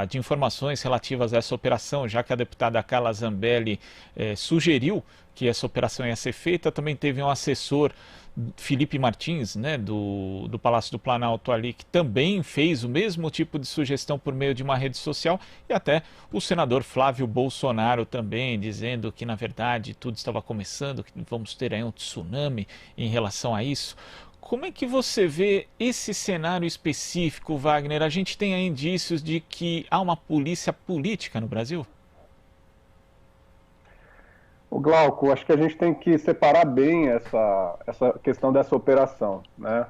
de informações relativas a essa operação, já que a deputada Carla Zambelli sugeriu que essa operação ia ser feita. Também teve um assessor, Felipe Martins, né, do Palácio do Planalto ali, que também fez o mesmo tipo de sugestão por meio de uma rede social, e até o senador Flávio Bolsonaro também dizendo que, na verdade, tudo estava começando, que vamos ter aí um tsunami em relação a isso. Como é que você vê esse cenário específico, Wagner? A gente tem aí indícios de que há uma polícia política no Brasil? O Glauco, acho que a gente tem que separar bem essa questão dessa operação, né?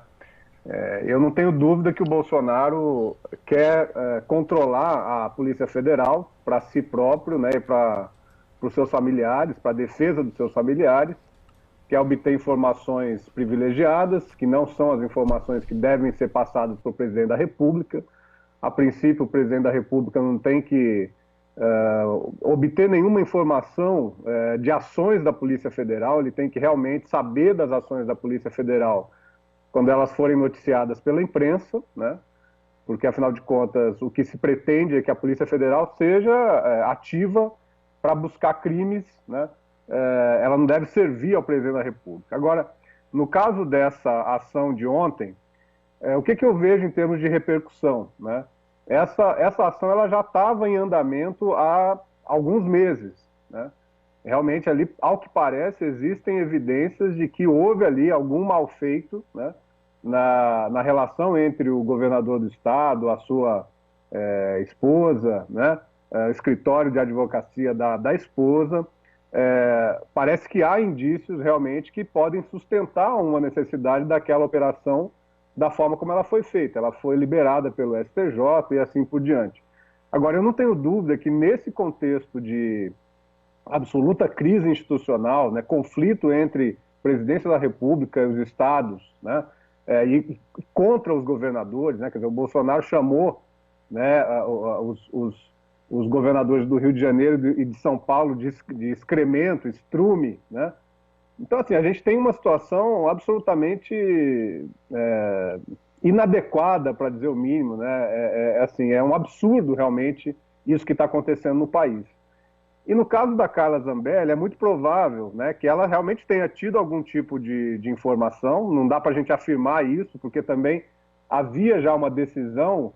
Eu não tenho dúvida que o Bolsonaro quer controlar a Polícia Federal para si próprio, né, e para os seus familiares, para a defesa dos seus familiares, quer obter informações privilegiadas, que não são as informações que devem ser passadas para o presidente da República. A princípio, o presidente da República não tem que obter nenhuma informação de ações da Polícia Federal, ele tem que realmente saber das ações da Polícia Federal quando elas forem noticiadas pela imprensa, né? Porque, afinal de contas, o que se pretende é que a Polícia Federal seja ativa para buscar crimes, né? Ela não deve servir ao presidente da República. Agora, no caso dessa ação de ontem, o que eu vejo em termos de repercussão, né? Essa ação ela já estava em andamento há alguns meses, né? Realmente ali, ao que parece, existem evidências de que houve ali algum mal feito, né, na relação entre o governador do estado, a sua esposa, né, o escritório de advocacia da esposa. Parece que há indícios realmente que podem sustentar uma necessidade daquela operação da forma como ela foi feita. Ela foi liberada pelo STJ e assim por diante. Agora, eu não tenho dúvida que nesse contexto de absoluta crise institucional, né, conflito entre presidência da República e os estados, né, e contra os governadores, né, quer dizer, o Bolsonaro chamou, né, os governadores do Rio de Janeiro e de São Paulo de excremento, estrume, né? Então, assim, a gente tem uma situação absolutamente inadequada, para dizer o mínimo, né? Assim, é um absurdo, realmente, isso que está acontecendo no país. E no caso da Carla Zambelli, é muito provável, né, que ela realmente tenha tido algum tipo de informação. Não dá para a gente afirmar isso, porque também havia já uma decisão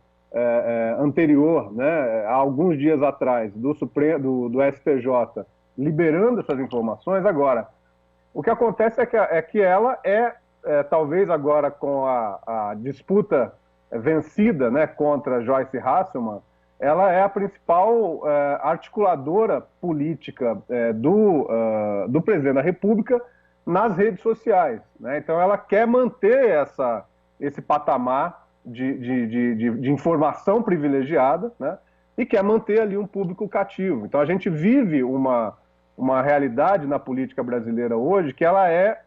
anterior, né, há alguns dias atrás, do STJ, liberando essas informações. Agora, o que acontece é que ela talvez agora com a disputa vencida, né, contra Joyce Hasselmann, ela é a principal articuladora política do presidente da República nas redes sociais, né? Então ela quer manter esse patamar de informação privilegiada, né? E quer manter ali um público cativo. Então a gente vive uma realidade na política brasileira hoje que ela é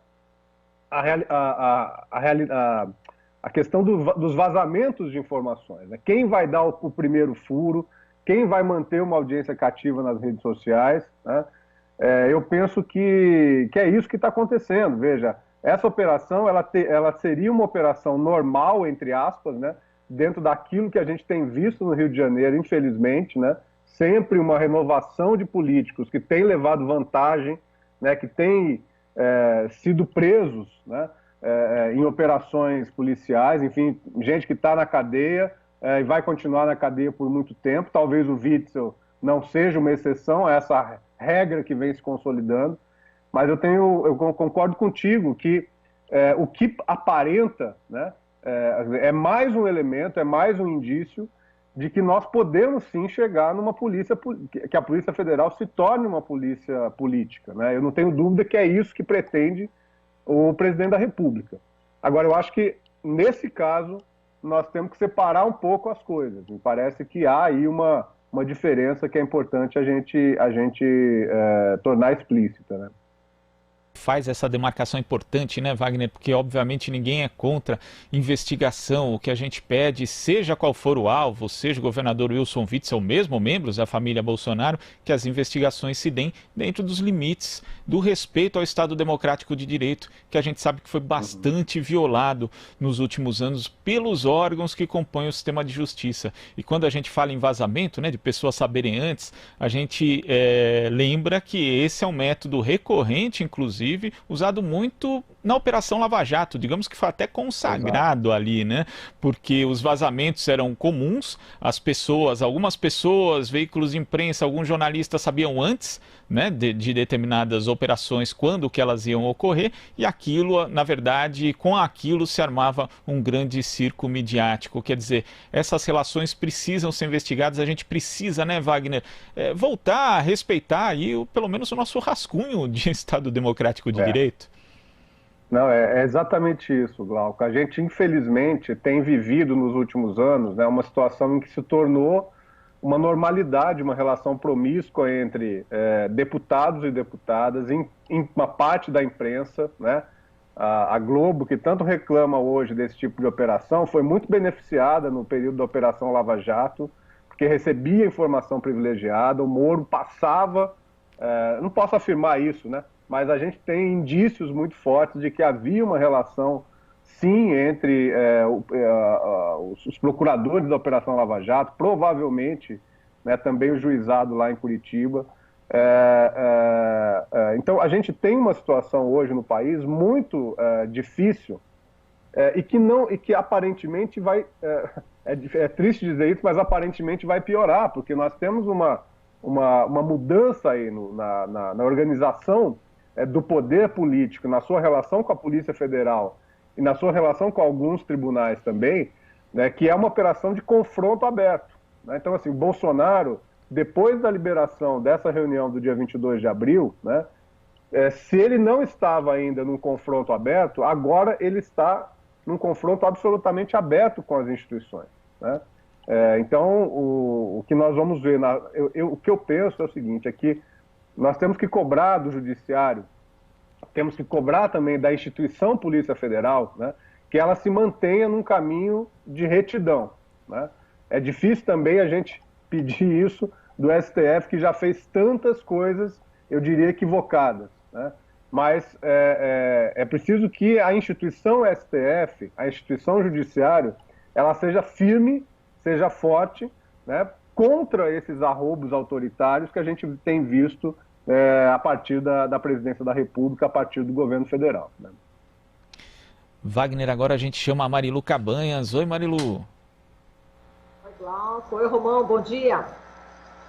a questão dos vazamentos de informações, né? Quem vai dar o primeiro furo, quem vai manter uma audiência cativa nas redes sociais, né? Eu penso que é isso que está acontecendo. Veja, essa operação ela seria uma operação normal, entre aspas, né? Dentro daquilo que a gente tem visto no Rio de Janeiro, infelizmente, né? Sempre uma renovação de políticos que têm levado vantagem, né? Que têm sido presos, né? Em operações policiais, enfim, gente que está na cadeia e vai continuar na cadeia por muito tempo. Talvez o Witzel não seja uma exceção a essa regra que vem se consolidando, mas eu concordo contigo que o que aparenta, né, é mais um elemento, é mais um indício de que nós podemos sim chegar numa polícia, que a Polícia Federal se torne uma polícia política, né? Eu não tenho dúvida que é isso que pretende o presidente da República. Agora, eu acho que, nesse caso, nós temos que separar um pouco as coisas. Me parece que há aí uma diferença que é importante a gente tornar explícita, né? Faz essa demarcação importante, né, Wagner? Porque, obviamente, ninguém é contra investigação. O que a gente pede, seja qual for o alvo, seja o governador Wilson Witzel, mesmo membros da família Bolsonaro, que as investigações se deem dentro dos limites do respeito ao Estado Democrático de Direito, que a gente sabe que foi bastante violado nos últimos anos pelos órgãos que compõem o sistema de justiça. E quando a gente fala em vazamento, né, de pessoas saberem antes, a gente lembra que esse é um método recorrente, inclusive, usado muito na Operação Lava Jato, digamos que foi até consagrado ali, né? Porque os vazamentos eram comuns, algumas pessoas, veículos de imprensa, alguns jornalistas sabiam antes, né, de determinadas operações, quando que elas iam ocorrer, e aquilo, na verdade, com aquilo se armava um grande circo midiático. Quer dizer, essas relações precisam ser investigadas, a gente precisa, né, Wagner, voltar a respeitar aí, pelo menos o nosso rascunho de Estado Democrático de Direito. Não, é exatamente isso, Glauco. A gente, infelizmente, tem vivido nos últimos anos, né, uma situação em que se tornou uma normalidade, uma relação promíscua entre deputados e deputadas, em uma parte da imprensa, né? A Globo, que tanto reclama hoje desse tipo de operação, foi muito beneficiada no período da Operação Lava Jato, porque recebia informação privilegiada, o Moro passava, não posso afirmar isso, né? Mas a gente tem indícios muito fortes de que havia uma relação, sim, entre os procuradores da Operação Lava Jato, provavelmente, né, também o juizado lá em Curitiba. Então, a gente tem uma situação hoje no país muito difícil e que aparentemente vai... É triste dizer isso, mas aparentemente vai piorar, porque nós temos uma mudança aí na organização do poder político, na sua relação com a Polícia Federal e na sua relação com alguns tribunais também, né, que é uma operação de confronto aberto, né? Então, assim, o Bolsonaro, depois da liberação dessa reunião do dia 22 de abril, né, se ele não estava ainda num confronto aberto, agora ele está num confronto absolutamente aberto com as instituições, né? Então, o que nós vamos ver, o que eu penso é o seguinte, é que nós temos que cobrar do Judiciário, temos que cobrar também da instituição Polícia Federal, né, que ela se mantenha num caminho de retidão, né? É difícil também a gente pedir isso do STF, que já fez tantas coisas, eu diria, equivocadas, né? Mas é preciso que a instituição STF, a instituição Judiciário, ela seja firme, seja forte, né, contra esses arroubos autoritários que a gente tem visto a partir da presidência da República, a partir do governo federal, né? Wagner, agora a gente chama a Marilu Cabanhas. Oi, Marilu. Oi, Glauco. Oi, Romão. Bom dia.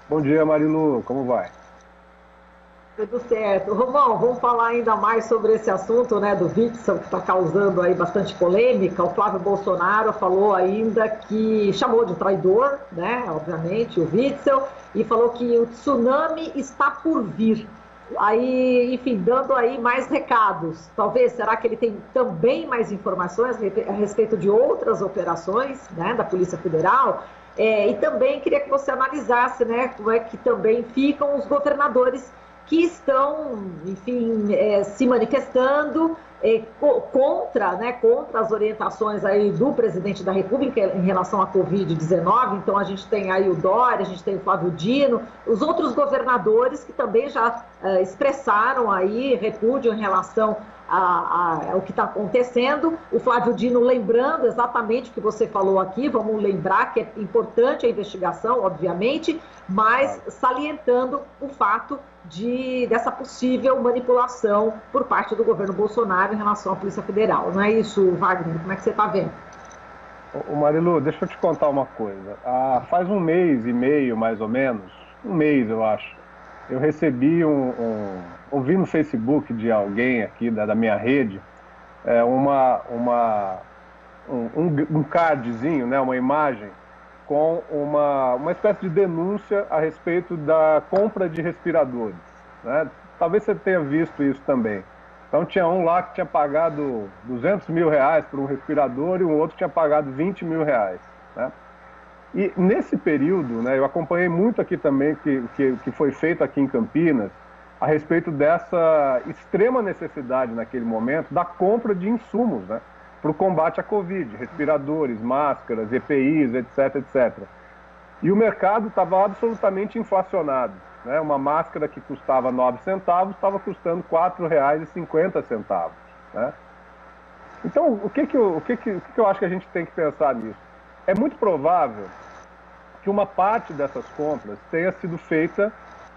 Bom dia, Marilu. Como vai? Tudo certo. Romão, vamos falar ainda mais sobre esse assunto, né, do Witzel, que está causando aí bastante polêmica. O Flávio Bolsonaro falou ainda que chamou de traidor, né, obviamente, o Witzel, e falou que o tsunami está por vir. Aí, enfim, dando aí mais recados. Talvez, será que ele tem também mais informações a respeito de outras operações, né, da Polícia Federal? E também queria que você analisasse, né, como é que também ficam os governadores que estão, enfim, se manifestando contra as orientações aí do presidente da República em relação à Covid-19. Então, a gente tem aí o Dória, a gente tem o Flávio Dino, os outros governadores que também já expressaram aí repúdio em relação ao que está acontecendo. O Flávio Dino lembrando exatamente o que você falou aqui, vamos lembrar que é importante a investigação, obviamente, mas salientando o fato dessa possível manipulação por parte do governo Bolsonaro em relação à Polícia Federal. Não é isso, Wagner? Como é que você está vendo? Ô Marilu, deixa eu te contar uma coisa. Faz um mês e meio, mais ou menos, um mês eu acho, eu recebi ouvi no Facebook de alguém aqui da minha rede, um cardzinho, né, uma imagem com uma espécie de denúncia a respeito da compra de respiradores, né? Talvez você tenha visto isso também. Então tinha um lá que tinha pagado 200 mil reais por um respirador e um outro tinha pagado 20 mil reais, né? E nesse período, né, eu acompanhei muito aqui também que foi feito aqui em Campinas a respeito dessa extrema necessidade naquele momento da compra de insumos, né, para o combate à Covid, respiradores, máscaras, EPIs, etc, etc. E o mercado estava absolutamente inflacionado, né? Uma máscara que custava 9 centavos estava custando R$ 4,50, né? Então, o que eu acho que a gente tem que pensar nisso? É muito provável que uma parte dessas compras tenha sido feita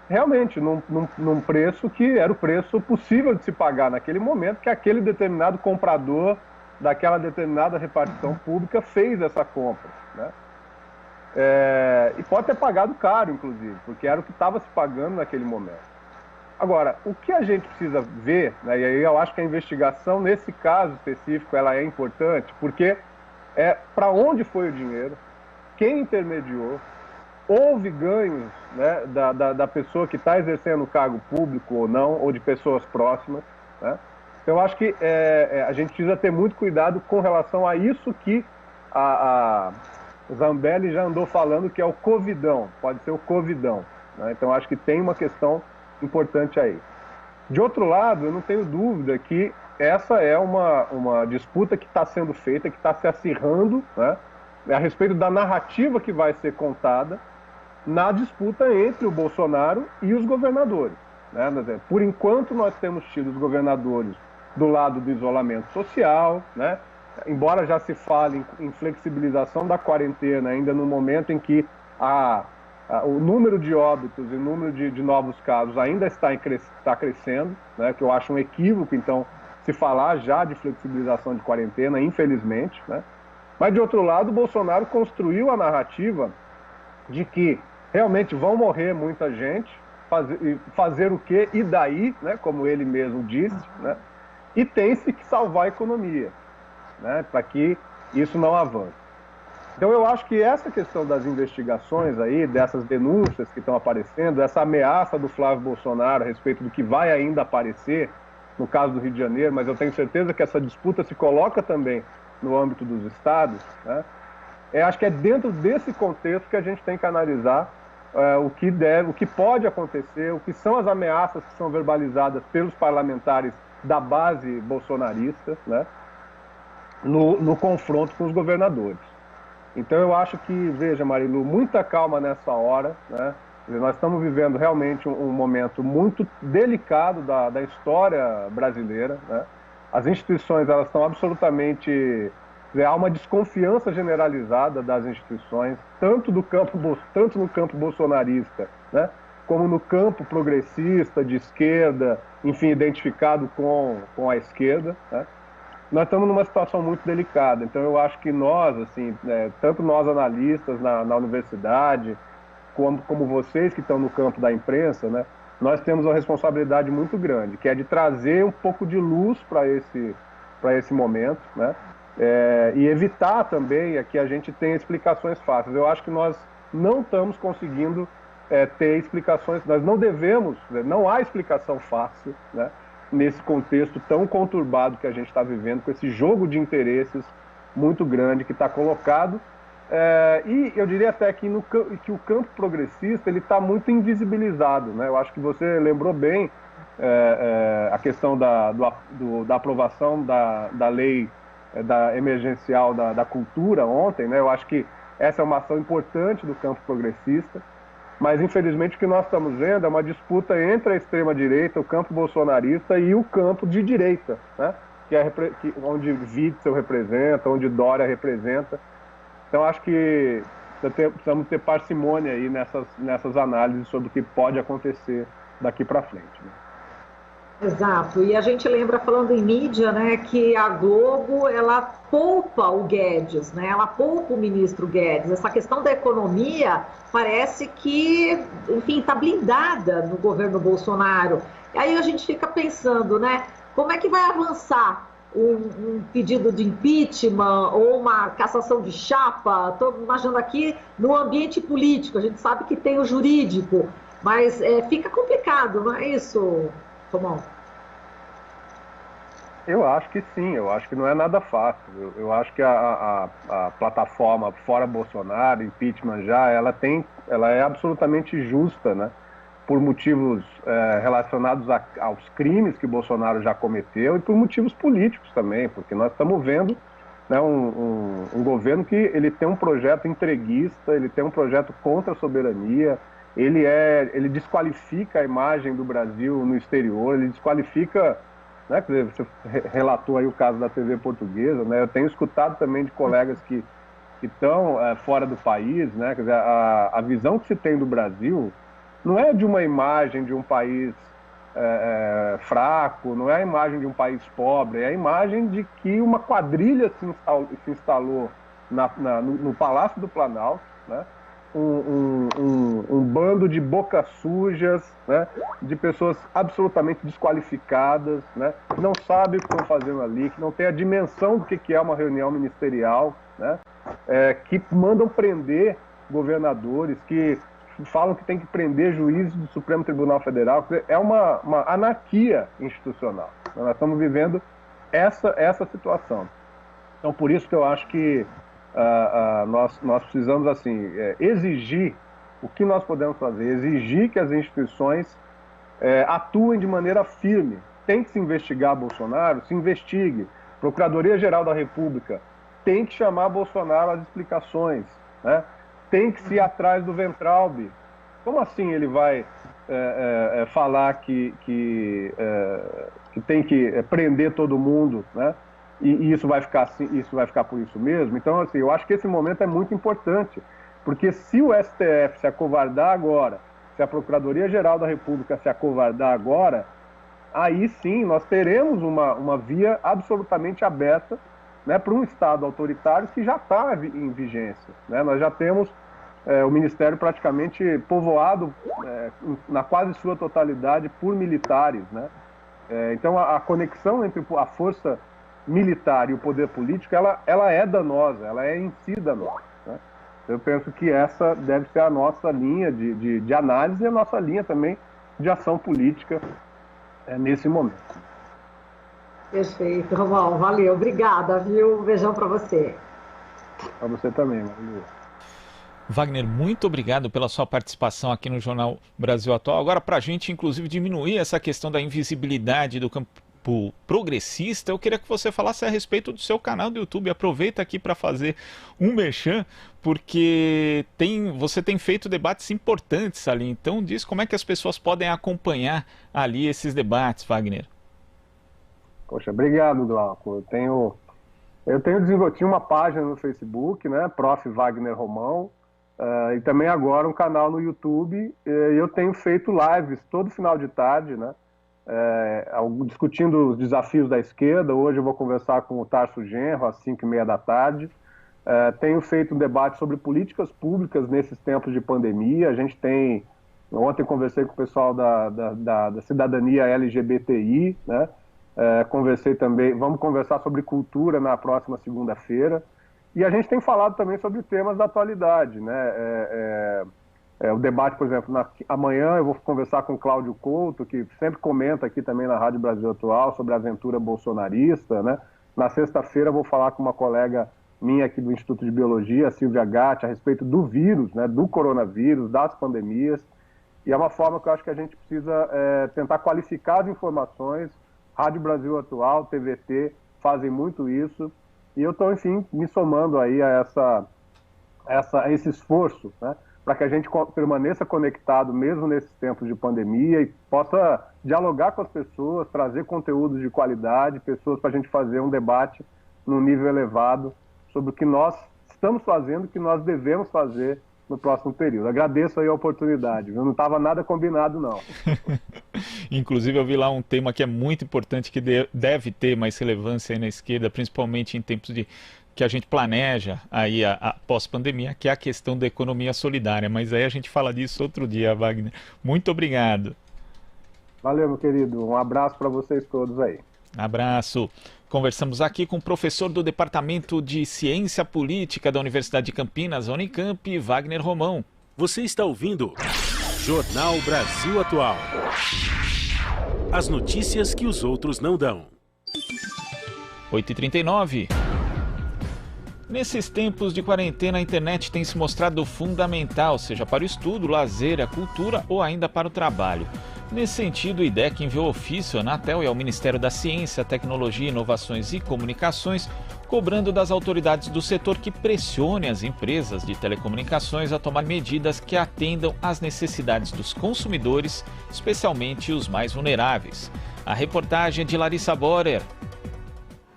realmente num preço que era o preço possível de se pagar naquele momento, que aquele determinado comprador daquela determinada repartição pública fez essa compra, né? E pode ter pagado caro, inclusive, porque era o que estava se pagando naquele momento. Agora, o que a gente precisa ver, né, e aí eu acho que a investigação, nesse caso específico, ela é importante, porque é para onde foi o dinheiro, quem intermediou, houve ganhos, né, da pessoa que está exercendo o cargo público ou não, ou de pessoas próximas, né? Então, eu acho que a gente precisa ter muito cuidado com relação a isso que a Zambelli já andou falando, que é o covidão, pode ser o covidão, né? Então acho que tem uma questão importante aí. De outro lado, eu não tenho dúvida que essa é uma disputa que está sendo feita, que está se acirrando, né, a respeito da narrativa que vai ser contada na disputa entre o Bolsonaro e os governadores, né? Por enquanto nós temos tido os governadores do lado do isolamento social, né? Embora já se fale em flexibilização da quarentena, ainda no momento em que o número de óbitos e o número de novos casos ainda está crescendo, né, que eu acho um equívoco, então, se falar já de flexibilização de quarentena, infelizmente, né? Mas, de outro lado, o Bolsonaro construiu a narrativa de que realmente vão morrer muita gente, fazer o quê? E daí, né, como ele mesmo disse, né, e tem-se que salvar a economia, né, para que isso não avance. Então eu acho que essa questão das investigações aí, dessas denúncias que estão aparecendo, essa ameaça do Flávio Bolsonaro a respeito do que vai ainda aparecer no caso do Rio de Janeiro, mas eu tenho certeza que essa disputa se coloca também no âmbito dos estados, né? Acho que é dentro desse contexto que a gente tem que analisar o que pode acontecer, o que são as ameaças que são verbalizadas pelos parlamentares da base bolsonarista, né, no confronto com os governadores. Então eu acho que, veja, Marilu, muita calma nessa hora, né? Nós estamos vivendo realmente um momento muito delicado da história brasileira, né? As instituições, elas estão absolutamente... Há uma desconfiança generalizada das instituições, tanto no campo bolsonarista, né, como no campo progressista, de esquerda, enfim, identificado com a esquerda, né? Nós estamos numa situação muito delicada. Então eu acho que nós, assim, tanto nós analistas na universidade, como vocês que estão no campo da imprensa, né, nós temos uma responsabilidade muito grande, que é de trazer um pouco de luz para esse momento, né? E evitar também que a gente tenha explicações fáceis. Eu acho que nós não estamos conseguindo ter explicações, nós não devemos, não há explicação fácil, né, nesse contexto tão conturbado que a gente está vivendo, com esse jogo de interesses muito grande que está colocado, e eu diria até que o campo progressista está muito invisibilizado, né? Eu acho que você lembrou bem a questão da aprovação da lei emergencial da cultura ontem, né? Eu acho que essa é uma ação importante do campo progressista, mas infelizmente o que nós estamos vendo é uma disputa entre a extrema-direita, o campo bolsonarista e o campo de direita, né? Onde Witzel representa, onde Dória representa. Então acho que precisamos ter parcimônia aí nessas análises sobre o que pode acontecer daqui para frente, né? Exato, e a gente lembra, falando em mídia, né, que a Globo, ela poupa o Guedes, né, ela poupa o ministro Guedes. Essa questão da economia parece que, enfim, está blindada no governo Bolsonaro. E aí a gente fica pensando, né, como é que vai avançar um pedido de impeachment ou uma cassação de chapa? Estou imaginando aqui no ambiente político, a gente sabe que tem o jurídico, mas fica complicado, não é isso, Romão? Eu acho que sim, eu acho que não é nada fácil. Eu acho que a plataforma fora Bolsonaro, impeachment já, ela é absolutamente justa, né? Por motivos relacionados aos crimes que Bolsonaro já cometeu e por motivos políticos também, porque nós estamos vendo, né, um governo que ele tem um projeto entreguista, ele tem um projeto contra a soberania, ele desqualifica a imagem do Brasil no exterior, ele desqualifica, né, quer dizer, você relatou aí o caso da TV portuguesa, né, eu tenho escutado também de colegas que estão fora do país, né, quer dizer, a visão que se tem do Brasil não é de uma imagem de um país fraco, não é a imagem de um país pobre, é a imagem de que uma quadrilha se instalou no Palácio do Planalto, né? Um bando de bocas sujas, né? De pessoas absolutamente desqualificadas, né? Que não sabem o que estão fazendo ali, que não têm a dimensão do que é uma reunião ministerial, né? Que mandam prender governadores, que falam que tem que prender juízes do Supremo Tribunal Federal. É uma anarquia institucional. Nós estamos vivendo essa situação. Então, por isso que eu acho que nós precisamos assim, exigir o que nós podemos fazer, exigir que as instituições atuem de maneira firme. Tem que se investigar Bolsonaro, se investigue. Procuradoria-Geral da República tem que chamar Bolsonaro às explicações, né? Tem que se ir atrás do Weintraub. Como assim ele vai falar que tem que prender todo mundo, né? E isso vai ficar assim, isso vai ficar por isso mesmo? Então, assim, eu acho que esse momento é muito importante, porque se o STF se acovardar agora, se a Procuradoria-Geral da República se acovardar agora, aí sim nós teremos uma via absolutamente aberta, né, para um Estado autoritário que já está em vigência, né? Nós já temos o Ministério praticamente povoado na quase sua totalidade por militares, né? Então a conexão entre a força militar e o poder político, ela é danosa, ela é em si danosa, né? Eu penso que essa deve ser a nossa linha de análise e a nossa linha também de ação política nesse momento. Perfeito, Romão, valeu, obrigada, viu? Um beijão para você. Para você também, valeu. Wagner, muito obrigado pela sua participação aqui no Jornal Brasil Atual. Agora, para a gente, inclusive, diminuir essa questão da invisibilidade do campo progressista, eu queria que você falasse a respeito do seu canal do YouTube. Aproveita aqui para fazer um merchan, porque você tem feito debates importantes ali. Então, diz como é que as pessoas podem acompanhar ali esses debates, Wagner. Poxa, obrigado, Glauco. Eu tinha uma página no Facebook, né, Prof. Wagner Romão, e também agora um canal no YouTube. Eu tenho feito lives todo final de tarde, né, discutindo os desafios da esquerda. Hoje eu vou conversar com o Tarso Genro às 5h30 da tarde. Tenho feito um debate sobre políticas públicas nesses tempos de pandemia. Ontem conversei com o pessoal da cidadania LGBTI, né? Conversei também, vamos conversar sobre cultura na próxima segunda-feira, e a gente tem falado também sobre temas da atualidade, né? O debate, por exemplo, amanhã eu vou conversar com o Cláudio Couto, que sempre comenta aqui também na Rádio Brasil Atual sobre a aventura bolsonarista, né? Na sexta-feira eu vou falar com uma colega minha aqui do Instituto de Biologia, a Silvia Gatti, a respeito do vírus, né? Do coronavírus, das pandemias, e é uma forma que eu acho que a gente precisa tentar qualificar as informações. Rádio Brasil Atual, TVT, fazem muito isso, e eu estou, enfim, me somando aí a esse esforço, né, para que a gente permaneça conectado mesmo nesses tempos de pandemia e possa dialogar com as pessoas, trazer conteúdos de qualidade, pessoas para a gente fazer um debate num nível elevado sobre o que nós estamos fazendo, o que nós devemos fazer no próximo período. Agradeço aí a oportunidade, viu? Não estava nada combinado, não. Inclusive, eu vi lá um tema que é muito importante, que deve ter mais relevância aí na esquerda, principalmente em tempos que a gente planeja aí a pós-pandemia, que é a questão da economia solidária. Mas aí a gente fala disso outro dia, Wagner. Muito obrigado. Valeu, meu querido. Um abraço para vocês todos aí. Abraço. Conversamos aqui com o professor do Departamento de Ciência Política da Universidade de Campinas, Unicamp, Wagner Romão. Você está ouvindo Jornal Brasil Atual. As notícias que os outros não dão. 8h39. Nesses tempos de quarentena, a internet tem se mostrado fundamental, seja para o estudo, lazer, a cultura ou ainda para o trabalho. Nesse sentido, o IDEC enviou ofício à Anatel e ao Ministério da Ciência, Tecnologia, Inovações e Comunicações, cobrando das autoridades do setor que pressionem as empresas de telecomunicações a tomar medidas que atendam às necessidades dos consumidores, especialmente os mais vulneráveis. A reportagem é de Larissa Borer.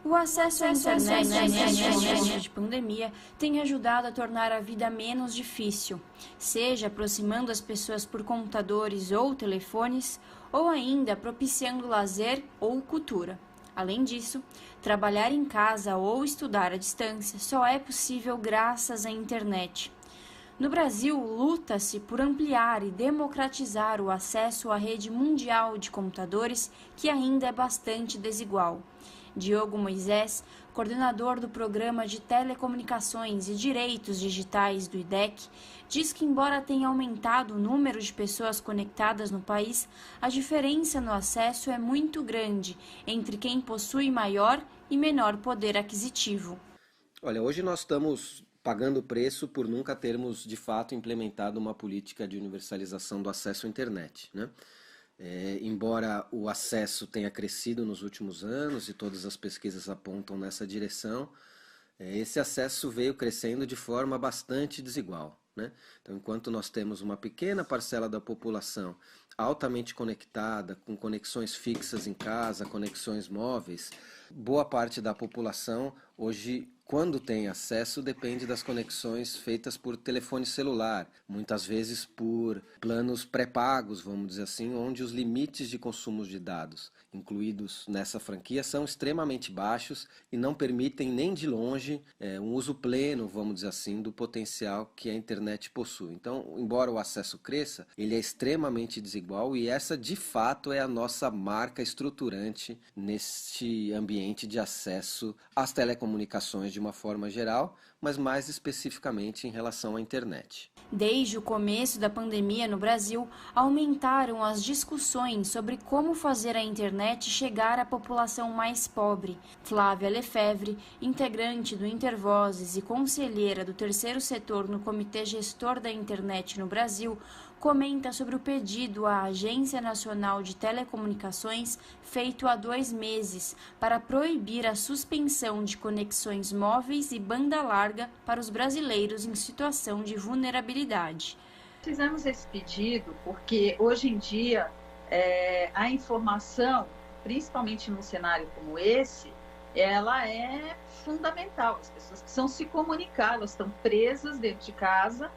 O acesso à internet neste momento de pandemia tem ajudado a tornar a vida menos difícil, seja aproximando as pessoas por computadores ou telefones, ou ainda propiciando lazer ou cultura. Além disso, trabalhar em casa ou estudar à distância só é possível graças à internet. No Brasil, luta-se por ampliar e democratizar o acesso à rede mundial de computadores, que ainda é bastante desigual. Diogo Moisés, coordenador do Programa de Telecomunicações e Direitos Digitais do IDEC, diz que, embora tenha aumentado o número de pessoas conectadas no país, a diferença no acesso é muito grande entre quem possui maior e menor poder aquisitivo. Olha, hoje nós estamos pagando preço por nunca termos, de fato, implementado uma política de universalização do acesso à internet, né? Embora o acesso tenha crescido nos últimos anos e todas as pesquisas apontam nessa direção, esse acesso veio crescendo de forma bastante desigual, né? Então, enquanto nós temos uma pequena parcela da população altamente conectada, com conexões fixas em casa, conexões móveis, boa parte da população hoje, quando tem acesso, depende das conexões feitas por telefone celular, muitas vezes por planos pré-pagos, vamos dizer assim, onde os limites de consumo de dados incluídos nessa franquia são extremamente baixos e não permitem nem de longe um uso pleno, vamos dizer assim, do potencial que a internet possui. Então, embora o acesso cresça, ele é extremamente desigual e essa, de fato, é a nossa marca estruturante neste ambiente de acesso às telecomunicações de uma forma geral, mas mais especificamente em relação à internet. Desde o começo da pandemia no Brasil, aumentaram as discussões sobre como fazer a internet chegar à população mais pobre. Flávia Lefebvre, integrante do Intervozes e conselheira do terceiro setor no Comitê Gestor da Internet no Brasil, comenta sobre o pedido à Agência Nacional de Telecomunicações feito há 2 meses para proibir a suspensão de conexões móveis e banda larga para os brasileiros em situação de vulnerabilidade. Fizemos esse pedido porque hoje em dia a informação, principalmente num cenário como esse, ela é fundamental. As pessoas precisam se comunicar, elas estão presas dentro de casa.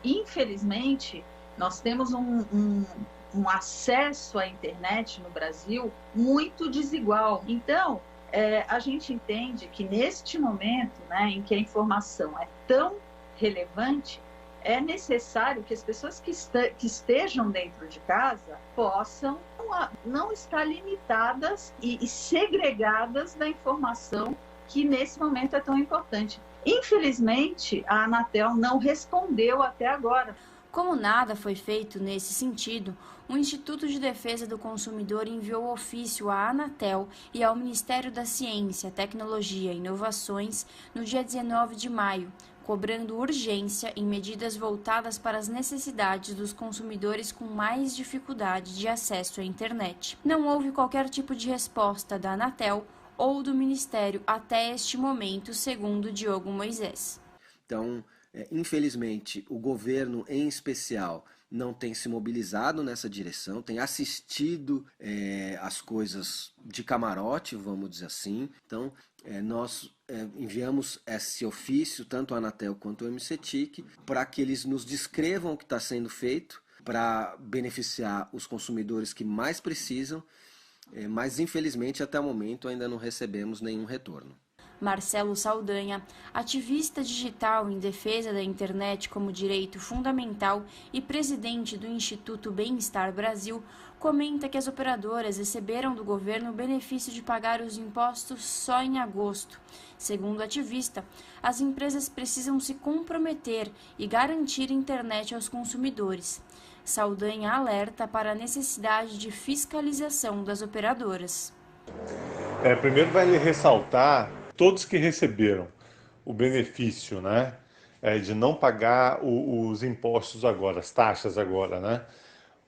Infelizmente, nós temos um acesso à internet no Brasil muito desigual. Então, a gente entende que neste momento, né, em que a informação é tão relevante, é necessário que as pessoas que estejam dentro de casa possam não estar limitadas e segregadas da informação que nesse momento é tão importante. Infelizmente, a Anatel não respondeu até agora. Como nada foi feito nesse sentido, o Instituto de Defesa do Consumidor enviou ofício à Anatel e ao Ministério da Ciência, Tecnologia e Inovações no dia 19 de maio, cobrando urgência em medidas voltadas para as necessidades dos consumidores com mais dificuldade de acesso à internet. Não houve qualquer tipo de resposta da Anatel ou do Ministério até este momento, segundo Diogo Moisés. Então, infelizmente, o governo em especial não tem se mobilizado nessa direção, tem assistido as coisas de camarote, vamos dizer assim. Então, nós enviamos esse ofício, tanto a Anatel quanto o MCTIC, para que eles nos descrevam o que está sendo feito para beneficiar os consumidores que mais precisam, mas infelizmente até o momento ainda não recebemos nenhum retorno. Marcelo Saldanha, ativista digital em defesa da internet como direito fundamental e presidente do Instituto Bem-Estar Brasil, comenta que as operadoras receberam do governo o benefício de pagar os impostos só em agosto. Segundo o ativista, as empresas precisam se comprometer e garantir internet aos consumidores. Saldanha alerta para a necessidade de fiscalização das operadoras. Primeiro vale ressaltar todos que receberam o benefício, né, de não pagar os impostos agora, as taxas agora, né,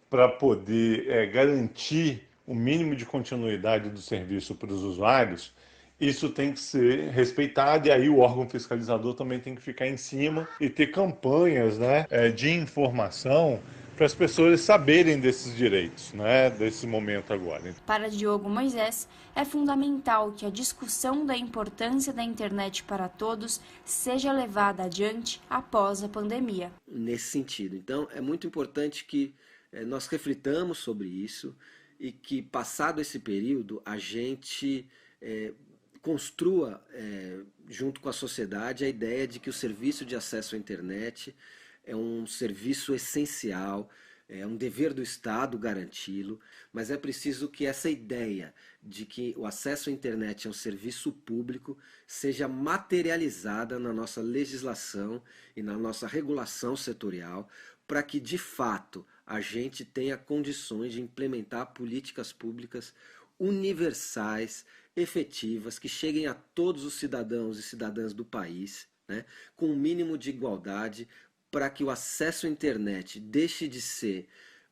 para poder garantir o mínimo de continuidade do serviço para os usuários. Isso tem que ser respeitado e aí o órgão fiscalizador também tem que ficar em cima e ter campanhas, né, de informação para as pessoas saberem desses direitos, né, desse momento agora. Para Diogo Moisés, é fundamental que a discussão da importância da internet para todos seja levada adiante após a pandemia. Nesse sentido, então, é muito importante que nós reflitamos sobre isso e que, passado esse período, a gente construa, junto com a sociedade, a ideia de que o serviço de acesso à internet é um serviço essencial, é um dever do Estado garanti-lo, mas é preciso que essa ideia de que o acesso à internet é um serviço público seja materializada na nossa legislação e na nossa regulação setorial, para que, de fato, a gente tenha condições de implementar políticas públicas universais, efetivas, que cheguem a todos os cidadãos e cidadãs do país, né, com o mínimo de igualdade, para que o acesso à internet deixe de ser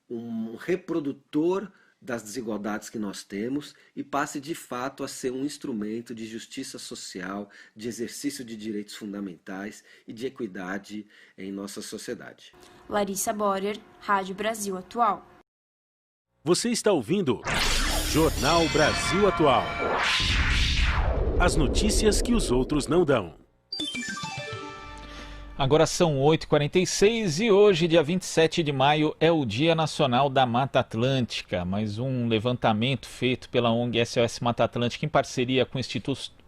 um reprodutor das desigualdades que nós temos e passe de fato a ser um instrumento de justiça social, de exercício de direitos fundamentais e de equidade em nossa sociedade. Larissa Borer, Rádio Brasil Atual. Você está ouvindo Jornal Brasil Atual. As notícias que os outros não dão. Agora são 8h46 e hoje, dia 27 de maio, é o Dia Nacional da Mata Atlântica. Mas um levantamento feito pela ONG SOS Mata Atlântica em parceria com o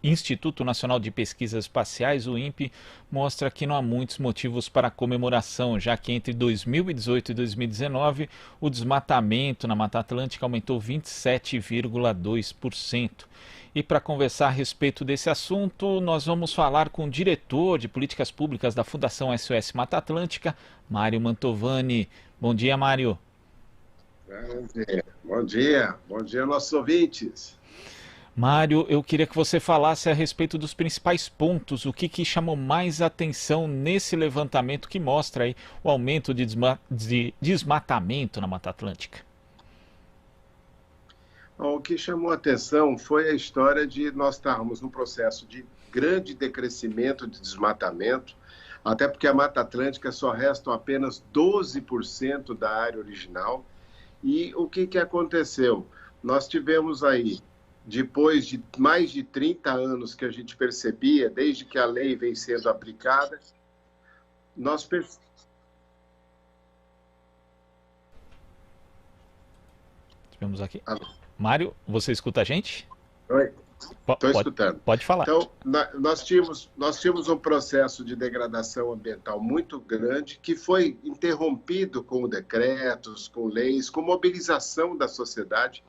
Instituto Nacional de Pesquisas Espaciais, o INPE, mostra que não há muitos motivos para a comemoração, já que entre 2018 e 2019 o desmatamento na Mata Atlântica aumentou 27,2%. E para conversar a respeito desse assunto, nós vamos falar com o diretor de políticas públicas da Fundação SOS Mata Atlântica, Mário Mantovani. Bom dia, Mário. Bom dia nossos ouvintes. Mário, eu queria que você falasse a respeito dos principais pontos, o que chamou mais atenção nesse levantamento que mostra aí o aumento de desmatamento na Mata Atlântica. O que chamou a atenção foi a história de nós estarmos num processo de grande decrescimento de desmatamento, até porque a Mata Atlântica só restam apenas 12% da área original. E o que aconteceu? Nós tivemos aí, depois de mais de 30 anos que a gente percebia, desde que a lei vem sendo aplicada, nós Tivemos aqui. Mário, você escuta a gente? Oi, estou escutando. Pode falar. Então, nós tínhamos um processo de degradação ambiental muito grande que foi interrompido com decretos, com leis, com mobilização da sociedade.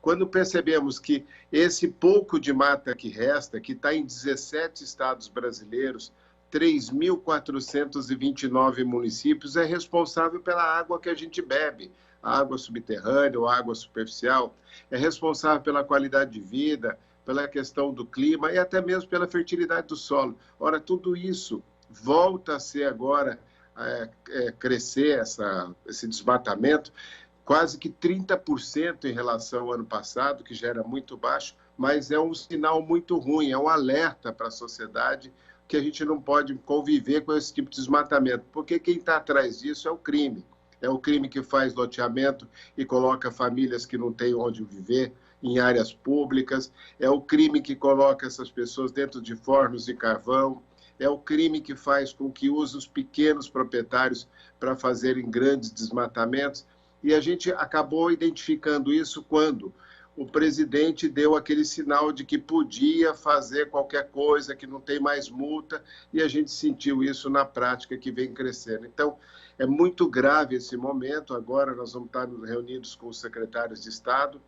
Quando percebemos que esse pouco de mata que resta, que está em 17 estados brasileiros, 3.429 municípios, é responsável pela água que a gente bebe, a água subterrânea ou água superficial, é responsável pela qualidade de vida, pela questão do clima e até mesmo pela fertilidade do solo. Ora, tudo isso volta a ser agora, crescer esse desmatamento, quase que 30% em relação ao ano passado, que já era muito baixo, mas é um sinal muito ruim, é um alerta para a sociedade que a gente não pode conviver com esse tipo de desmatamento, porque quem está atrás disso é o crime. É o crime que faz loteamento e coloca famílias que não têm onde viver em áreas públicas. É o crime que coloca essas pessoas dentro de fornos de carvão. É o crime que faz com que use os pequenos proprietários para fazerem grandes desmatamentos. E a gente acabou identificando isso quando o presidente deu aquele sinal de que podia fazer qualquer coisa, que não tem mais multa, e a gente sentiu isso na prática que vem crescendo. Então, é muito grave esse momento. Agora nós vamos estar reunidos com os secretários de Estado.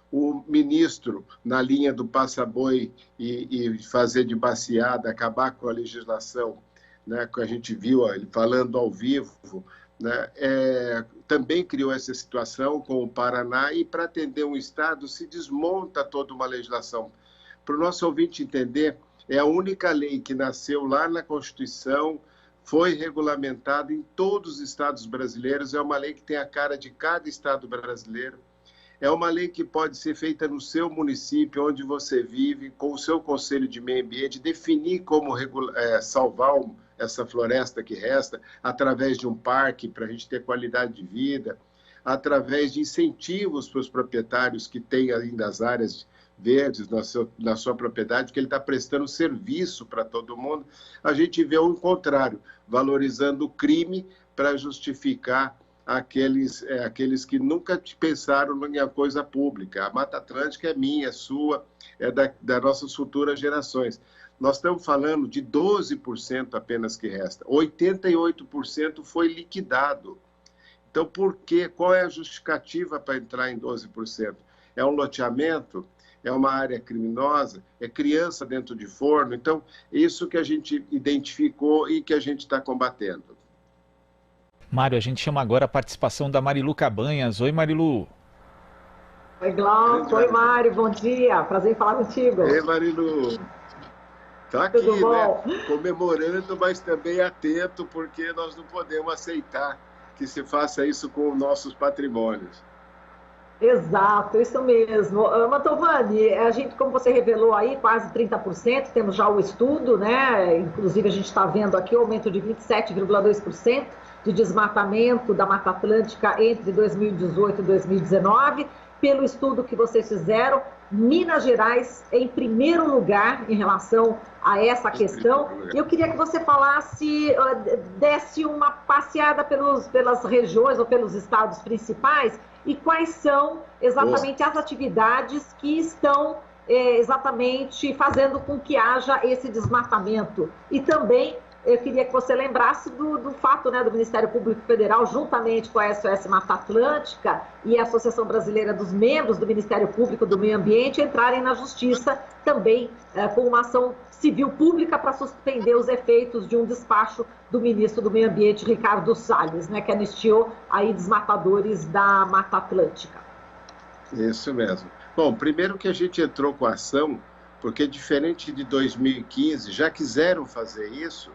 O ministro, na linha do passa-boi e fazer de baciada, acabar com a legislação, né, que a gente viu ele falando ao vivo, né, também criou essa situação com o Paraná, e para atender um Estado se desmonta toda uma legislação. Para o nosso ouvinte entender, é a única lei que nasceu lá na Constituição, foi regulamentada em todos os estados brasileiros, é uma lei que tem a cara de cada estado brasileiro, é uma lei que pode ser feita no seu município, onde você vive, com o seu Conselho de Meio Ambiente, definir como salvar essa floresta que resta, através de um parque para a gente ter qualidade de vida, através de incentivos para os proprietários que têm ainda as áreas verdes na sua propriedade, porque ele está prestando serviço para todo mundo. A gente vê o contrário, valorizando o crime para justificar aqueles que nunca pensaram em coisa pública. A Mata Atlântica é minha, é sua, é das nossas futuras gerações. Nós estamos falando de 12% apenas que resta. 88% foi liquidado. Então, por quê? Qual é a justificativa para entrar em 12%? É um loteamento? É uma área criminosa? É criança dentro de forno? Então, isso que a gente identificou e que a gente está combatendo. Mário, a gente chama agora a participação da Marilu Cabanhas. Oi, Marilu. Oi, Glauco. Oi, Mário. Bom dia. Prazer em falar contigo. Oi, Marilu. Está aqui, né? Comemorando, mas também atento, porque nós não podemos aceitar que se faça isso com nossos patrimônios. Exato, isso mesmo. Mantovani, a gente, como você revelou aí, quase 30%, temos já o estudo, né? Inclusive a gente está vendo aqui o aumento de 27,2% de desmatamento da Mata Atlântica entre 2018 e 2019. Pelo estudo que vocês fizeram, Minas Gerais em primeiro lugar em relação a essa questão. Eu queria que você falasse, desse uma passeada pelas regiões ou pelos estados principais e quais são exatamente as atividades que estão exatamente fazendo com que haja esse desmatamento. E também eu queria que você lembrasse do fato, né, do Ministério Público Federal, juntamente com a SOS Mata Atlântica e a Associação Brasileira dos Membros do Ministério Público do Meio Ambiente, entrarem na Justiça também com uma ação civil pública para suspender os efeitos de um despacho do ministro do Meio Ambiente, Ricardo Salles, né, que anistiou aí desmatadores da Mata Atlântica. Isso mesmo. Bom, primeiro que a gente entrou com a ação, porque diferente de 2015, já quiseram fazer isso,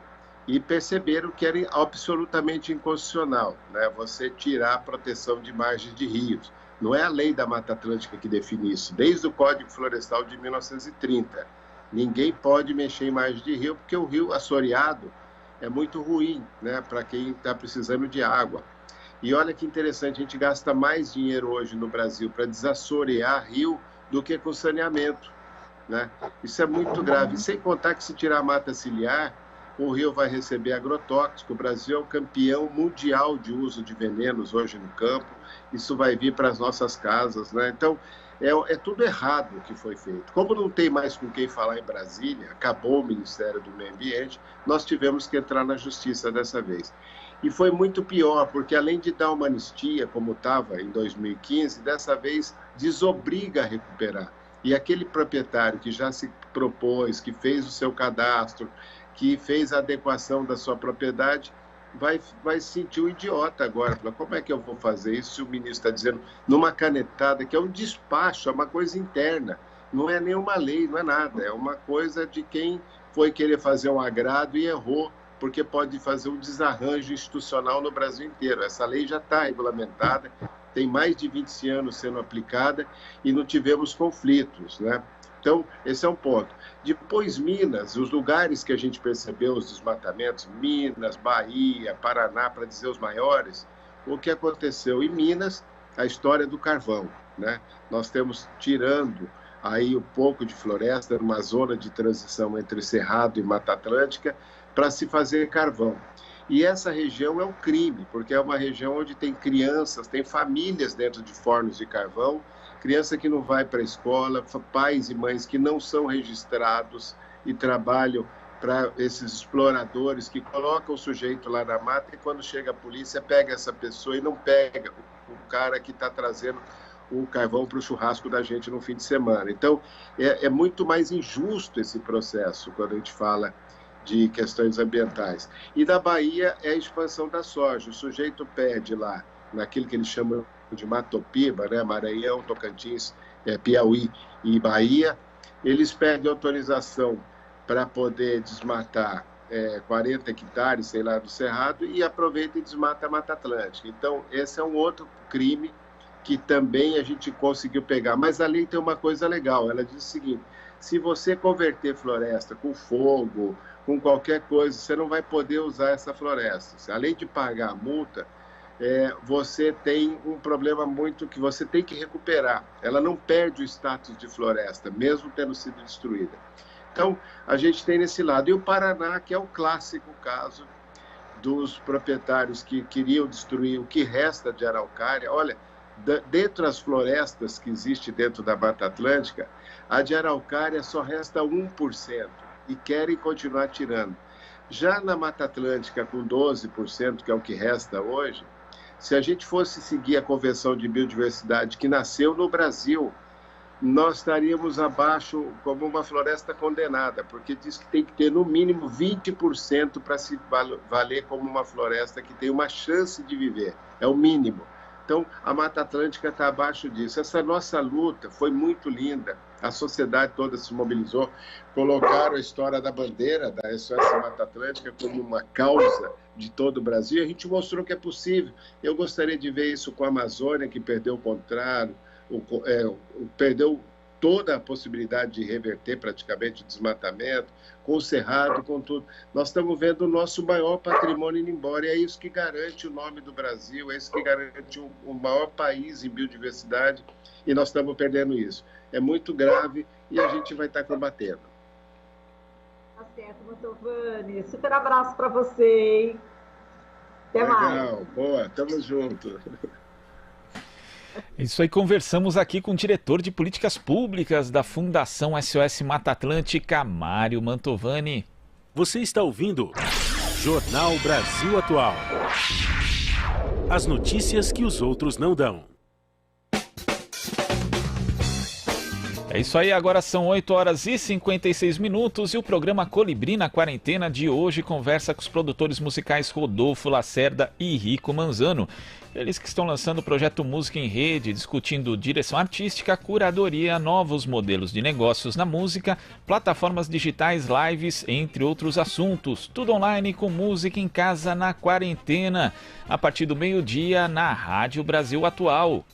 e perceberam que era absolutamente inconstitucional, né? Você tirar a proteção de margens de rios. Não é a lei da Mata Atlântica que define isso, desde o Código Florestal de 1930. Ninguém pode mexer em margem de rio, porque o rio assoreado é muito ruim, né, para quem está precisando de água. E olha que interessante, a gente gasta mais dinheiro hoje no Brasil para desassorear rio do que com saneamento, né? Isso é muito grave. Sem contar que se tirar a mata ciliar, o rio vai receber agrotóxico. O Brasil é o campeão mundial de uso de venenos hoje no campo. Isso vai vir para as nossas casas, né? Então, é tudo errado o que foi feito. Como não tem mais com quem falar em Brasília, acabou o Ministério do Meio Ambiente, nós tivemos que entrar na Justiça dessa vez. E foi muito pior, porque além de dar uma anistia, como estava em 2015, dessa vez desobriga a recuperar. E aquele proprietário que já se propôs, que fez o seu cadastro, que fez a adequação da sua propriedade, vai se sentir um idiota agora. Fala, como é que eu vou fazer isso se o ministro está dizendo numa canetada, que é um despacho, é uma coisa interna, não é nenhuma lei, não é nada, é uma coisa de quem foi querer fazer um agrado e errou, porque pode fazer um desarranjo institucional no Brasil inteiro. Essa lei já está regulamentada, tem mais de 20 anos sendo aplicada e não tivemos conflitos, né? Então, esse é um ponto. Depois, Minas, os lugares que a gente percebeu os desmatamentos, Minas, Bahia, Paraná, para dizer os maiores, o que aconteceu em Minas, a história do carvão, né? Nós temos tirando aí um pouco de floresta, numa zona de transição entre Cerrado e Mata Atlântica, para se fazer carvão. E essa região é um crime, porque é uma região onde tem crianças, tem famílias dentro de fornos de carvão, criança que não vai para a escola, pais e mães que não são registrados e trabalham para esses exploradores que colocam o sujeito lá na mata e quando chega a polícia pega essa pessoa e não pega o cara que está trazendo o carvão para o churrasco da gente no fim de semana. Então, é muito mais injusto esse processo quando a gente fala de questões ambientais. E da Bahia é a expansão da soja. O sujeito pede lá, naquilo que eles chamam de Matopiba, né? Maranhão, Tocantins, Piauí e Bahia, eles pedem autorização para poder desmatar 40 hectares, sei lá, do Cerrado, e aproveita e desmata a Mata Atlântica. Então, esse é um outro crime que também a gente conseguiu pegar. Mas a lei tem uma coisa legal, ela diz o seguinte: se você converter floresta com fogo, com qualquer coisa, você não vai poder usar essa floresta. Além de pagar a multa, você tem um problema muito que você tem que recuperar. Ela não perde o status de floresta, mesmo tendo sido destruída. Então, a gente tem nesse lado. E o Paraná, que é o clássico caso dos proprietários que queriam destruir o que resta de araucária. Olha, dentro das florestas que existem dentro da Mata Atlântica, a de araucária só resta 1% e querem continuar tirando. Já na Mata Atlântica, com 12%, que é o que resta hoje, se a gente fosse seguir a Convenção de Biodiversidade que nasceu no Brasil, nós estaríamos abaixo como uma floresta condenada, porque diz que tem que ter no mínimo 20% para se valer como uma floresta que tem uma chance de viver, é o mínimo. Então, a Mata Atlântica está abaixo disso. Essa nossa luta foi muito linda, a sociedade toda se mobilizou, colocaram a história da bandeira da SOS Mata Atlântica como uma causa de todo o Brasil, a gente mostrou que é possível. Eu gostaria de ver isso com a Amazônia, que perdeu o contrário, perdeu toda a possibilidade de reverter praticamente o desmatamento, com o Cerrado, com tudo. Nós estamos vendo o nosso maior patrimônio indo embora, e é isso que garante o nome do Brasil, é isso que garante o maior país em biodiversidade, e nós estamos perdendo isso. É muito grave e a gente vai estar combatendo. Tá certo, Mantovani. Super abraço para você, hein? Até mais. Legal, boa, tamo junto. Isso aí, conversamos aqui com o diretor de políticas públicas da Fundação SOS Mata Atlântica, Mário Mantovani. Você está ouvindo Jornal Brasil Atual. As notícias que os outros não dão. É isso aí, agora são 8h56 e o programa Colibri na Quarentena de hoje conversa com os produtores musicais Rodolfo Lacerda e Rico Manzano. Eles que estão lançando o projeto Música em Rede, discutindo direção artística, curadoria, novos modelos de negócios na música, plataformas digitais, lives, entre outros assuntos. Tudo online com música em casa na quarentena, a partir do meio-dia na Rádio Brasil Atual.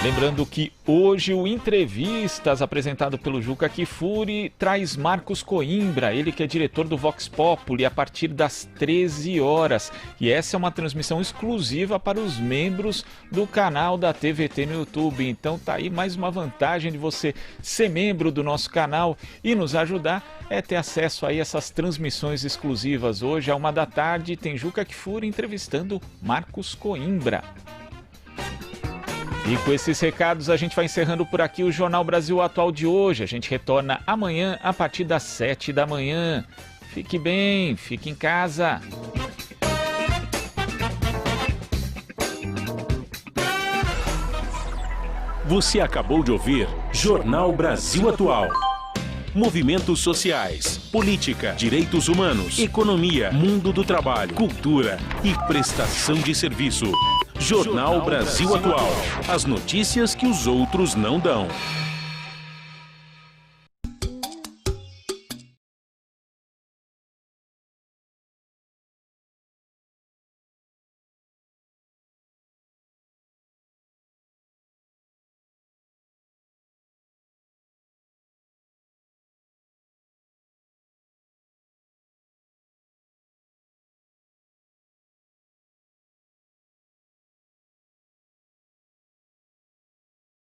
Lembrando que hoje o Entrevistas, apresentado pelo Juca Kfouri, traz Marcos Coimbra, ele que é diretor do Vox Populi, a partir das 13 horas. E essa é uma transmissão exclusiva para os membros do canal da TVT no YouTube. Então tá aí mais uma vantagem de você ser membro do nosso canal e nos ajudar, é ter acesso a essas transmissões exclusivas. Hoje, à 13h, tem Juca Kfouri entrevistando Marcos Coimbra. E com esses recados a gente vai encerrando por aqui o Jornal Brasil Atual de hoje. A gente retorna amanhã a partir das 7 da manhã. Fique bem, fique em casa. Você acabou de ouvir Jornal Brasil Atual. Movimentos sociais, política, direitos humanos, economia, mundo do trabalho, cultura e prestação de serviço. Jornal Brasil Atual. As notícias que os outros não dão.